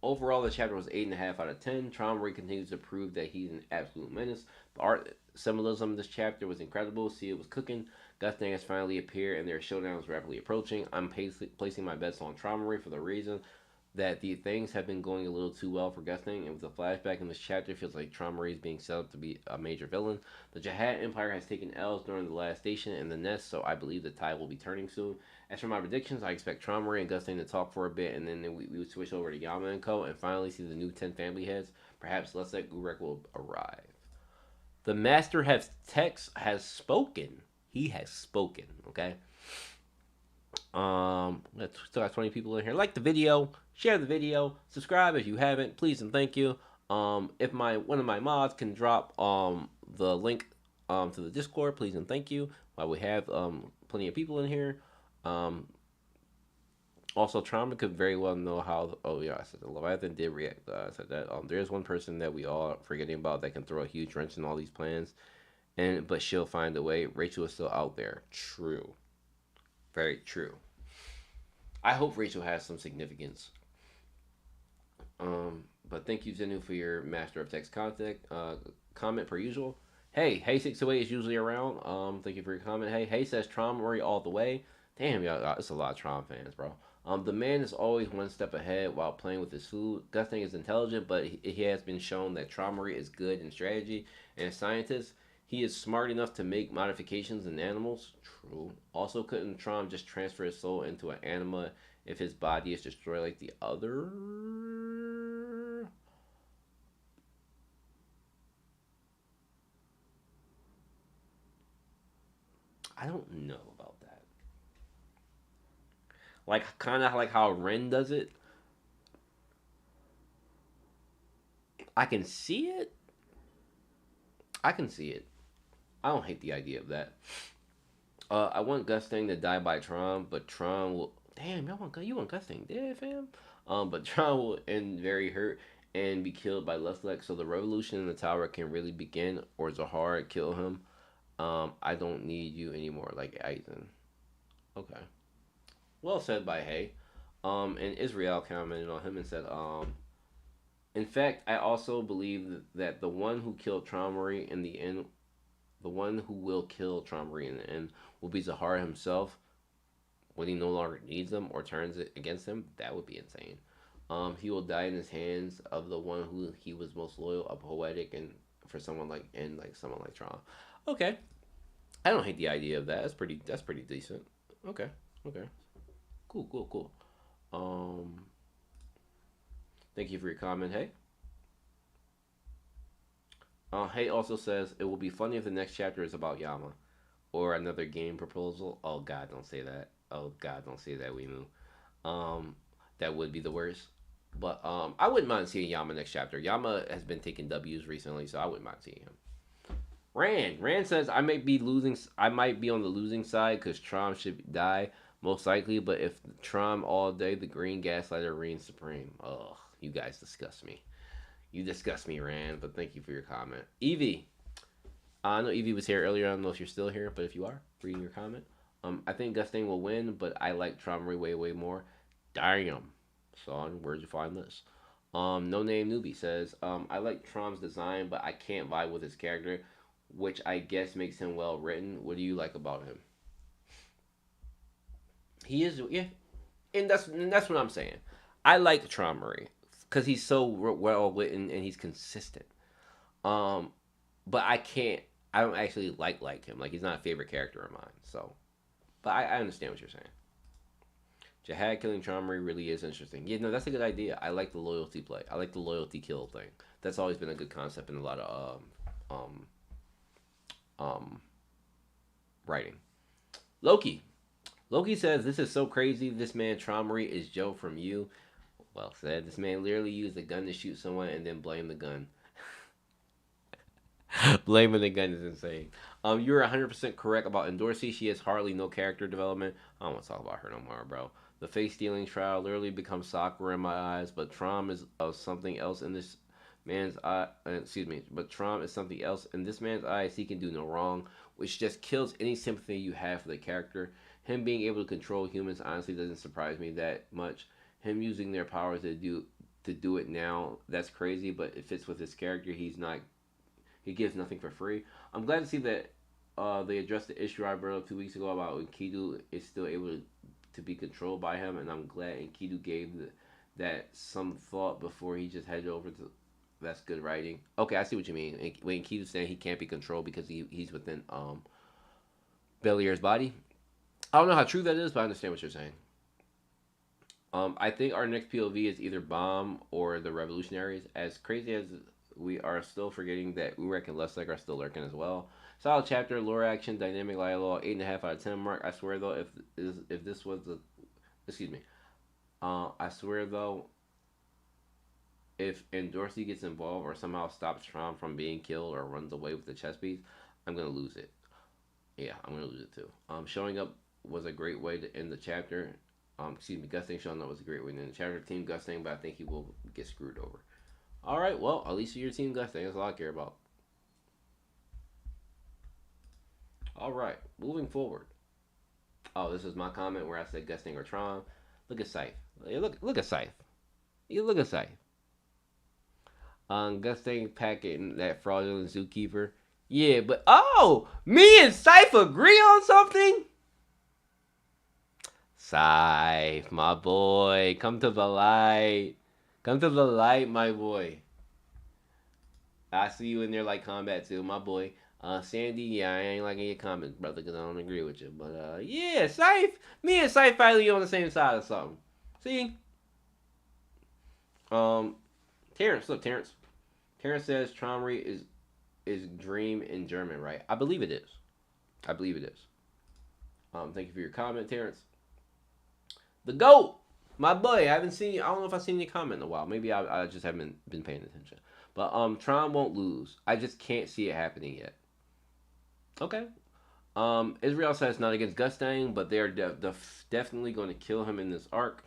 Overall, the chapter was 8.5 out of 10. Traumary continues to prove that he's an absolute menace. The art symbolism of this chapter was incredible. See, it was cooking. Gusting has finally appeared, and their showdown is rapidly approaching. I'm placing my bets on Traumary for the reason that the things have been going a little too well for Gusting, and with the flashback in this chapter, it feels like Traumary is being set up to be a major villain. The Jahad Empire has taken L's during the last station in the nest, so I believe the tide will be turning soon. As for my predictions, I expect Traumary and Gusting to talk for a bit, and then we would switch over to Yama and Co. and finally see the new 10 family heads. Perhaps Lesek Gurek will arrive. The Master has spoken. He has spoken, okay? Still got 20 people in here. Like the video, share the video, subscribe if you haven't, please and thank you. If one of my mods can drop the link to the Discord, please and thank you. While we have plenty of people in here. Also, Trauma could very well know how. Oh yeah, I said the Leviathan did react. I said that there is one person that we all are forgetting about that can throw a huge wrench in all these plans, but she'll find a way. Rachel is still out there. True, very true. I hope Rachel has some significance. But thank you, Zenu, for your Master of Text contact comment per usual. Hey 608 is usually around. Thank you for your comment. Hey says Trauma Murray all the way. Damn, y'all, it's a lot of Tron fans, bro. The man is always one step ahead while playing with his food. Gusting is intelligent, but he has been shown that Trauma Murray is good in strategy and scientist. He is smart enough to make modifications in animals. True. Also, couldn't Tron just transfer his soul into an anima if his body is destroyed like the other? I don't know about that. Like, kind of like how Ren does it. I can see it. I can see it. I don't hate the idea of that. I want Gustang to die by Tron, but Tron will. Damn, you want Gustang dead, fam? But Tron will end very hurt and be killed by Lustlek, so the revolution in the tower can really begin, or Zahar kill him. I don't need you anymore, like Aizen. Okay. Well said by Hay. And Israel commented on him and said, in fact, I also believe that the one who killed Traumery in the end, the one who will kill Traumery in the end, will be Zahar himself when he no longer needs them or turns it against him. That would be insane. He will die in his hands of the one who he was most loyal, a poetic, and for someone like someone like Tron. Okay, I don't hate the idea of that. That's pretty decent. Okay. Cool. Thank you for your comment. Hey. Hey also says it will be funny if the next chapter is about Yama, or another game proposal. Oh God, don't say that. Oh God, don't say that, Weimu. That would be the worst. But I wouldn't mind seeing Yama next chapter. Yama has been taking W's recently, so I wouldn't mind seeing him. Rand says I might be on the losing side because Trom should die most likely. But if Trom all day, the green gaslighter reigns supreme. Ugh, you guys disgust me. You disgust me, Rand. But thank you for your comment, Evie. I know Evie was here earlier. I don't know if you're still here, but if you are, reading your comment. I think Gusting will win, but I like Trommery way more. Damn, son, where'd you find this? No Name Newbie says, I like Trom's design, but I can't vibe with his character, which I guess makes him well written. What do you like about him? He is, yeah, and that's what I'm saying. I like Trommery because he's so well written and he's consistent. But I don't actually like him. Like, he's not a favorite character of mine. So, but I understand what you're saying. Jihad killing Trommery really is interesting. Yeah, no, that's a good idea. I like the loyalty play. I like the loyalty kill thing. That's always been a good concept in a lot of writing. Loki says, this is so crazy. This man Trommery is Joe from You. Well said. This man literally used a gun to shoot someone and then blame the gun. Blaming the gun is insane. You're 100% correct about Endorsi. She has hardly no character development. I don't want to talk about her no more, bro. The face stealing trial literally becomes Sakura in my eyes, but Trom is something else in this man's eye. But Trom is something else in this man's eyes. He can do no wrong, which just kills any sympathy you have for the character. Him being able to control humans honestly doesn't surprise me that much. Him using their powers to do it now, that's crazy, but it fits with his character. He gives nothing for free. I'm glad to see that they addressed the issue I brought up 2 weeks ago about Enkidu is still able to be controlled by him, and I'm glad Enkidu gave that some thought before he just headed over to. That's good writing. Okay, I see what you mean. When Enkidu's saying he can't be controlled because he's within Beliar's body. I don't know how true that is, but I understand what you're saying. I think our next POV is either Bomb or the Revolutionaries. As crazy as we are still forgetting that Urek and Lustlek are still lurking as well. Solid chapter, lore action, dynamic dialogue, 8.5 out of 10 mark. I swear though, if this was the, excuse me, I swear though, if Dorsey gets involved or somehow stops Tron from being killed or runs away with the chess piece, I'm gonna lose it. Yeah, I'm gonna lose it too. Showing up was a great way to end the chapter. Excuse me, Gusting showing up was a great way to end the chapter. Team Gusting, but I think he will get screwed over. All right, well, at least you're Team Gusting. That's all I care about. All right, moving forward. Oh, this is my comment where I said Gusting or Tron. Look at Scythe. Look at Scythe. You look at Scythe. Gusting packing that fraudulent zookeeper. Yeah, but oh, me and Scythe agree on something. Scythe, my boy, come to the light. Come to the light, my boy. I see you in there like combat too, my boy. Sandy, yeah, I ain't liking your comments, brother, because I don't agree with you. But yeah, Scythe, me and Scythe finally on the same side of something. See? Terrence, look, Terrence. Terrence says Tromri is dream in German, right? I believe it is. I believe it is. Thank you for your comment, Terrence. The GOAT, my boy. I haven't seen. I don't know if I've seen your comment in a while. Maybe I just haven't been paying attention. But Tron won't lose. I just can't see it happening yet. Okay. Israel says not against Gustang, but they're definitely going to kill him in this arc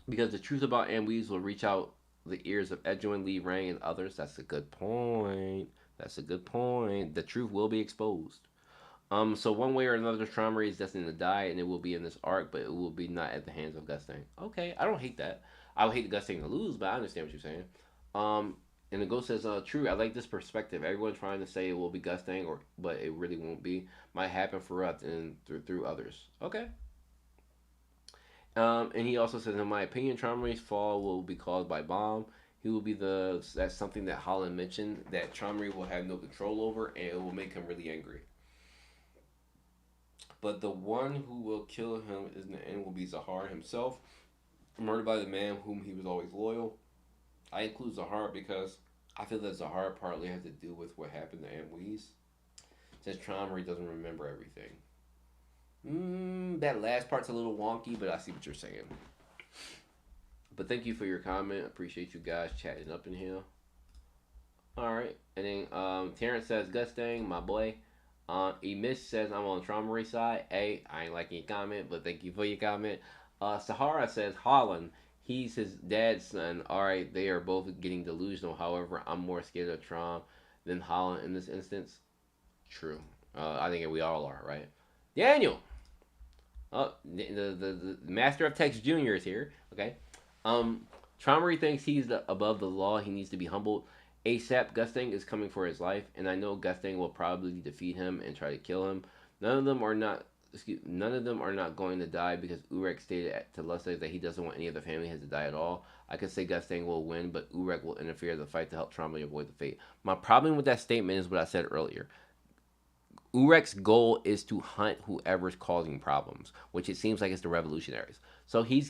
because the truth about Amweez will reach out the ears of Edwin, Lee Rang, and others. That's a good point. That's a good point. The truth will be exposed. So one way or another, Tromri is destined to die, and it will be in this arc, but it will be not at the hands of Gustang. Okay, I don't hate that. I would hate the Gustang to lose, but I understand what you're saying. And the Ghost says, true, I like this perspective. Everyone trying to say it will be Gustang, but it really won't be. Might happen for us and through others. Okay. And he also says, in my opinion, Tromri's fall will be caused by Bomb. He will be that's something that Holland mentioned, that Tromri will have no control over, and it will make him really angry. But the one who will kill him in the end will be Zahar himself, murdered by the man whom he was always loyal. I include Zahar because I feel that Zahar partly has to do with what happened to Amweez, since Tromri doesn't remember everything. That last part's a little wonky, but I see what you're saying. But thank you for your comment. Appreciate you guys chatting up in here. Alright. And then Terrence says, Gustang, my boy. Emish says, I'm on Tromri side. Hey, I ain't liking your comment, but thank you for your comment. Sahara says, Holland. He's his dad's son. Alright, they are both getting delusional. However, I'm more scared of Trom than Holland in this instance. True. I think we all are, right? Daniel! The Master of Text Jr. is here. Okay. Tromri thinks he's above the law. He needs to be humbled. ASAP, Gustang is coming for his life, and I know Gustang will probably defeat him and try to kill him. None of them are not going to die because Urek stated to Lustig that he doesn't want any of the family to die at all. I could say Gustang will win, but Urek will interfere in the fight to help Tromri avoid the fate. My problem with that statement is what I said earlier. Urek's goal is to hunt whoever's causing problems, which it seems like it's the revolutionaries. So he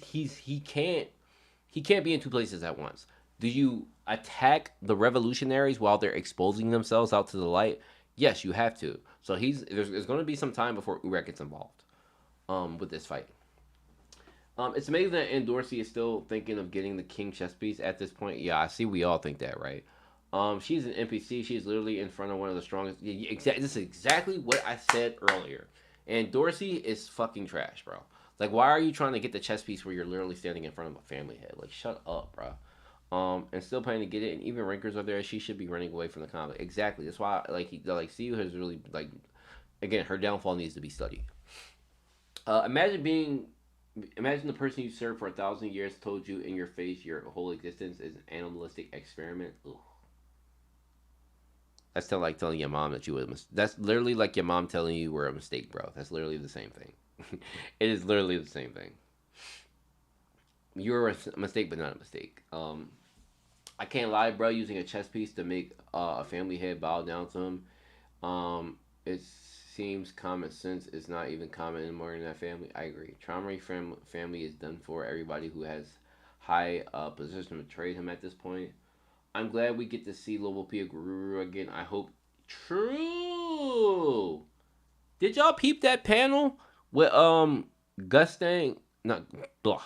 can't be in two places at once. Do you attack the revolutionaries while they're exposing themselves out to the light? Yes, you have to. So there's going to be some time before Urek gets involved with this fight. It's amazing that Dorsey is still thinking of getting the king chess piece at this point. Yeah, I see we all think that, right? She's an NPC. She's literally in front of one of the strongest. This is exactly what I said earlier. And Dorsey is fucking trash, bro. Like, why are you trying to get the chess piece where you're literally standing in front of a family head? Like, shut up, bro. And still planning to get it, and even rankers are there. She should be running away from the conflict. Exactly. That's why, CU has really, again, her downfall needs to be studied. Imagine the person you served for 1,000 years told you in your face your whole existence is an animalistic experiment. Ugh. That's like telling your mom that you were a mistake. That's literally like your mom telling you were a mistake, bro. That's literally the same thing. It is literally the same thing. You're a mistake, but not a mistake. I can't lie, bro. Using a chess piece to make a family head bow down to him, it seems common sense. It's not even common anymore in that family. I agree. Tromri family is done for. Everybody who has high position betrayed him at this point. I'm glad we get to see Lobopia Guru again. I hope true. Ooh. Did y'all peep that panel with Gustang, not blah,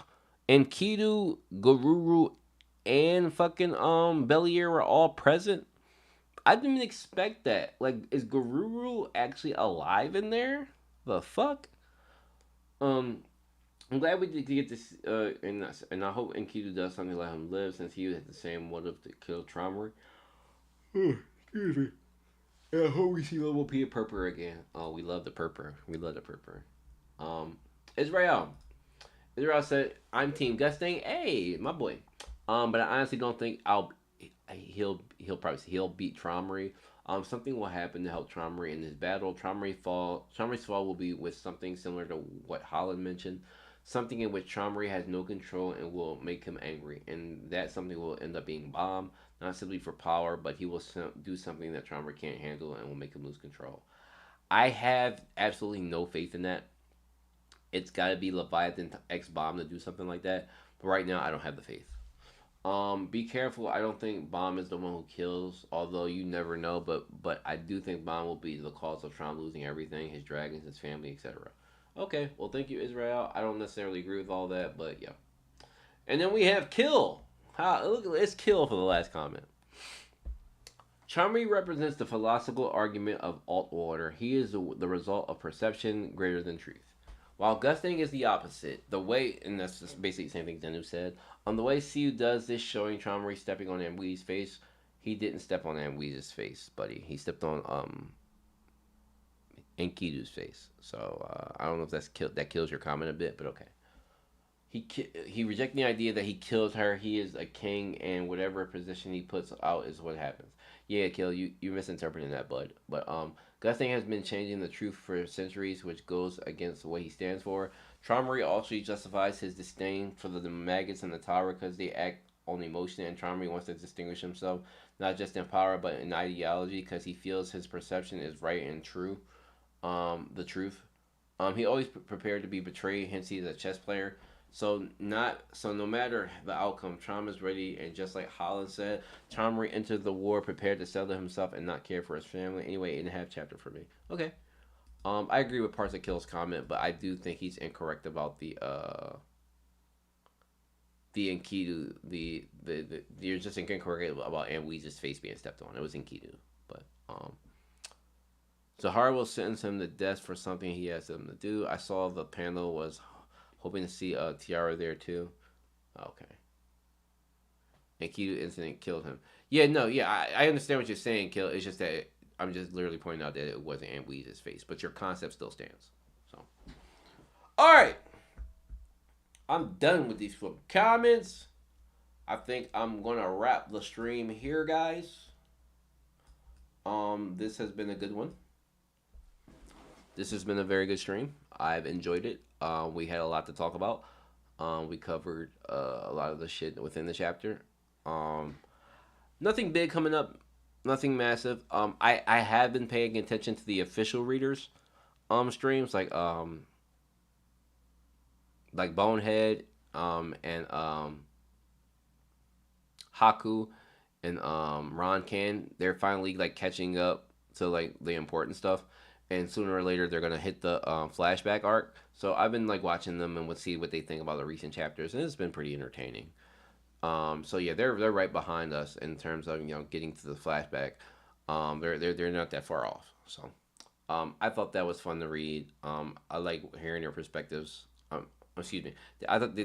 and Kidu, Garuru, and fucking Belier were all present? I didn't expect that. Like, is Garuru actually alive in there? The fuck? Um, I'm glad we did get this. And I hope Enkidu does something to let him live, since he had the same motive to kill Traumer. Excuse me. And I hope we see Level P of Purpur again. Oh, we love the Purpur. We love the Purpur. Um, Israel. Israel said, "I'm Team Gusting." Hey, my boy. But I honestly don't think he'll beat Traumery. Something will happen to help Traumery in this battle. Traumery's fall will be with something similar to what Holland mentioned. Something in which Traumery has no control and will make him angry. And that something will end up being Bomb. Not simply for power, but he will do something that Traumery can't handle and will make him lose control. I have absolutely no faith in that. It's got to be Leviathan X Bomb to do something like that. But right now, I don't have the faith. Be careful. I don't think Bomb is the one who kills, although you never know. But I do think Bomb will be the cause of Tron losing everything, his dragons, his family, etc. Okay, well, thank you, Israel. I don't necessarily agree with all that, but yeah. And then we have Kill. Look, it's Kill for the last comment. Traumery represents the philosophical argument of alt order. He is the result of perception greater than truth. While Gusting is the opposite, the way, and that's just basically the same thing Denu said, the way Siu does this, showing Traumery stepping on Amwee's face, he didn't step on Amwee's face, buddy. He stepped on Enkidu's face. So I don't know if that kills your comment a bit, but okay. He rejected the idea that he kills her. He is a king, and whatever position he puts out is what happens. Yeah, Kill, you're misinterpreting that, bud. But Gusting has been changing the truth for centuries, which goes against what he stands for. Traumery also justifies his disdain for the maggots and the Tara because they act on emotion, and Traumery wants to distinguish himself not just in power but in ideology because he feels his perception is right and true, the truth. He always prepared to be betrayed, hence he's a chess player. So no matter the outcome, Trauma's ready, and just like Holland said, Traumery entered the war prepared to settle himself and not care for his family. Anyway, 8.5 chapter for me. Okay. I agree with parts of Kill's comment, but I do think he's incorrect about the Enkidu. You're just incorrect about Amwee's face being stepped on. It was Enkidu, but Zahara will sentence him to death for something he asked him to do. I saw the panel was hoping to see Tiara there too. Okay. Enkidu incident killed him. Yeah, no, yeah, I understand what you're saying, Kill. It's just that I'm just literally pointing out that it wasn't Amwee's face, but your concept still stands. So, all right, I'm done with these comments. I think I'm gonna wrap the stream here, guys. This has been a good one. This has been a very good stream. I've enjoyed it. We had a lot to talk about. We covered a lot of the shit within the chapter. Nothing big coming up. Nothing massive. I have been paying attention to the official readers streams like Bonehead and Haku and Ron Can. They're finally like catching up to like the important stuff, and sooner or later they're gonna hit the flashback arc. So I've been like watching them and would see what they think about the recent chapters, and it's been pretty entertaining. So yeah, they're right behind us in terms of getting to the flashback. They're not that far off. So I thought that was fun to read. I like hearing their perspectives. Excuse me. I thought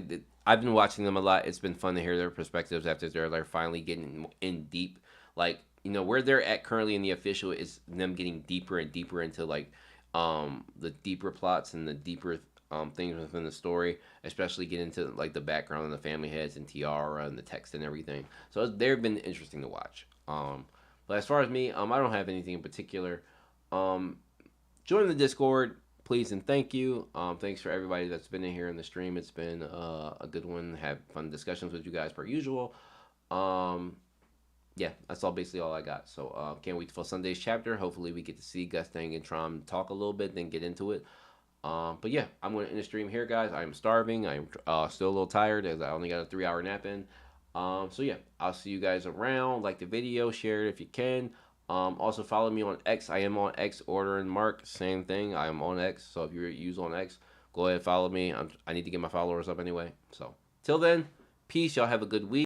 I've been watching them a lot. It's been fun to hear their perspectives after they're like finally getting in deep. Like where they're at currently in the official is them getting deeper and deeper into like the deeper plots and the deeper things within the story, especially get into like the background and the family heads and Tiara and the text and everything. So they've been interesting to watch. But as far as me, I don't have anything in particular. Join the Discord, please and thank you. Thanks for everybody that's been in here in the stream. It's been a good one. Have fun discussions with you guys per usual. Yeah, that's basically all I got. So can't wait for Sunday's chapter. Hopefully we get to see Gusting and Tron talk a little bit, then get into it. But yeah, I'm going to end the stream here, guys. I'm starving. I'm still a little tired as I only got a 3-hour nap in. So yeah, I'll see you guys around. Like the video, share it if you can. Also follow me on X. I am on X, ordering Mark. Same thing. I am on X. So if you use on X, go ahead and follow me. I need to get my followers up anyway. So till then, peace. Y'all have a good week.